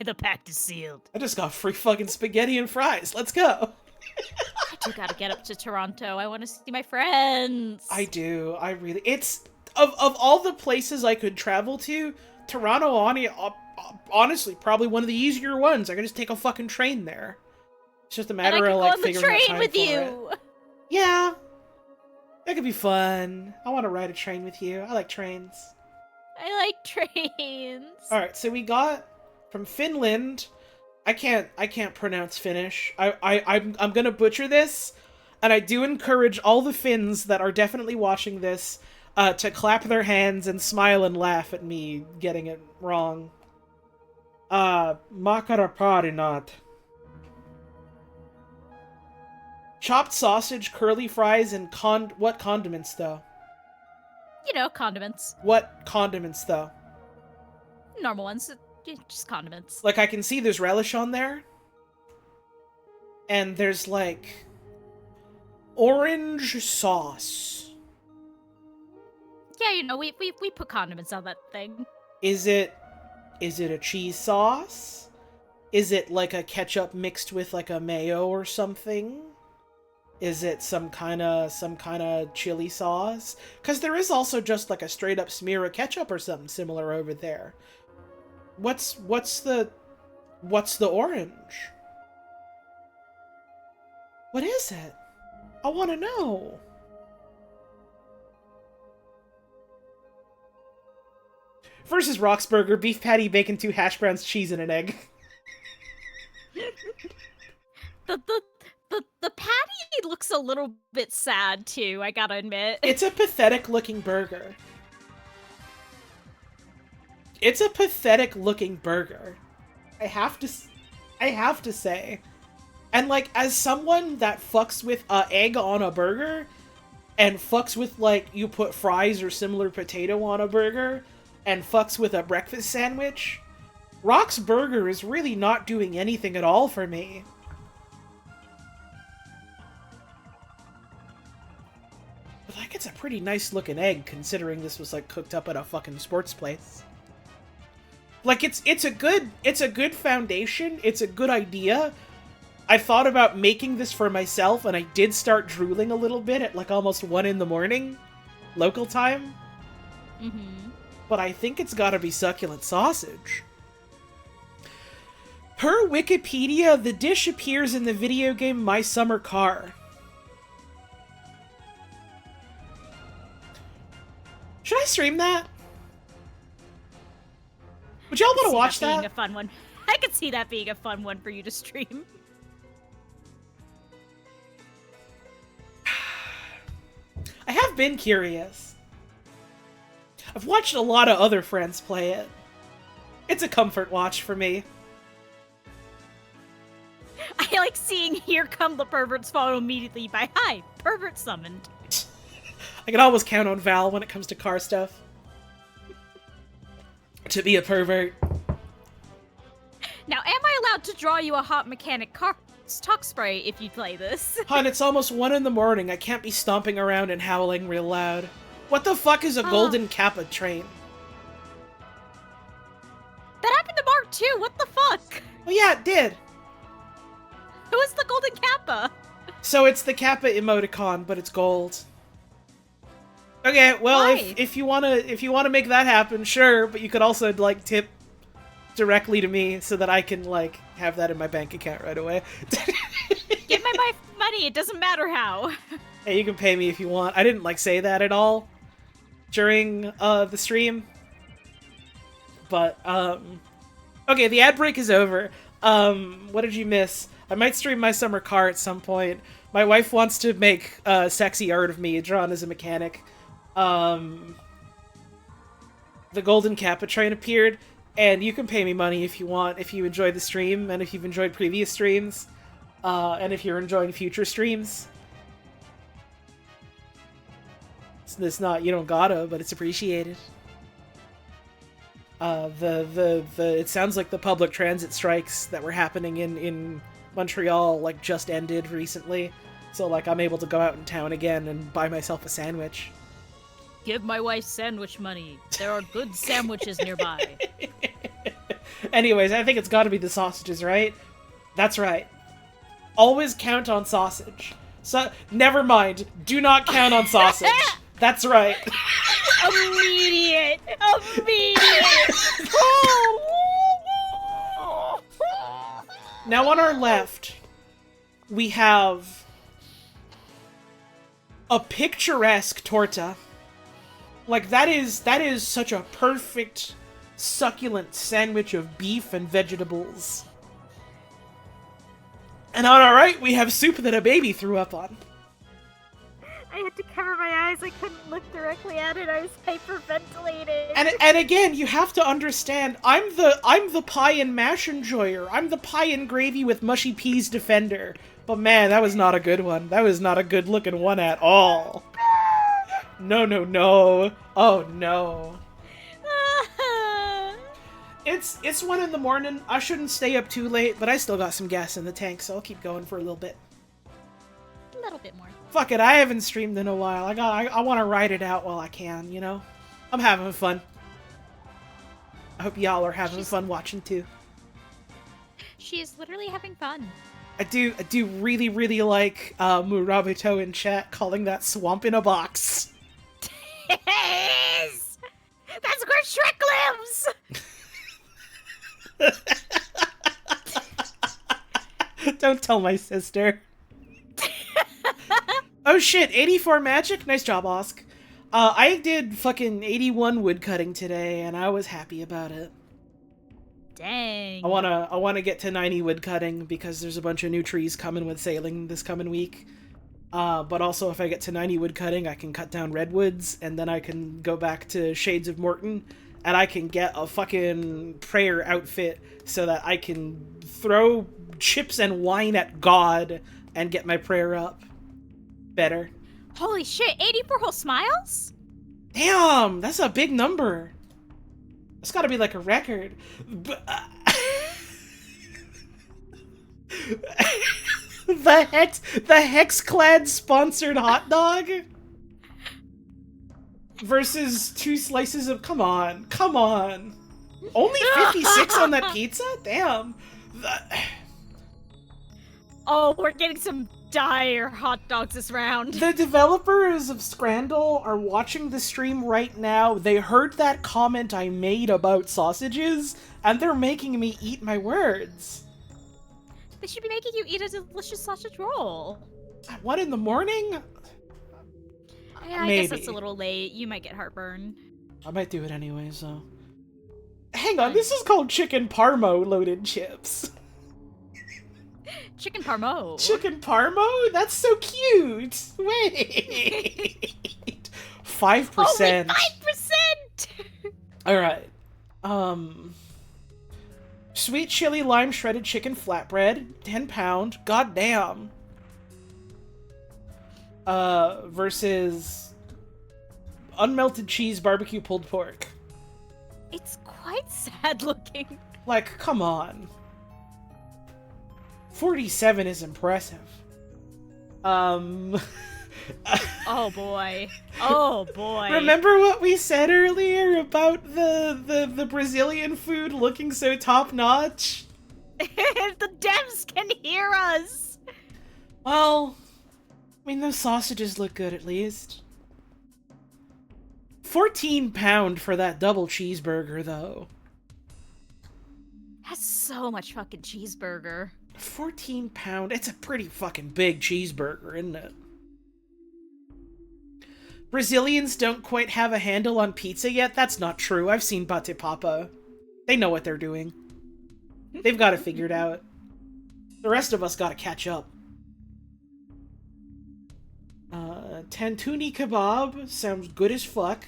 The pact is sealed. I just got free fucking spaghetti and fries. Let's go. I do gotta get up to Toronto. I want to see my friends. I do. I really... It's... Of all the places I could travel to, Toronto, honestly, probably one of the easier ones. I can just take a fucking train there. It's just a matter of, like, figuring out time with for you. it. Yeah. That could be fun. I want to ride a train with you. I like trains. I like trains. Alright, so we got from Finland. I can't pronounce Finnish. I'm gonna butcher this, and I do encourage all the Finns that are definitely watching this to clap their hands and smile and laugh at me getting it wrong. Makaraparinat. Chopped sausage, curly fries, and what condiments, though? You know, condiments. What condiments, though? Normal ones. Just condiments. Like, I can see there's relish on there. And there's, like, orange sauce. Yeah, you know, we put condiments on that thing. Is it a cheese sauce? Is it, like, a ketchup mixed with, like, a mayo or something? Is it some kind of chili sauce? Because there is also just, like, a straight-up smear of ketchup or something similar over there. What's the orange? What is it? I want to know. Versus Roxburger, beef patty, bacon, 2 hash browns, cheese, and an egg. The patty looks looks a little bit sad too, I gotta admit. It's a pathetic looking burger. It's a pathetic looking burger. I have to say. And like, as someone that fucks with egg on a burger, and fucks with like, you put fries or similar potato on a burger, and fucks with a breakfast sandwich, Rock's Burger is really not doing anything at all for me. But like, it's a pretty nice looking egg, considering this was like cooked up at a fucking sports place. Like, it's a good foundation, it's a good idea. I thought about making this for myself, and I did start drooling a little bit at like almost 1 in the morning, local time. Mm-hmm. But I think it's gotta be succulent sausage. Per Wikipedia, the dish appears in the video game My Summer Car. Should I stream that? Would y'all want to watch that? Being a fun one. I could see that being a fun one for you to stream. I have been curious. I've watched a lot of other friends play it. It's a comfort watch for me. I like seeing Here Come the Perverts followed immediately by Hi, Pervert Summoned. I can always count on Val when it comes to car stuff. To be a pervert. Now, am I allowed to draw you a hot mechanic car talk spray if you play this? Hun, it's almost 1 in the morning. I can't be stomping around and howling real loud. What the fuck is a golden Kappa train? That happened to Mark too, what the fuck? Oh yeah, it did. Who is the golden Kappa? So it's the Kappa emoticon, but it's gold. Okay, well, Why? if you wanna make that happen, sure, but you could also like tip directly to me so that I can like have that in my bank account right away. Give me my money, it doesn't matter how. Hey, you can pay me if you want. I didn't like say that at all during the stream. But okay, the ad break is over. What did you miss? I might stream My Summer Car at some point. My wife wants to make sexy art of me drawn as a mechanic. The Golden Kappa train appeared, and you can pay me money if you want, if you enjoyed the stream, and if you've enjoyed previous streams, and if you're enjoying future streams. It's not, you don't gotta, but it's appreciated. It sounds like the public transit strikes that were happening in Montreal, like, just ended recently. So, like, I'm able to go out in town again and buy myself a sandwich. Give my wife sandwich money. There are good sandwiches nearby. Anyways, I think it's gotta be the sausages, right? That's right. Always count on sausage. So, never mind. Do not count on sausage. That's right. Immediate! Now on our left, we have a picturesque torta. Like, that is such a perfect, succulent sandwich of beef and vegetables. And on our right, we have soup that a baby threw up on. I had to cover my eyes. I couldn't look directly at it. I was hyperventilating. And again, you have to understand, I'm the pie and mash enjoyer. I'm the pie and gravy with mushy peas defender. But man, that was not a good one. That was not a good looking one at all. No. Oh no. It's 1 in the morning. I shouldn't stay up too late, but I still got some gas in the tank, so I'll keep going for a little bit. A little bit more. Fuck it, I haven't streamed in a while. I want to ride it out while I can, you know? I'm having fun. I hope y'all are having fun watching too. She is literally having fun. I do really, really like Murabuto in chat calling that swamp in a box. Yes! That's where Shrek lives! Don't tell my sister. Oh shit, 84 magic? Nice job, Osk. I did fucking 81 woodcutting today, and I was happy about it. Dang. I wanna get to 90 woodcutting because there's a bunch of new trees coming with sailing this coming week. But also if I get to 90 wood cutting, I can cut down redwoods, and then I can go back to Shades of Morton, and I can get a fucking prayer outfit so that I can throw chips and wine at God and get my prayer up. Better. Holy shit, 84 whole smiles? Damn, that's a big number. It's gotta be like a record. The Hexclad sponsored hot dog versus 2 slices of... Come on. Only 56 on that pizza? Damn. Oh, we're getting some dire hot dogs this round. The developers of Scrandle are watching the stream right now. They heard that comment I made about sausages, and they're making me eat my words. They should be making you eat a delicious sausage roll. What, in the morning? Yeah, I Maybe. guess that's a little late. You might get heartburn. I might do it anyway, so... Hang on, this is called chicken parmo loaded chips. Chicken parmo. Chicken parmo? That's so cute! Wait! 5%. Only 5%! Alright. Sweet chili lime shredded chicken flatbread, 10 pound, goddamn. Versus unmelted cheese barbecue pulled pork. It's quite sad looking. Like, come on. 47 is impressive. Oh boy. Oh boy. Remember what we said earlier about the Brazilian food looking so top-notch? The devs can hear us! Well, I mean, those sausages look good at least. 14 pound for that double cheeseburger, though. That's so much fucking cheeseburger. 14 pound? It's a pretty fucking big cheeseburger, isn't it? Brazilians don't quite have a handle on pizza yet? That's not true. I've seen Bate Papa. They know what they're doing. They've got it figured out. The rest of us gotta catch up. Tantuni kebab sounds good as fuck.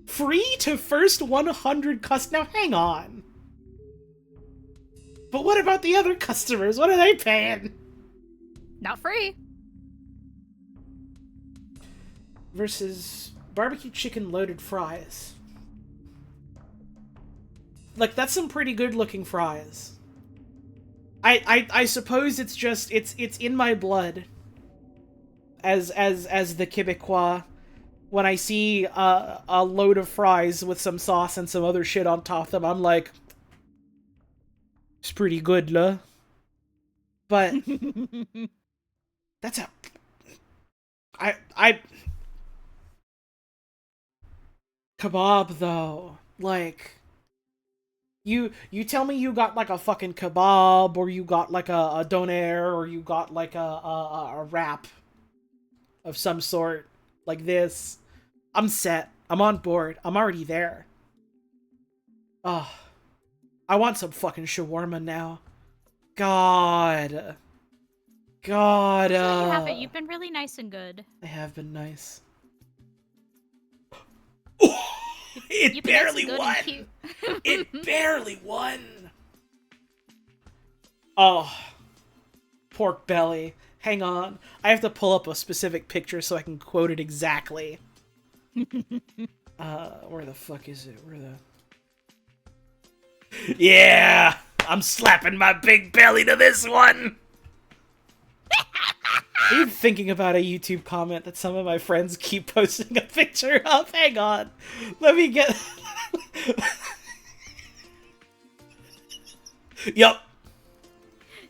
Free to first 100 Now hang on. But what about the other customers? What are they paying? Not free. Versus barbecue chicken loaded fries. Like, that's some pretty good looking fries. I suppose it's just it's in my blood. As the Quebecois, when I see a load of fries with some sauce and some other shit on top of them, I'm like, it's pretty good, lah. But that's a I kebab though, like, you tell me you got like a fucking kebab, or you got like a doner, or you got like a wrap of some sort like this, I'm set. I'm on board. I'm already there. Oh, I want some fucking shawarma now. God. You haven't. You've been really nice and good. I have been nice. You've been nice and good and cute. It barely won. Oh, pork belly. Hang on. I have to pull up a specific picture so I can quote it exactly. Where the fuck is it? Yeah! I'm slapping my big belly to this one! I'm thinking about a YouTube comment that some of my friends keep posting a picture of. Hang on. Let me get... Yup.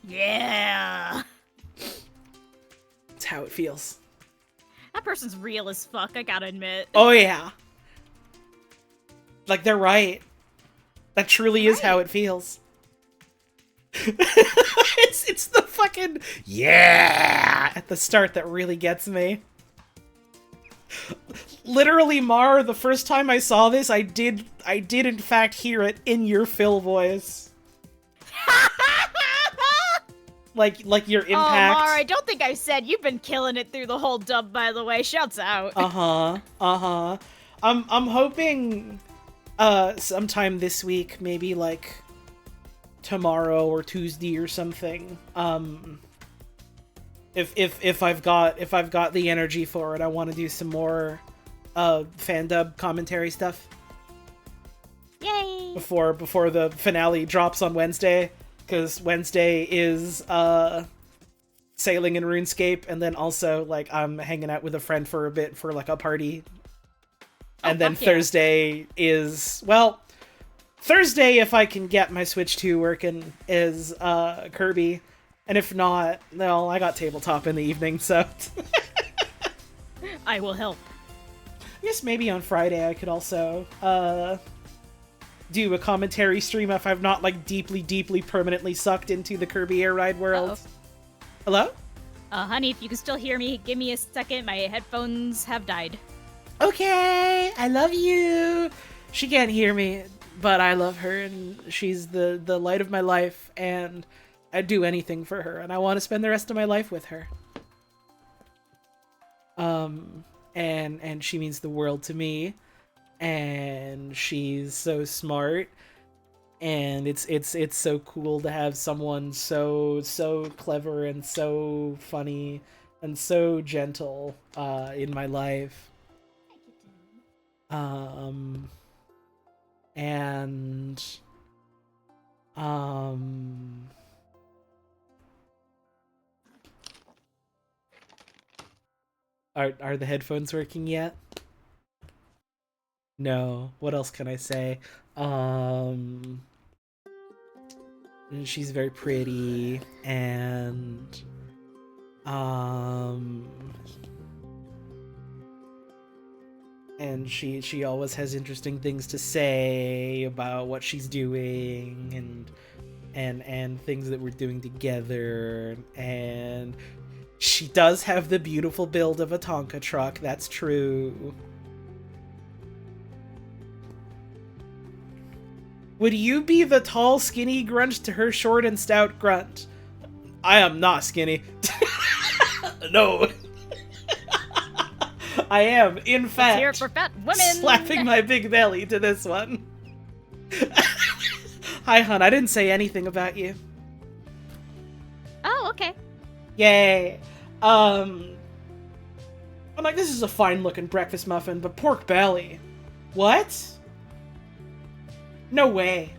Yeah. That's how it feels. That person's real as fuck, I gotta admit. Oh, yeah. Like, they're right. That truly is how it feels. It's the fucking yeah at the start that really gets me. Literally, Mar, the first time I saw this, I did in fact hear it in your Phil voice. Like your Oh, impact. Mara, I don't think I said you've been killing it through the whole dub, by the way. Shouts out. I'm hoping sometime this week, maybe like tomorrow or Tuesday or something. If I've got the energy for it, I want to do some more fan dub commentary stuff. Yay! Before the finale drops on Wednesday, because Wednesday is sailing in RuneScape, and then also like I'm hanging out with a friend for a bit for like a party. And then Thursday is, well, Thursday, if I can get my Switch 2 working, is Kirby. And if not, well, I got tabletop in the evening, so... I will help. I guess maybe on Friday I could also do a commentary stream if I'm not, like, deeply permanently sucked into the Kirby Air Ride world. Uh-oh. Hello? Honey, if you can still hear me, give me a second. My headphones have died. Okay, I love you. She can't hear me, but I love her, and she's the light of my life, and I'd do anything for her, and I want to spend the rest of my life with her. And she means the world to me, and she's so smart, and it's so cool to have someone so clever and so funny and so gentle in my life. Are the headphones working yet? No. What else can I say? She's very pretty, and and she always has interesting things to say about what she's doing and things that we're doing together, and she does have the beautiful build of a Tonka truck, that's true. Would you be the tall, skinny grunt to her short and stout grunt? I am not skinny. No. I am, in fact, here for fat women. Slapping my big belly to this one. Hi, hun. I didn't say anything about you. Oh, okay. Yay. I'm like, this is a fine-looking breakfast muffin, but pork belly. What? No way.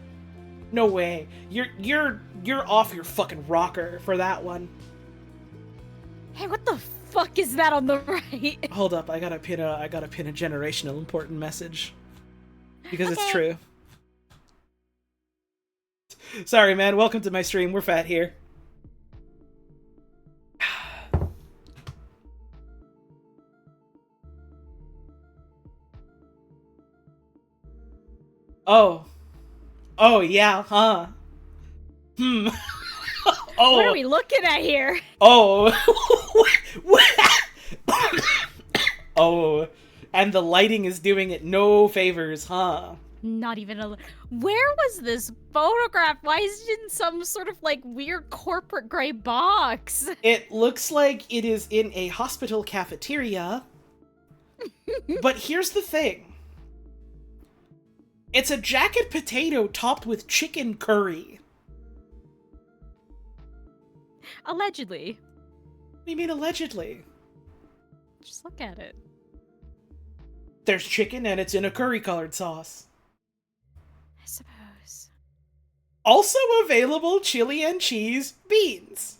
No way. You're off your fucking rocker for that one. Hey, what the fuck is that on the right? Hold up, I gotta pin a generational important message. Because it's true. Sorry, man. Welcome to my stream. We're fat here. Oh. Oh, yeah, huh? Oh. What are we looking at here? Oh. Oh. And the lighting is doing it no favors, huh? Not even a... Where was this photograph? Why is it in some sort of, like, weird corporate gray box? It looks like it is in a hospital cafeteria. But here's the thing. It's a jacket potato topped with chicken curry. Allegedly. What do you mean allegedly? Just look at it. There's chicken and it's in a curry-colored sauce. I suppose. Also available chili and cheese beans.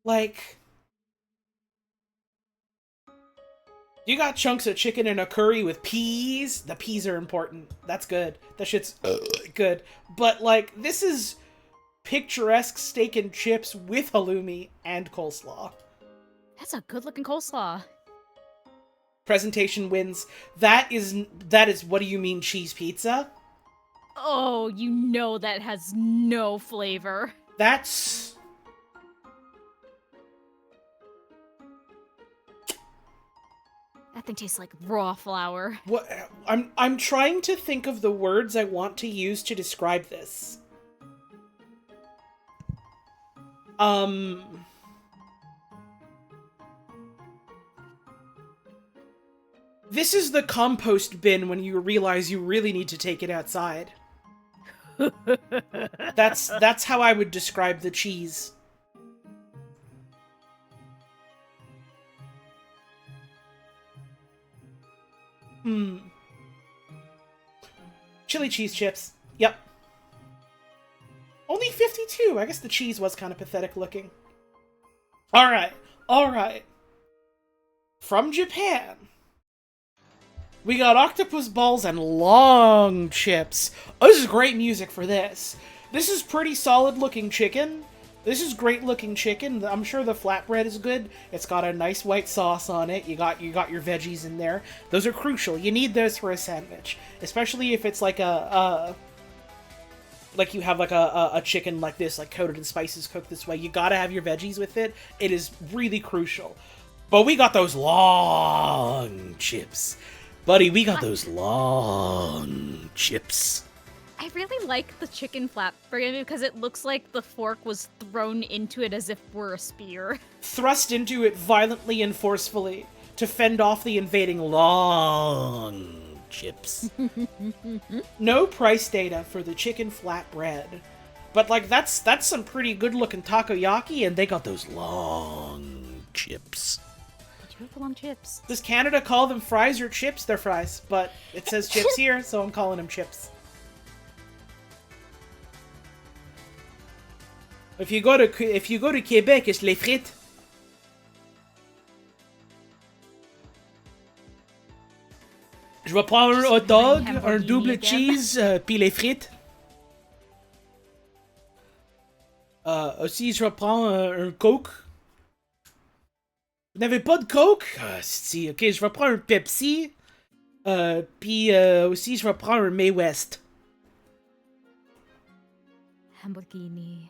Like... You got chunks of chicken in a curry with peas. The peas are important. That's good. That shit's good. But, like, this is picturesque steak and chips with halloumi and coleslaw. That's a good-looking coleslaw. Presentation wins. That is what do you mean cheese pizza? Oh, you know that has no flavor. That's... That thing tastes like raw flour. What? I'm trying to think of the words I want to use to describe this. This is the compost bin when you realize you really need to take it outside. That's how I would describe the cheese. Chili cheese chips. Yep. Only 52. I guess the cheese was kind of pathetic looking. Alright. Alright. From Japan. We got octopus balls and long chips. Oh, this is great music for this. This is pretty solid looking chicken. This is great looking chicken. I'm sure the flatbread is good. It's got a nice white sauce on it. You got your veggies in there. Those are crucial. You need those for a sandwich, especially if it's like like you have like a chicken like this, like coated in spices, cooked this way. You gotta have your veggies with it. It is really crucial. But we got those long chips. Buddy, we got those long chips. I really like the chicken flatbread because it looks like the fork was thrown into it as if it were a spear. Thrust into it violently and forcefully to fend off the invading long chips. No price data for the chicken flatbread. But, like, that's some pretty good-looking takoyaki, and they got those long chips. Long chips. Does Canada call them fries or chips? They're fries, but it says chips here, so I'm calling them chips. If you go to Quebec, it's les frites. Je vais prendre un hot dog, un double cheese, puis les frites. Aussi, je vais prendre un Coke. Vous n'avez pas de Coke? Si, ok, je vais prendre un Pepsi. Puis aussi, je vais prendre un May West. Lamborghini.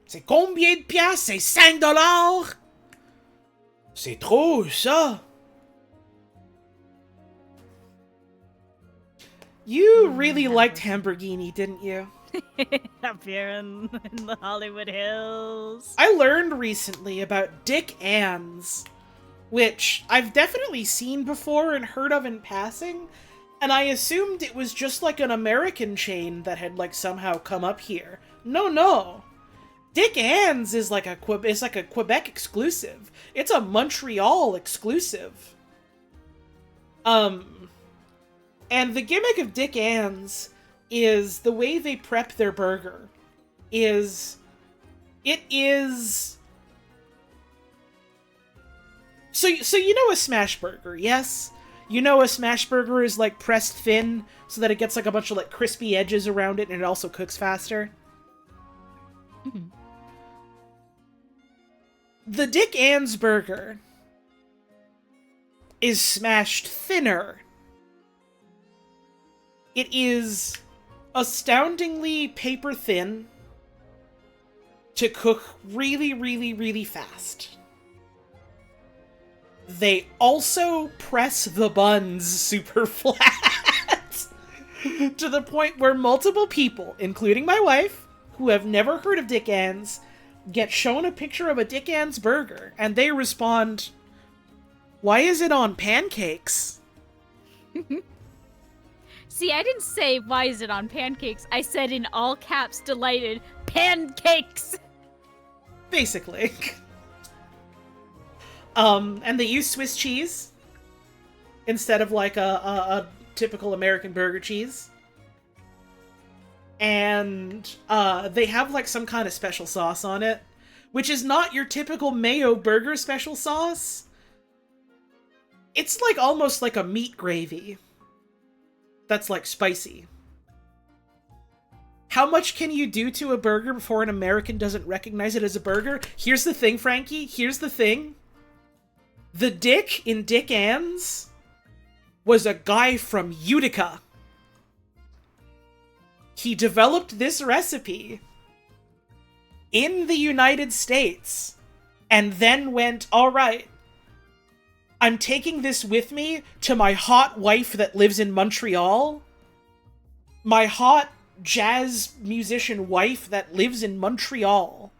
C'est combien de piastres? C'est 5 $? C'est trop, ça! You really liked Lamborghini, didn't you? Up here in the Hollywood Hills. I learned recently about Dick Ann's, which I've definitely seen before and heard of in passing, and I assumed it was just like an American chain that had like somehow come up here. No. Dick Ann's is like a Quebec exclusive. It's a Montreal exclusive. And the gimmick of Dick Ann's is the way they prep their burger is so you know a smash burger, yes? You know a smash burger is like pressed thin so that it gets like a bunch of like crispy edges around it and it also cooks faster. Mm-hmm. The Dick Ann's burger is smashed thinner. It is astoundingly paper thin to cook really, really, really fast. They also press the buns super flat to the point where multiple people, including my wife, who have never heard of Dick Ann's, get shown a picture of a Dick Ann's burger and they respond, "Why is it on pancakes?" See, I didn't say, "Why is it on pancakes?" I said in all caps, delighted, "Pancakes!" Basically. And they use Swiss cheese instead of like a typical American burger cheese. And they have like some kind of special sauce on it, which is not your typical mayo burger special sauce. It's like almost like a meat gravy that's like spicy. How much can you do to a burger before an American doesn't recognize it as a burger? Here's the thing, Frankie. Here's the thing. The Dick in Dick Ann's was a guy from Utica. He developed this recipe in the United States and then went, "All right, I'm taking this with me to my hot wife that lives in Montreal. My hot jazz musician wife that lives in Montreal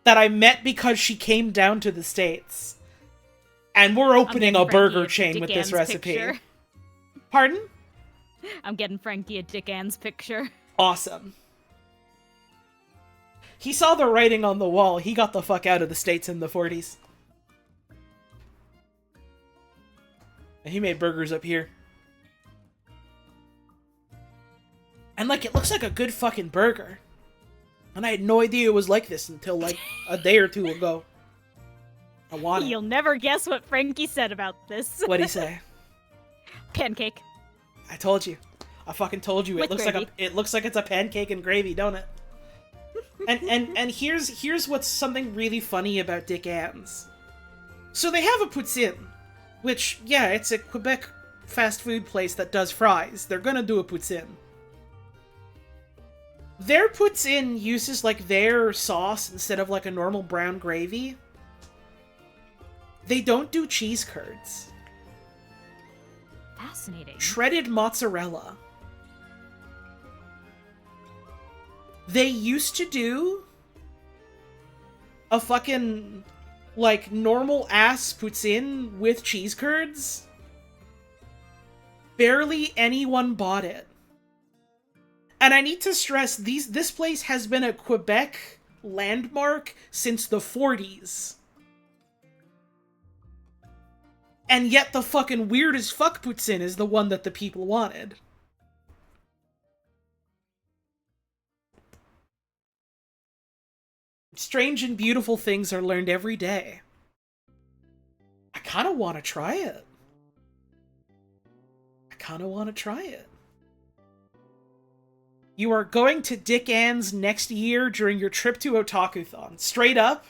that I met because she came down to the States. And we're opening a burger chain with this recipe. Picture. Pardon? I'm getting Frankie a Dick Ann's picture. Awesome. He saw the writing on the wall. He got the fuck out of the States in the 40s. And he made burgers up here. And, like, it looks like a good fucking burger. And I had no idea it was like this until, like, a day or two ago. I want it. You'll never guess what Frankie said about this. What'd he say? Pancake. I told you. I fucking told you. With gravy. It looks like it's a pancake and gravy, don't it? And here's what's something really funny about Dick Ann's. So they have a Poutine, which, yeah, it's a Quebec fast food place that does fries. They're gonna do a Poutine. Their Poutine uses, like, their sauce instead of, like, a normal brown gravy. They don't do cheese curds. Fascinating. Shredded mozzarella. They used to do a fucking, like, normal-ass Poutine with cheese curds. Barely anyone bought it. And I need to stress, this place has been a Quebec landmark since the 40s. And yet the fucking weird as fuck Poutine is the one that the people wanted. Strange and beautiful things are learned every day. I kinda wanna try it. You are going to Dick Ann's next year during your trip to Otakuthon. Straight up.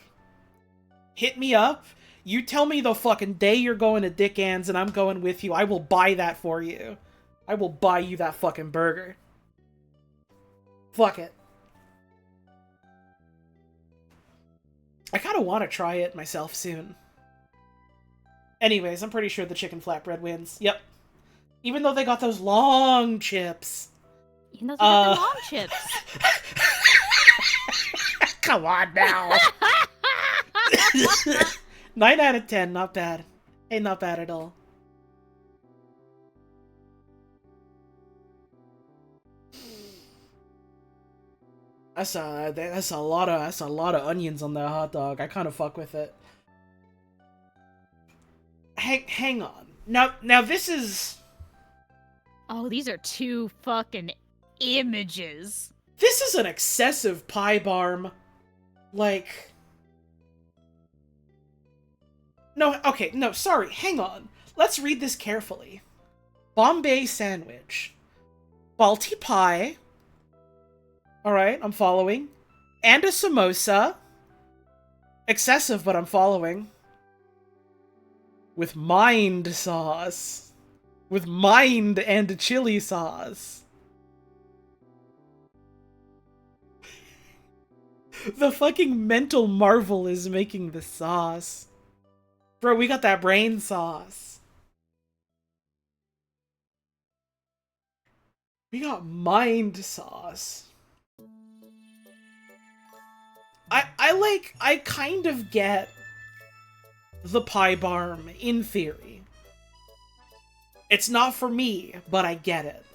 Hit me up. You tell me the fucking day you're going to Dick Ann's and I'm going with you. I will buy that for you. I will buy you that fucking burger. Fuck it. I kinda want to try it myself soon. Anyways, I'm pretty sure the chicken flatbread wins. Yep. Even though they got those long chips. Even though they got the long chips. Come on now. 9 out of 10, not bad. Hey, not bad at all. That's a lot of onions on that hot dog. I kind of fuck with it. Hang on. Now this is. Oh, these are two fucking images. This is an excessive pie barm. Like. No, okay, no, sorry, hang on. Let's read this carefully. Bombay sandwich. Balti pie. Alright, I'm following. And a samosa. Excessive, but I'm following. With mind sauce. With mind and chili sauce. The fucking mental marvel is making the sauce. Bro, we got that brain sauce. We got mind sauce. I kind of get the pie barm, in theory. It's not for me, but I get it.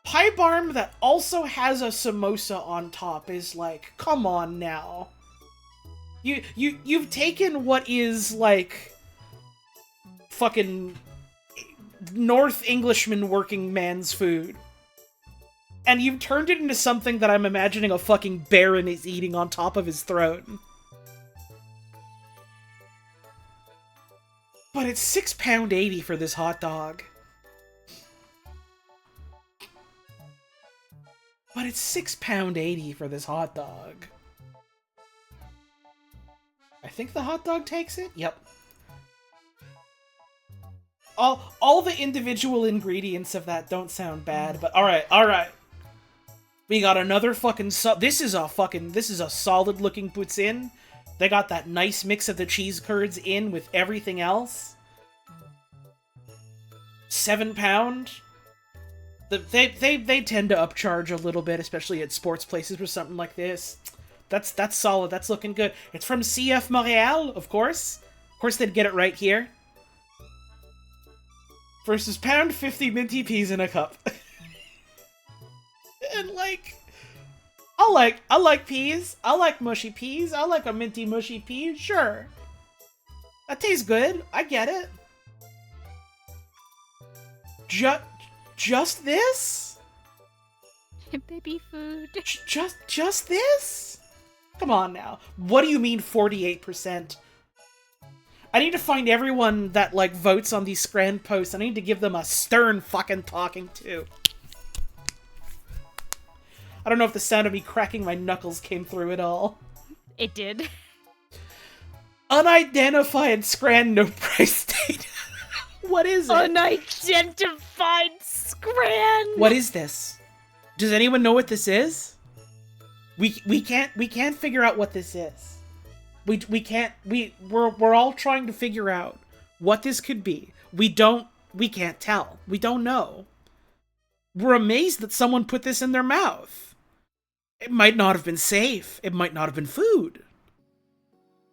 Pie barm that also has a samosa on top is like, come on now. You've taken what is, like, fucking North Englishman working man's food, and you've turned it into something that I'm imagining a fucking baron is eating on top of his throne. But it's £6.80 for this hot dog. But it's £6.80 for this hot dog. I think the hot dog takes it? Yep. All the individual ingredients of that don't sound bad, but alright. We got another fucking this is a solid looking poutine. They got that nice mix of the cheese curds in with everything else. £7. They tend to upcharge a little bit, especially at sports places with something like this. That's solid. That's looking good. It's from CF Montreal, of course. Of course, they'd get it right here. Versus pound 50 minty peas in a cup. And like, I like peas. I like mushy peas. I like a minty mushy pea. Sure, that tastes good. I get it. Just this? Baby food. Just this? Come on now. What do you mean 48%? I need to find everyone that, like, votes on these Scrand posts. I need to give them a stern fucking talking to. I don't know if the sound of me cracking my knuckles came through at all. It did. Unidentified Scrand no price data. What is it? Unidentified Scran. What is this? Does anyone know what this is? We can't figure out what this is. We're all trying to figure out what this could be. We can't tell. We don't know. We're amazed that someone put this in their mouth. It might not have been safe. It might not have been food.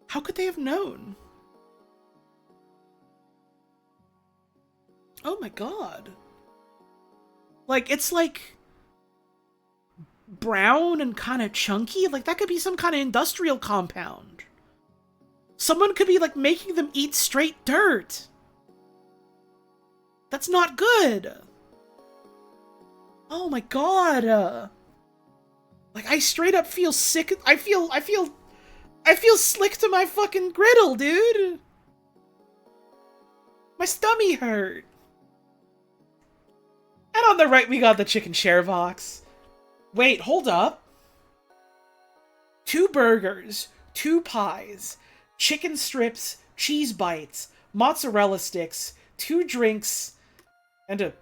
How could they have known? Oh my god. Like, it's like brown and kind of chunky. Like, that could be some kind of industrial compound. Someone could be, like, making them eat straight dirt. That's not good. Oh my god. Like, I straight up feel sick. I feel slick to my fucking griddle, dude. My stummy hurt. And on the right, we got the chicken share box. Wait, hold up. 2 burgers, 2 pies, chicken strips, cheese bites, mozzarella sticks, 2 drinks, and a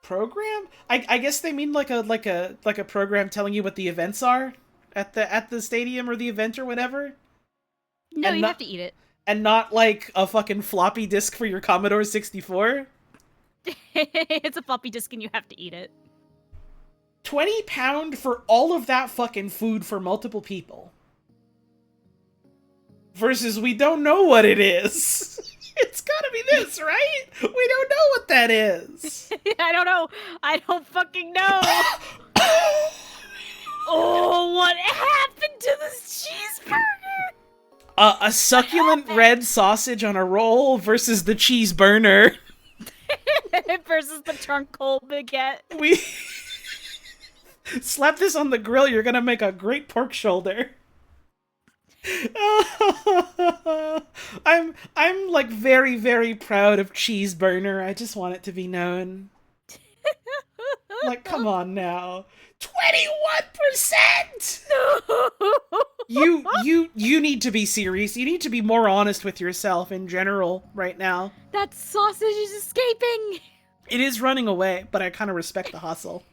program? I guess they mean like a program telling you what the events are at the stadium or the event or whatever. No, and you have to eat it. And not like a fucking floppy disk for your Commodore 64. It's a floppy disk and you have to eat it. £20 for all of that fucking food for multiple people. Versus we don't know what it is. It's gotta be this, right? We don't know what that is. I don't know. I don't fucking know. Oh, what happened to this cheeseburger? A succulent red sausage on a roll versus the cheese burner. Versus the trunk hole baguette. We slap this on the grill, you're gonna make a great pork shoulder. I'm like very, very proud of Cheese Burner. I just want it to be known. Like, come on now. 21%! You need to be serious. You need to be more honest with yourself in general right now. That sausage is escaping! It is running away, but I kind of respect the hustle.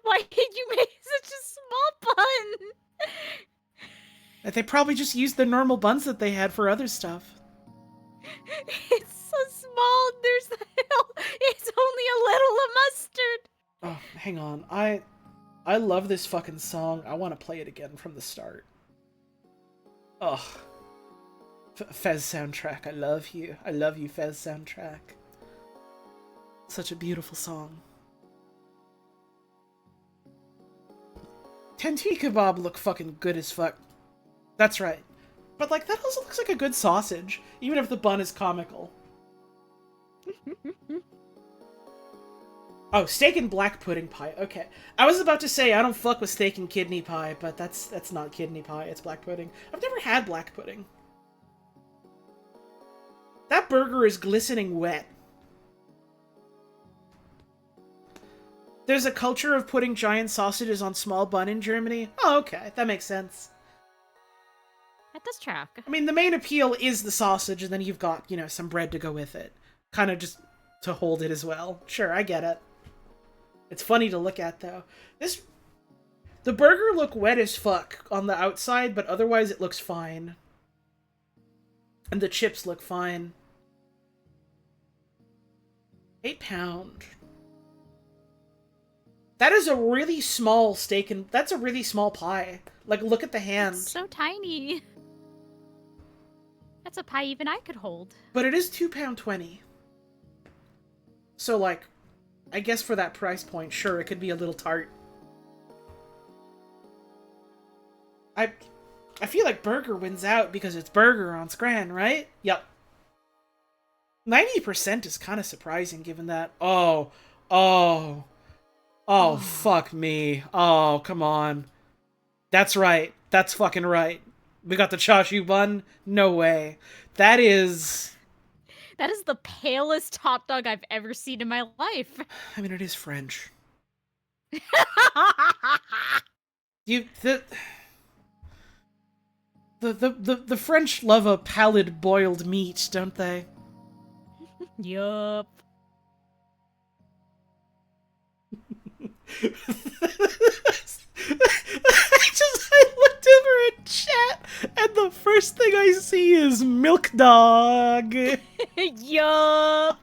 Why did you make such a small bun? They probably just used the normal buns that they had for other stuff. It's so small, it's only a little of mustard. Oh, hang on. I love this fucking song. I want to play it again from the start. Ugh. Fez soundtrack. I love you. I love you, Fez soundtrack. Such a beautiful song. Tenty kebab look fucking good as fuck. That's right. But, like, that also looks like a good sausage, even if the bun is comical. Oh, steak and black pudding pie. Okay. I was about to say I don't fuck with steak and kidney pie, but that's not kidney pie, it's black pudding. I've never had black pudding. That burger is glistening wet. There's a culture of putting giant sausages on small bun in Germany. Oh, okay. That makes sense. That does track. I mean, the main appeal is the sausage, and then you've got, you know, some bread to go with it. Kind of just to hold it as well. Sure, I get it. It's funny to look at, though. The burger look wet as fuck on the outside, but otherwise it looks fine. And the chips look fine. £8. That is a really small steak, and that's a really small pie. Like, look at the hand. It's so tiny. That's a pie even I could hold. But it is £2.20. So, like, I guess for that price point, sure, it could be a little tart. I feel like burger wins out because it's burger on Scran, right? Yep. 90% is kind of surprising given that. Oh, fuck me. Oh, come on. That's right. That's fucking right. We got the chashu bun? No way. That is the palest hot dog I've ever seen in my life. I mean, it is French. The French love a pallid boiled meat, don't they? Yup. I looked over at chat, and the first thing I see is milk dog. Yup.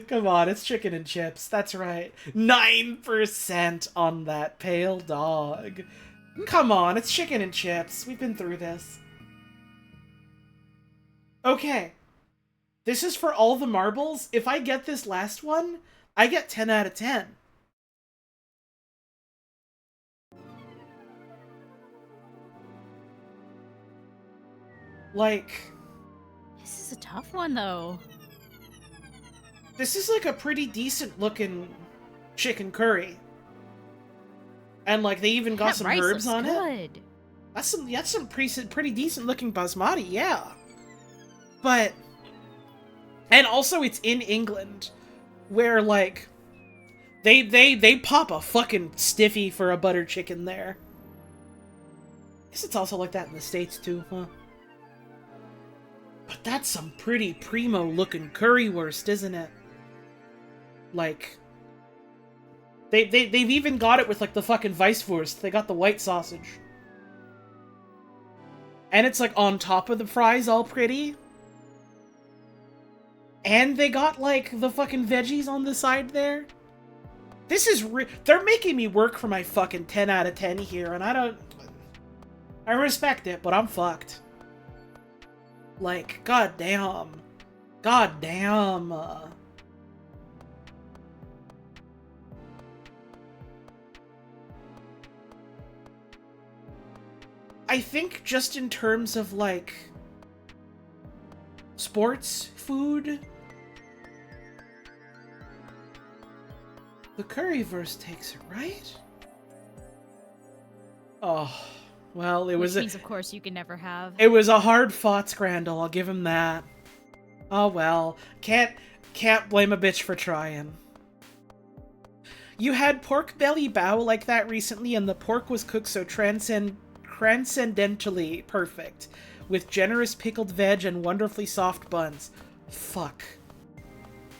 Come on, it's chicken and chips. That's right. 9% on that pale dog. Come on, it's chicken and chips. We've been through this. Okay. This is for all the marbles. If I get this last one, I get 10 out of 10. Like... This is a tough one, though. This is like a pretty decent looking chicken curry. And like they even got some herbs on it. That's some pretty decent looking basmati, yeah. But and also it's in England where like they pop a fucking stiffy for a butter chicken there. I guess it's also like that in the States too, huh? But that's some pretty primo looking currywurst, isn't it? Like, they've even got it with, like, the fucking Weisswurst. They got the white sausage. And it's, like, on top of the fries all pretty. And they got, like, the fucking veggies on the side there. This is they're making me work for my fucking 10 out of 10 here, and I respect it, but I'm fucked. Like, goddamn. Goddamn. I think just in terms of, like, sports food, the curryverse takes it, right? Oh, well, it was... Which means, of course, you can never have. It was a hard-fought scrandle, I'll give him that. Oh, well. Can't blame a bitch for trying. You had pork belly bao like that recently, and the pork was cooked so transcendentally perfect, with generous pickled veg and wonderfully soft buns. Fuck.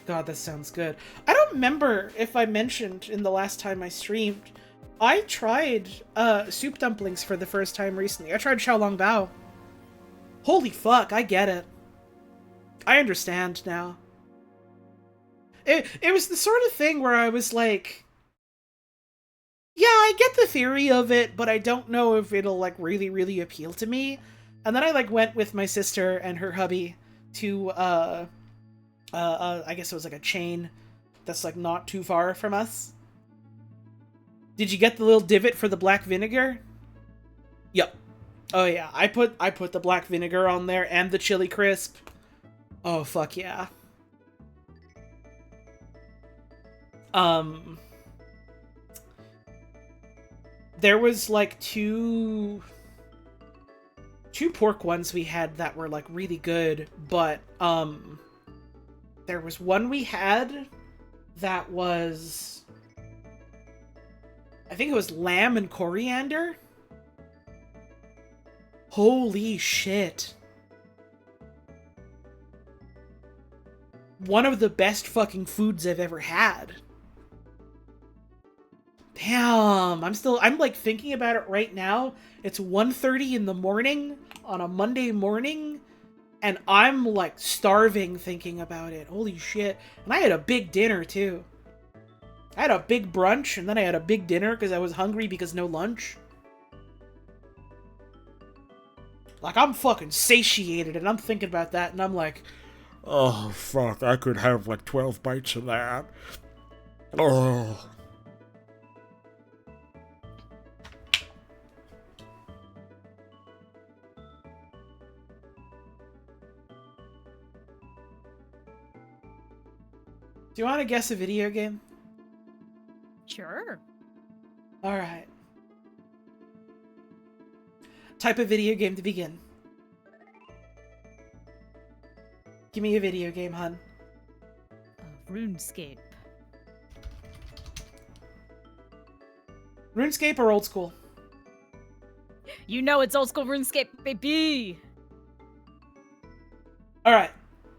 God, that sounds good. I don't remember if I mentioned in the last time I streamed, I tried soup dumplings for the first time recently. I tried xiaolong bao. Holy fuck, I get it. I understand now. It was the sort of thing where I was like, yeah, I get the theory of it, but I don't know if it'll, like, really, really appeal to me. And then I, like, went with my sister and her hubby to, I guess it was, like, a chain that's, like, not too far from us. Did you get the little divot for the black vinegar? Yep. Oh, yeah. I put the black vinegar on there and the chili crisp. Oh, fuck yeah. There was, like, two pork ones we had that were, like, really good, but, there was one we had that was, I think it was lamb and coriander. Holy shit. One of the best fucking foods I've ever had. Damn, I'm like thinking about it right now. It's 1:30 in the morning on a Monday morning, and I'm like starving thinking about it. Holy shit. And I had a big dinner too. I had a big brunch, and then I had a big dinner because I was hungry because no lunch. Like, I'm fucking satiated, and I'm thinking about that, and I'm like, oh, fuck, I could have like 12 bites of that. Oh. Do you want to guess a video game? Sure. Alright. Type of video game to begin. Give me a video game, hun. RuneScape. RuneScape or old school? You know it's old school RuneScape, baby! Alright.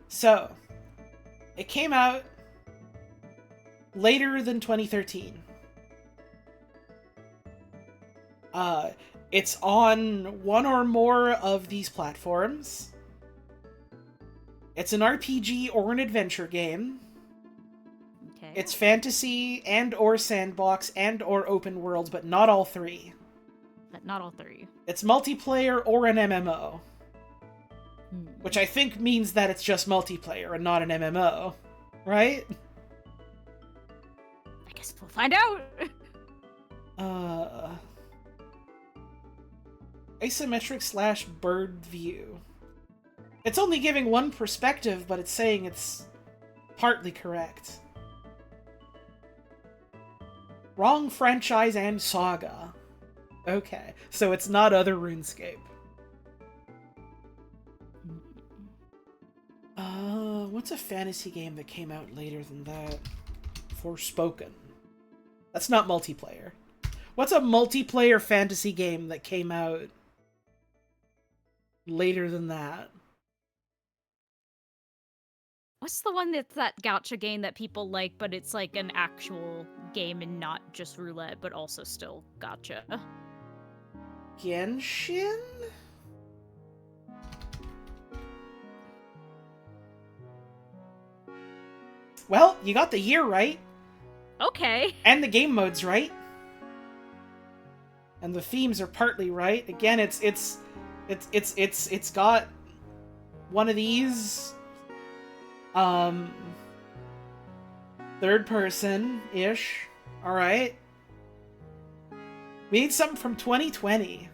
So, it came out later than 2013. It's on one or more of these platforms. It's an RPG or an adventure game. Okay. It's fantasy and or sandbox and or open world, but not all three. But not all three. It's multiplayer or an MMO. Which I think means that it's just multiplayer and not an MMO. Right? I guess we'll find out! Isometric / bird view. It's only giving one perspective, but it's saying it's partly correct. Wrong franchise and saga. Okay, so it's not other RuneScape. What's a fantasy game that came out later than that? Forspoken. That's not multiplayer. What's a multiplayer fantasy game that came out later than that? What's the one that's that gacha game that people like, but it's like an actual game and not just roulette, but also still gacha? Genshin? Well, you got the year right. Okay. And the game modes right. And the themes are partly right. Again, it's got one of these third person-ish. Alright. We need something from 2020.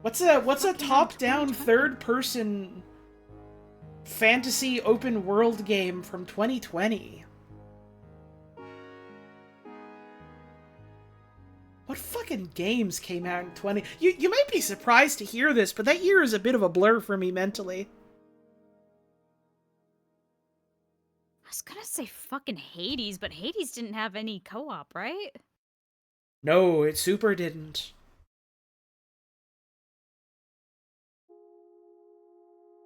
What's a top-down third-person fantasy open world game from 2020? What fucking games came out in 20... You might be surprised to hear this, but that year is a bit of a blur for me mentally. I was gonna say fucking Hades, but Hades didn't have any co-op, right? No, it super didn't.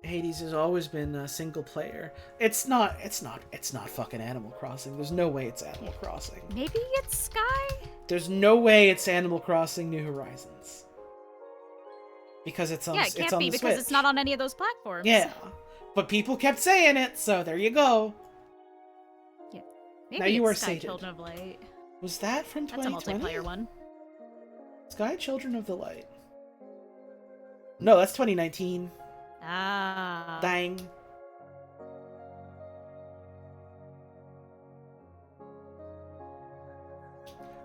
Hades has always been a single player. It's not fucking Animal Crossing. There's no way it's Animal Crossing. Maybe it's Sky? There's no way it's Animal Crossing New Horizons. Because it's on Yeah, it can't be because Switch. it's not on any of those platforms. Yeah. But people kept saying it, so there you go. Yeah. Maybe Now you it's are Sky sated. Children of Light. Was that from That's a 2020? multiplayer one. Sky Children of the Light. No, that's 2019. Ah. Dang.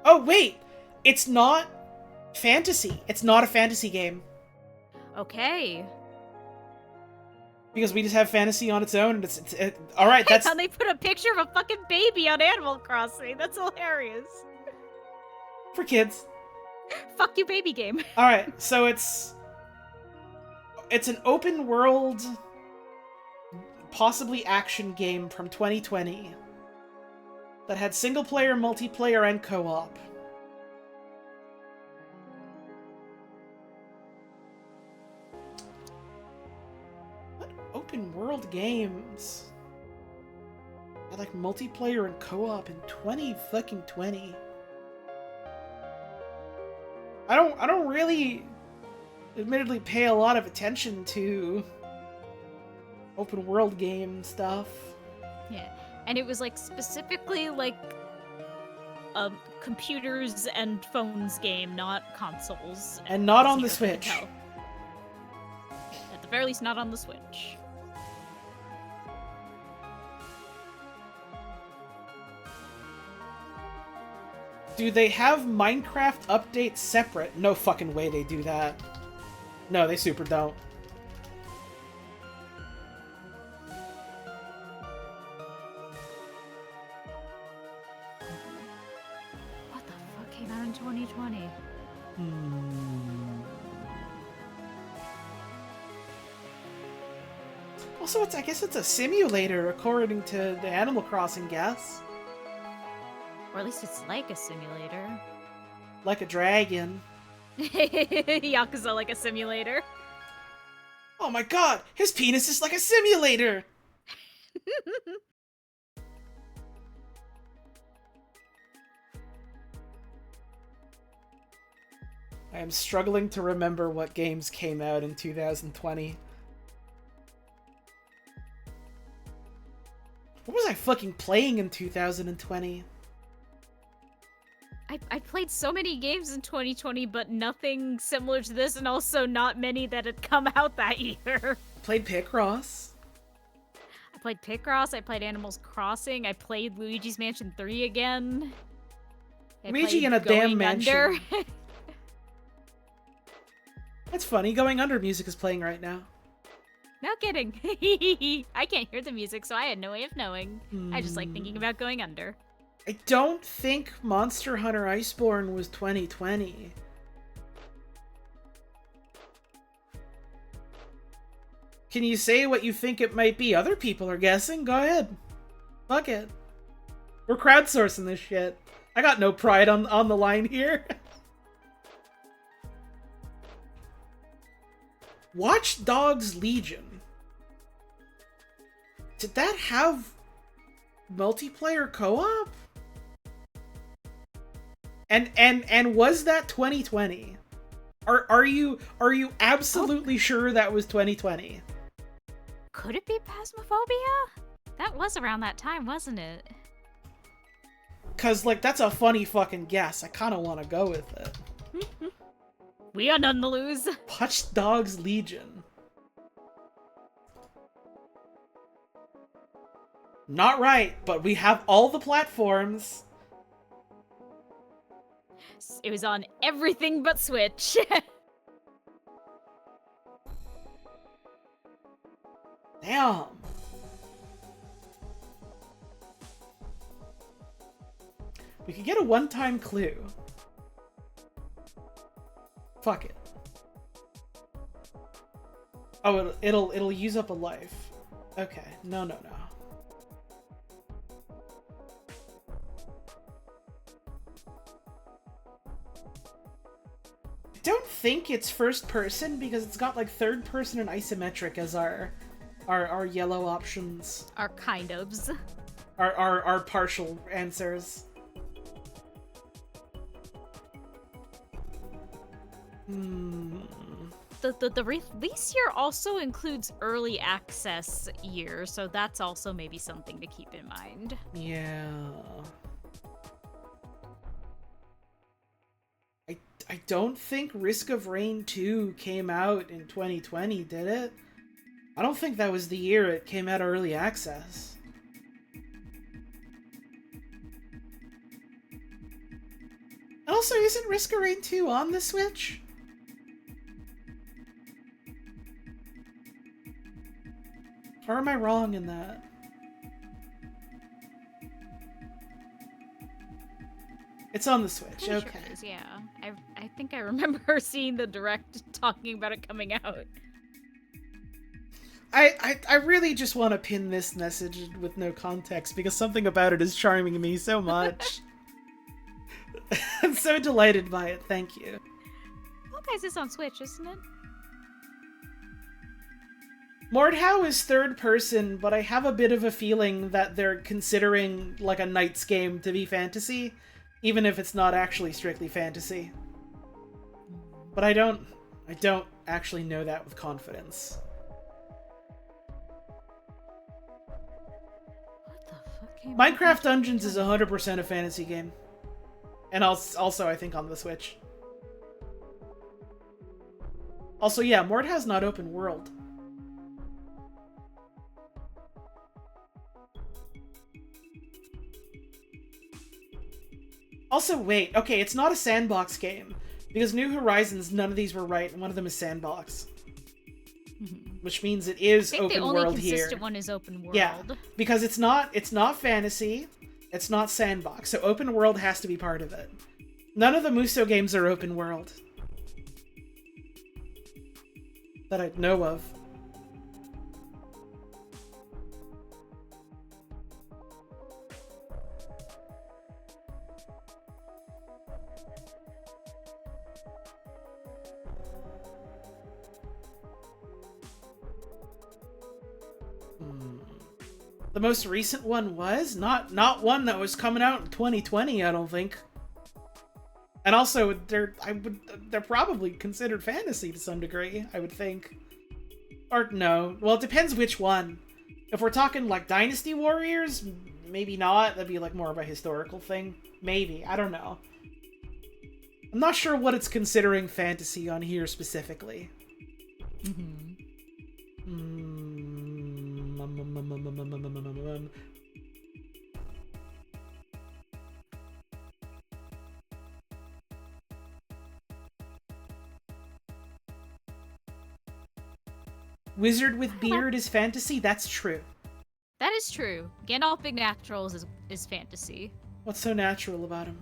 Oh, wait! It's not fantasy. It's not a fantasy game. Okay. Because we just have fantasy on its own, and alright, that's... How they put a picture of a fucking baby on Animal Crossing. That's hilarious. for kids. Fuck you, baby game. Alright, so it's an open world, possibly action game from 2020 that had single player, multiplayer, and co-op. What open world games had like multiplayer and co-op in 2020? I don't really admittedly pay a lot of attention to open world game stuff. Yeah, and it was like specifically like a computers and phones game, not consoles. And not as on the near as I can Switch. tell. At the very least, not on the Switch. Do they have Minecraft updates separate? No fucking way they do that. No, they super don't. What the fuck came out in 2020? Also, I guess it's a simulator according to the Animal Crossing guess. Or at least it's like a simulator. Like a dragon. Yakuza like a simulator. Oh my god, his penis is like a simulator! I am struggling to remember what games came out in 2020. What was I fucking playing in 2020? I played so many games in 2020, but nothing similar to this, and also not many that had come out that year. Played Picross. I played Picross, I played Animals Crossing, I played Luigi's Mansion 3 again. I Luigi played in a damn Going mansion. Under. That's funny, Going Under music is playing right now. No kidding. I can't hear the music, so I had no way of knowing. I just like thinking about Going Under. I don't think Monster Hunter Iceborne was 2020. Can you say what you think it might be? Other people are guessing. Go ahead. Fuck it. We're crowdsourcing this shit. I got no pride on the line here. Watch Dogs Legion. Did that have multiplayer co-op? And was that 2020? Are you absolutely sure that was 2020? Could it be Phasmophobia? That was around that time, wasn't it? Cause like that's a funny fucking guess. I kind of want to go with it. We are none to lose. Watch Dogs Legion. Not right, but we have all the platforms. It was on everything but Switch. Damn. We could get a one-time clue. Fuck it. Oh, it'll use up a life. Okay. No. I don't think it's first person because it's got like third person and isometric as our yellow options. Our kind ofs. Our partial answers. The release year also includes early access year, so that's also maybe something to keep in mind. Yeah. I don't think Risk of Rain 2 came out in 2020, did it? I don't think that was the year it came out early access. Also, isn't Risk of Rain 2 on the Switch? Or am I wrong in that? It's on the Switch, Pretty okay. sure it is, yeah. I think I remember seeing the direct talking about it coming out. I really just want to pin this message with no context because something about it is charming me so much. I'm so delighted by it, thank you. Well, guys, it's on Switch, isn't it? Mordhau is third person, but I have a bit of a feeling that they're considering like a Knights game to be fantasy, even if it's not actually strictly fantasy. But I don't actually know that with confidence. What the fuck came Minecraft Dungeons is 100% a fantasy game. And also, I think, on the Switch. Also, yeah, Mord has not open world. Also, wait. Okay, it's not a sandbox game. Because New Horizons, none of these were right, and one of them is sandbox. Which means it is open world here. I think the only consistent one is open world. Yeah, because it's not fantasy, it's not sandbox, so open world has to be part of it. None of the Muso games are open world. That I know of. The most recent one was not one that was coming out in 2020, I don't think. And also, they're probably considered fantasy to some degree, I would think. Or no. Well, it depends which one. If we're talking like Dynasty Warriors, maybe not. That'd be like more of a historical thing. Maybe. I don't know. I'm not sure what it's considering fantasy on here specifically. Wizard with beard is fantasy? That's true. That is true. Gandalf Big Naturals is fantasy. What's so natural about him?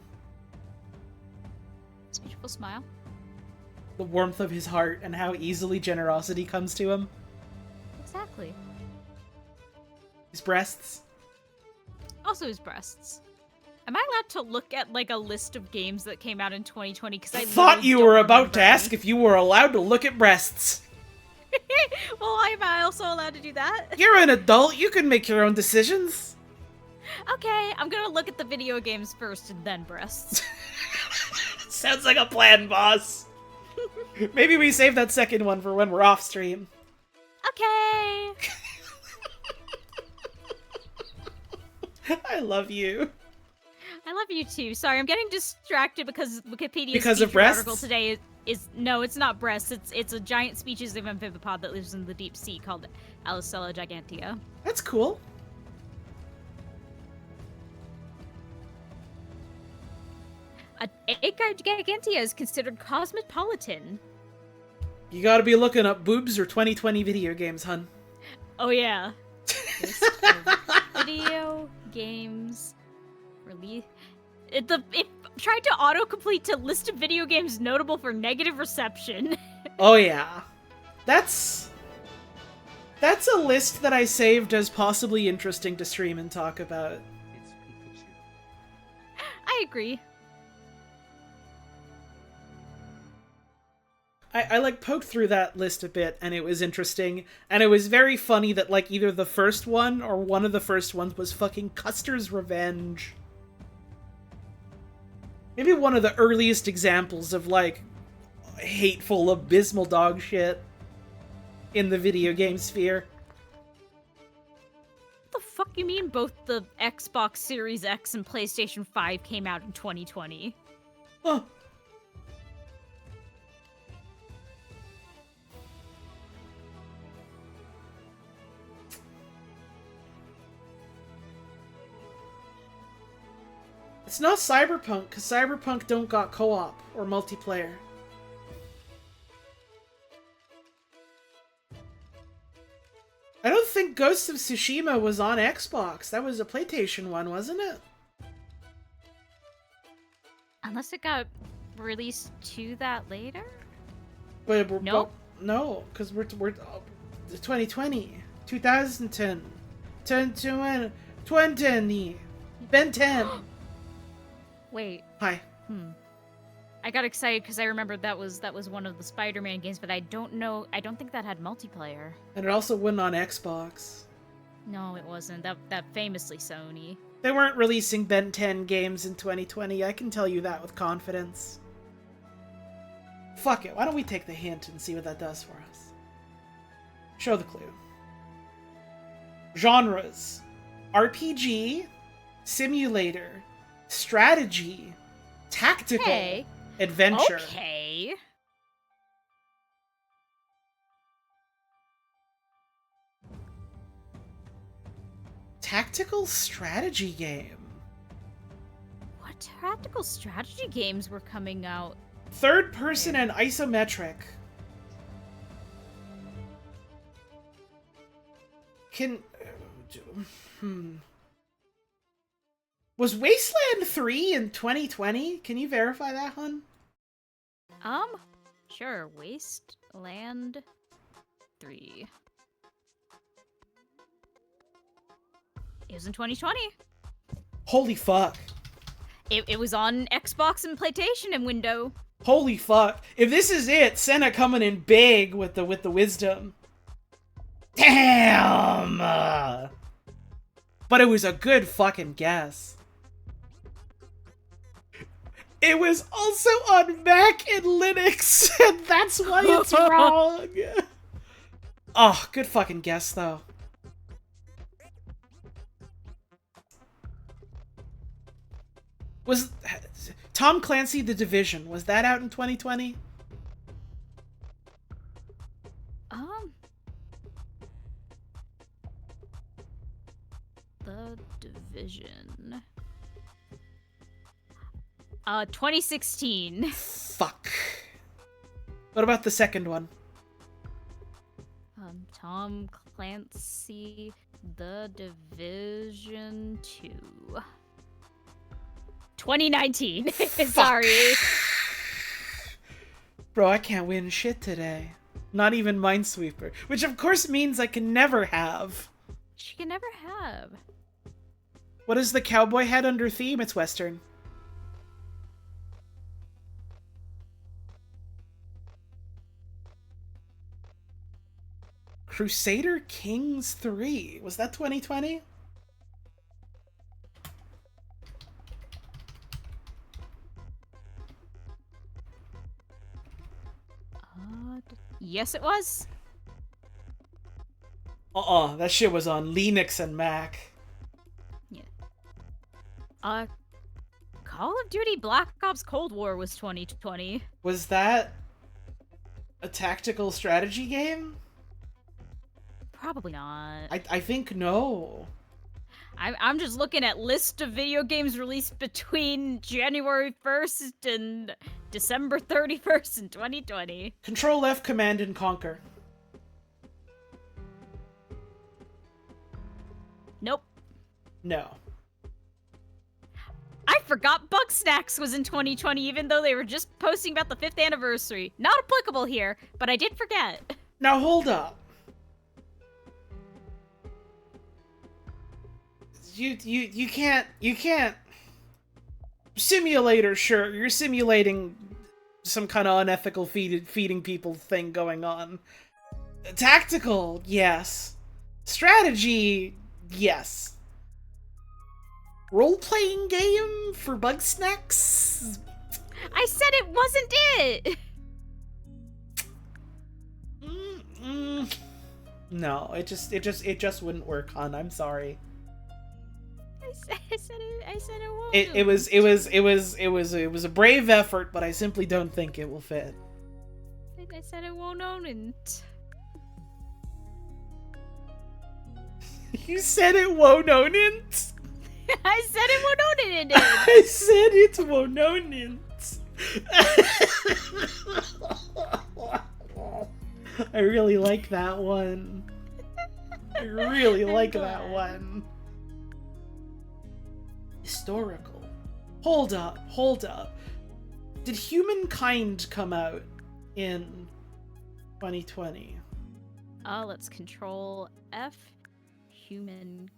His beautiful smile. The warmth of his heart and how easily generosity comes to him. Exactly. His breasts. Also his breasts. Am I allowed to look at like a list of games that came out in 2020? Because I thought you were about to ask if you were allowed to look at breasts. Well, am I also allowed to do that? You're an adult. You can make your own decisions. Okay, I'm gonna look at the video games first and then breasts. Sounds like a plan, boss. Maybe we save that second one for when we're off stream. Okay. I love you. I love you too. Sorry, I'm getting distracted because Wikipedia's because of featured breasts? article today is no, it's not breasts. It's a giant species of amphibopod that lives in the deep sea called Alicella gigantea. That's cool. Aca gigantea is considered cosmopolitan. You gotta be looking up boobs or 2020 video games, hun. Oh yeah. Video games release. It tried to autocomplete to list of video games notable for negative reception. Oh yeah. That's a list that I saved as possibly interesting to stream and talk about. It's Pikachu. I agree. I like poked through that list a bit and it was interesting, and it was very funny that like either the first one or one of the first ones was fucking Custer's Revenge. Maybe one of the earliest examples of like hateful, abysmal dog shit in the video game sphere. What the fuck you mean both the Xbox Series X and PlayStation 5 came out in 2020? Huh. It's not Cyberpunk, because Cyberpunk don't got co-op or multiplayer. I don't think Ghost of Tsushima was on Xbox. That was a PlayStation one, wasn't it? Unless it got released to that later? But we're, Nope. No, because we're 2020, 2010, 2020, Ben 10. Wait. Hi. I got excited because I remembered that was one of the Spider-Man games, but I don't think that had multiplayer. And it also wasn't on Xbox. No, it wasn't. That famously Sony. They weren't releasing Ben 10 games in 2020, I can tell you that with confidence. fuck it. Why don't we take the hint and see what that does for us? Show the clue. Genres. RPG, simulator, strategy, tactical, Okay. adventure. Okay. Tactical strategy game. What tactical strategy games were coming out? Third person and isometric. Was Wasteland 3 in 2020? Can you verify that, hun? Sure. Wasteland 3. It was in 2020. Holy fuck. It was on Xbox and PlayStation and Window. Holy fuck. If this is it, Senna coming in big with the wisdom. Damn! But it was a good fucking guess. It was also on Mac and Linux, and that's why it's wrong. Oh, good fucking guess, though. Was Tom Clancy The Division, was that out in 2020? The Division. 2016. Fuck. What about the second one? Tom Clancy, The Division 2. 2019. Sorry. Bro, I can't win shit today. Not even Minesweeper. Which of course means I can never have. She can never have. What is the cowboy hat under theme? It's Western. Crusader Kings 3. Was that 2020? Yes, it was. That shit was on Linux and Mac. Yeah. Call of Duty Black Ops Cold War was 2020. Was that a tactical strategy game? Probably not. I think no. I'm just looking at list of video games released between January 1st and December 31st in 2020. Control F, Command and Conquer. Nope. No. I forgot Bug Snacks was in 2020, even though they were just posting about the 5th anniversary. Not applicable here, but I did forget. Now hold up. You can't. Simulator, sure. You're simulating some kind of unethical feeding people thing going on. Tactical, yes. Strategy, yes. Role-playing game for Bug Snacks? I said it wasn't it! No, it just wouldn't work, hon. I'm sorry. I said it won't. It was a brave effort, but I simply don't think it will fit. I said it won't own it. You said it won't own it? I said it won't own it. I said it won't own it. I really like that one. I really like that one. Historical. Hold up. Did Humankind come out in 2020? Let's control F. Human.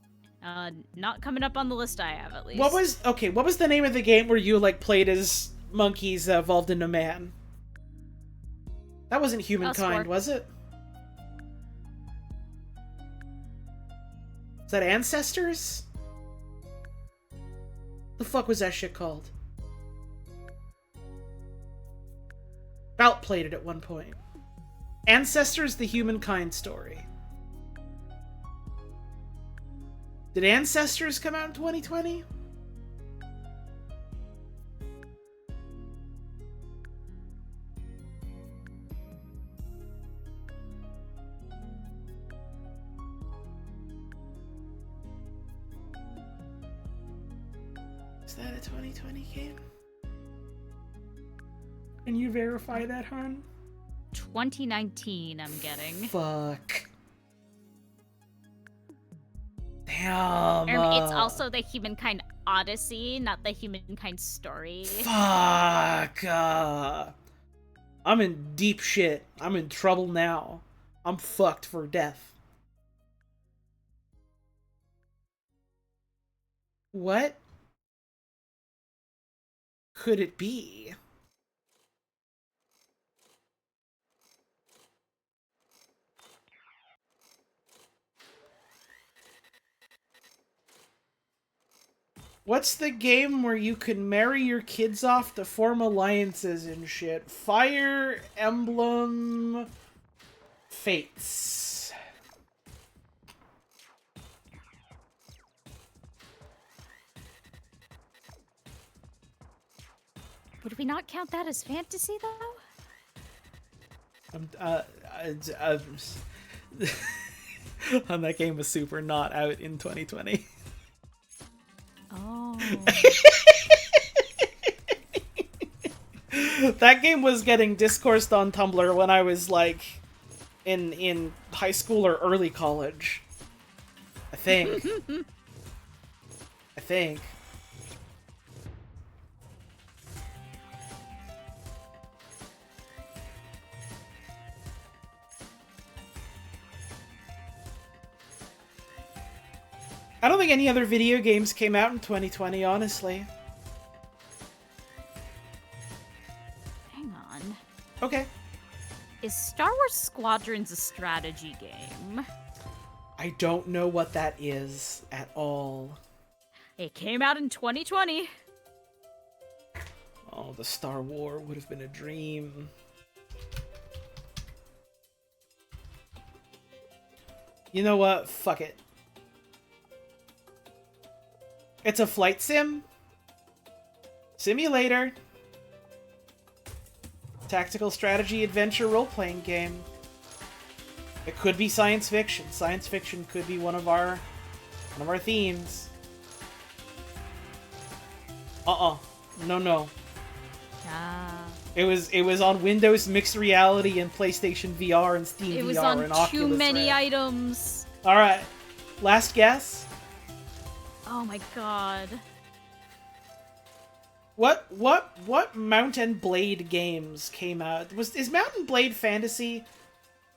Not coming up on the list I have, at least. What was the name of the game where you, like, played as monkeys evolved into man? That wasn't Humankind, was it? Is that Ancestors? The fuck was that shit called? Sprout played it at one point. Ancestors: The Humankind Story. Did Ancestors come out in 2020? Is that a 2020 game? Can you verify that, hon? 2019, I'm getting. Fuck. Damn. It's also the Humankind Odyssey, not the Humankind Story. Fuck. I'm in deep shit. I'm in trouble now. I'm fucked for death. What could it be? What's the game where you can marry your kids off to form alliances and shit? Fire Emblem Fates. Would we not count that as fantasy, though? And that game was super not out in 2020. Oh. That game was getting discoursed on Tumblr when I was like in high school or early college. I think. I don't think any other video games came out in 2020, honestly. Hang on. Okay. Is Star Wars Squadrons a strategy game? I don't know what that is at all. It came out in 2020. Oh, the Star War would have been a dream. You know what? Fuck it. It's a flight sim. Simulator. Tactical strategy adventure role-playing game. It could be science fiction. Science fiction could be one of our themes. No. Ah. It was on Windows Mixed Reality and PlayStation VR and Steam VR and Oculus It was on too many Rift. items. All right. Last guess. Oh my god. What Mount and Blade games came out? Is Mount and Blade fantasy?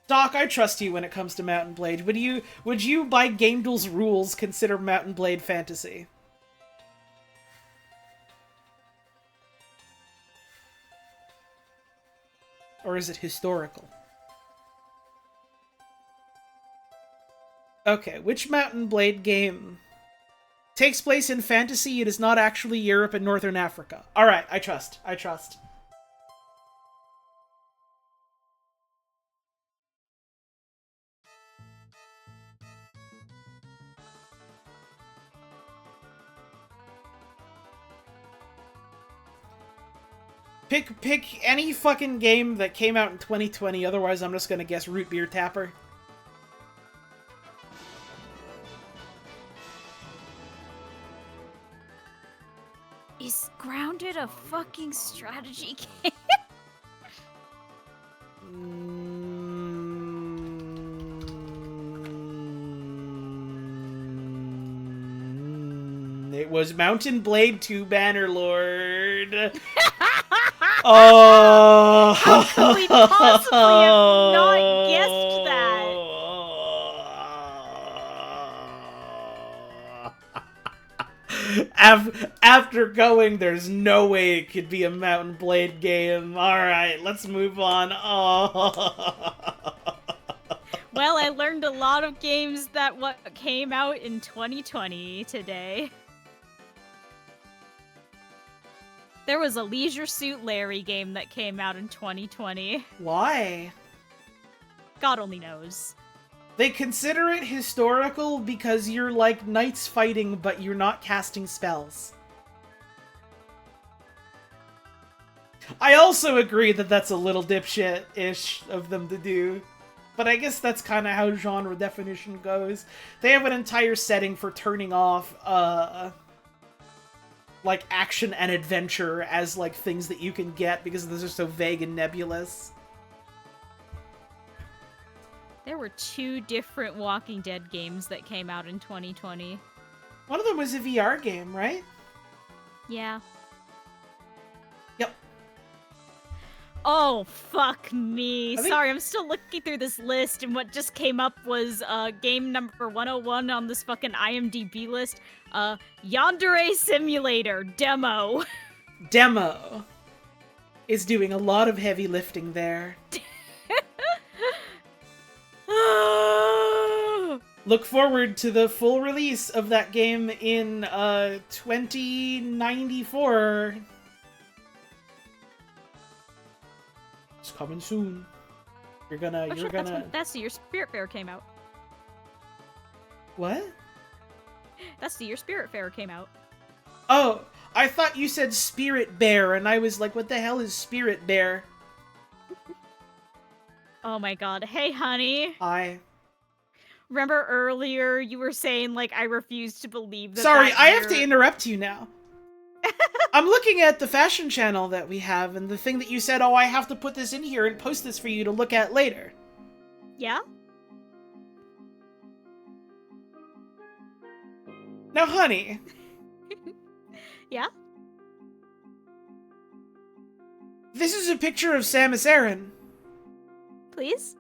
Doc, I trust you when it comes to Mount and Blade. Would you by Game Duel's rules consider Mount and Blade fantasy? Or is it historical? Okay, which Mount and Blade game takes place in fantasy? It is not actually Europe and Northern Africa. Alright, I trust. Pick any fucking game that came out in 2020, otherwise I'm just gonna guess Root Beer Tapper. Is Grounded a fucking strategy game? It was Mountain Blade 2 Bannerlord. Oh! How could we possibly have not guessed that? After going, there's no way it could be a Mountain Blade game. Alright, let's move on. Oh. Well, I learned a lot of games that came out in 2020 today. There was a Leisure Suit Larry game that came out in 2020. Why? God only knows. They consider it historical because you're like knights fighting, but you're not casting spells. I also agree that that's a little dipshit-ish of them to do. But I guess that's kind of how genre definition goes. They have an entire setting for turning off, like, action and adventure as, like, things that you can get because those are so vague and nebulous. There were 2 different Walking Dead games that came out in 2020. One of them was a VR game, right? Yeah. Yep. Oh, fuck me. I think- Sorry, I'm still looking through this list, and what just came up was game number 101 on this fucking IMDb list. Yandere Simulator Demo. Demo is doing a lot of heavy lifting there. Look forward to the full release of that game in 2094. It's coming soon. You're gonna. That's the year Spirit Fair came out. What? That's the year Spirit Fair came out. Oh, I thought you said Spirit Bear, and I was like, what the hell is Spirit Bear? Oh my god. Hey, honey. Hi. Remember earlier you were saying, like, I refuse to believe that Sorry, that I have to year- interrupt you now. I'm looking at the fashion channel that we have, and the thing that you said, oh, I have to put this in here and post this for you to look at later. Yeah? Now, honey. Yeah? This is a picture of Samus Aran. Please?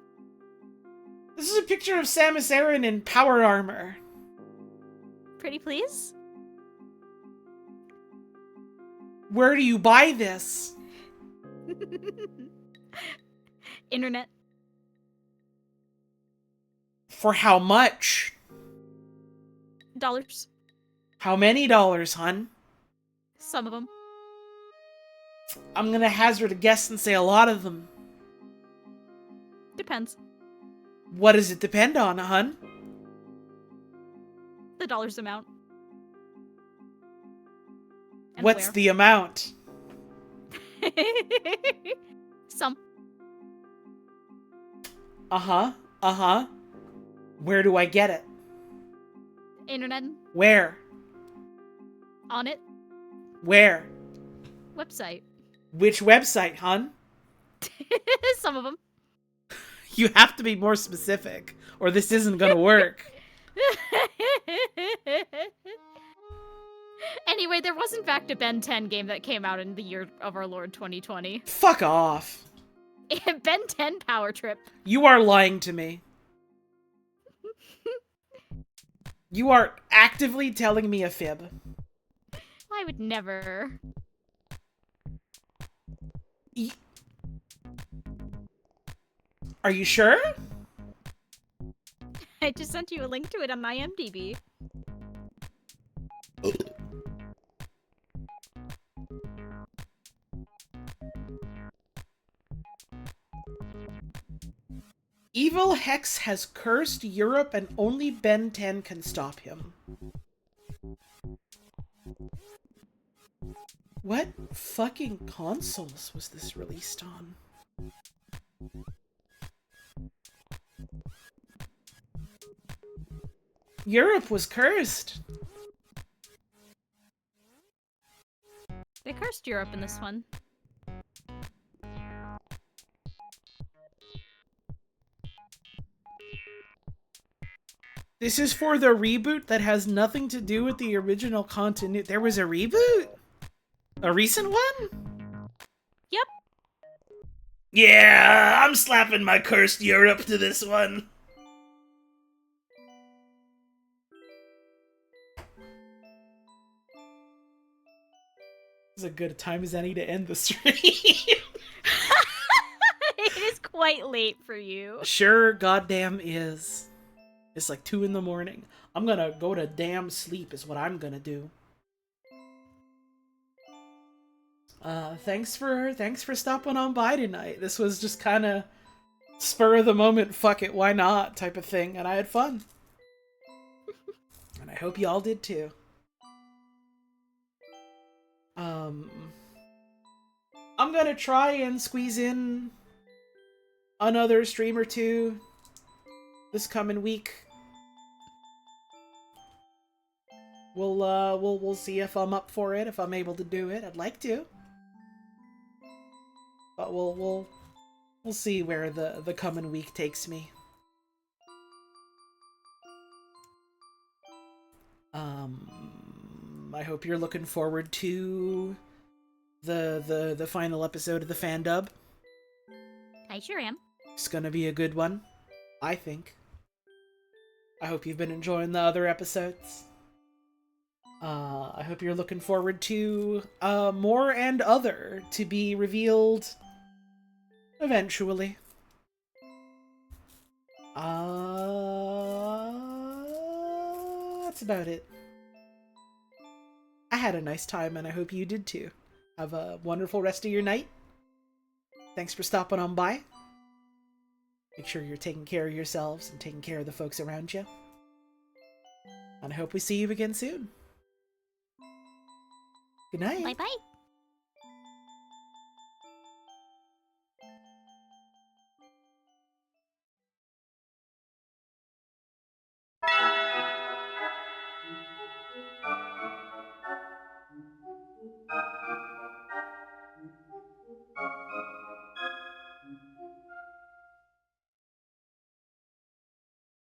This is a picture of Samus Aran in power armor. Pretty please? Where do you buy this? Internet. For how much? Dollars. How many dollars, hun? Some of them. I'm gonna hazard a guess and say a lot of them. Depends. What does it depend on, hun? The dollars amount. And What's where. the amount? Some. Uh-huh. Uh-huh. Where do I get it? Internet. Where? On it. Where? Website. Which website, hun? Some of them. You have to be more specific, or this isn't gonna work. Anyway, there was in fact a Ben 10 game that came out in the year of our Lord 2020. Fuck off. Ben 10 Power Trip. You are lying to me. You are actively telling me a fib. I would never. Are you sure? I just sent you a link to it on my IMDb. Evil Hex has cursed Europe and only Ben 10 can stop him. What fucking consoles was this released on? Europe was cursed. They cursed Europe in this one. This is for the reboot that has nothing to do with the original continuity. There was a reboot? A recent one? Yep. Yeah, I'm slapping my cursed Europe to this one. This is a good time as any to end the stream. It is quite late for you. Sure goddamn is. It's like 2 in the morning. I'm gonna go to damn sleep is what I'm gonna do. Thanks for stopping on by tonight. This was just kind of spur of the moment, fuck it, why not type of thing, and I had fun. And I hope y'all did too. I'm gonna try and squeeze in another stream or two this coming week. We'll see if I'm up for it, if I'm able to do it. I'd like to. But we'll see where the coming week takes me. I hope you're looking forward to the final episode of the fan dub. I sure am. It's gonna be a good one, I think. I hope you've been enjoying the other episodes. I hope you're looking forward to more and other to be revealed eventually. That's about it. I had a nice time, and I hope you did too. Have a wonderful rest of your night. Thanks for stopping on by. Make sure you're taking care of yourselves and taking care of the folks around you. And I hope we see you again soon. Good night. Bye-bye.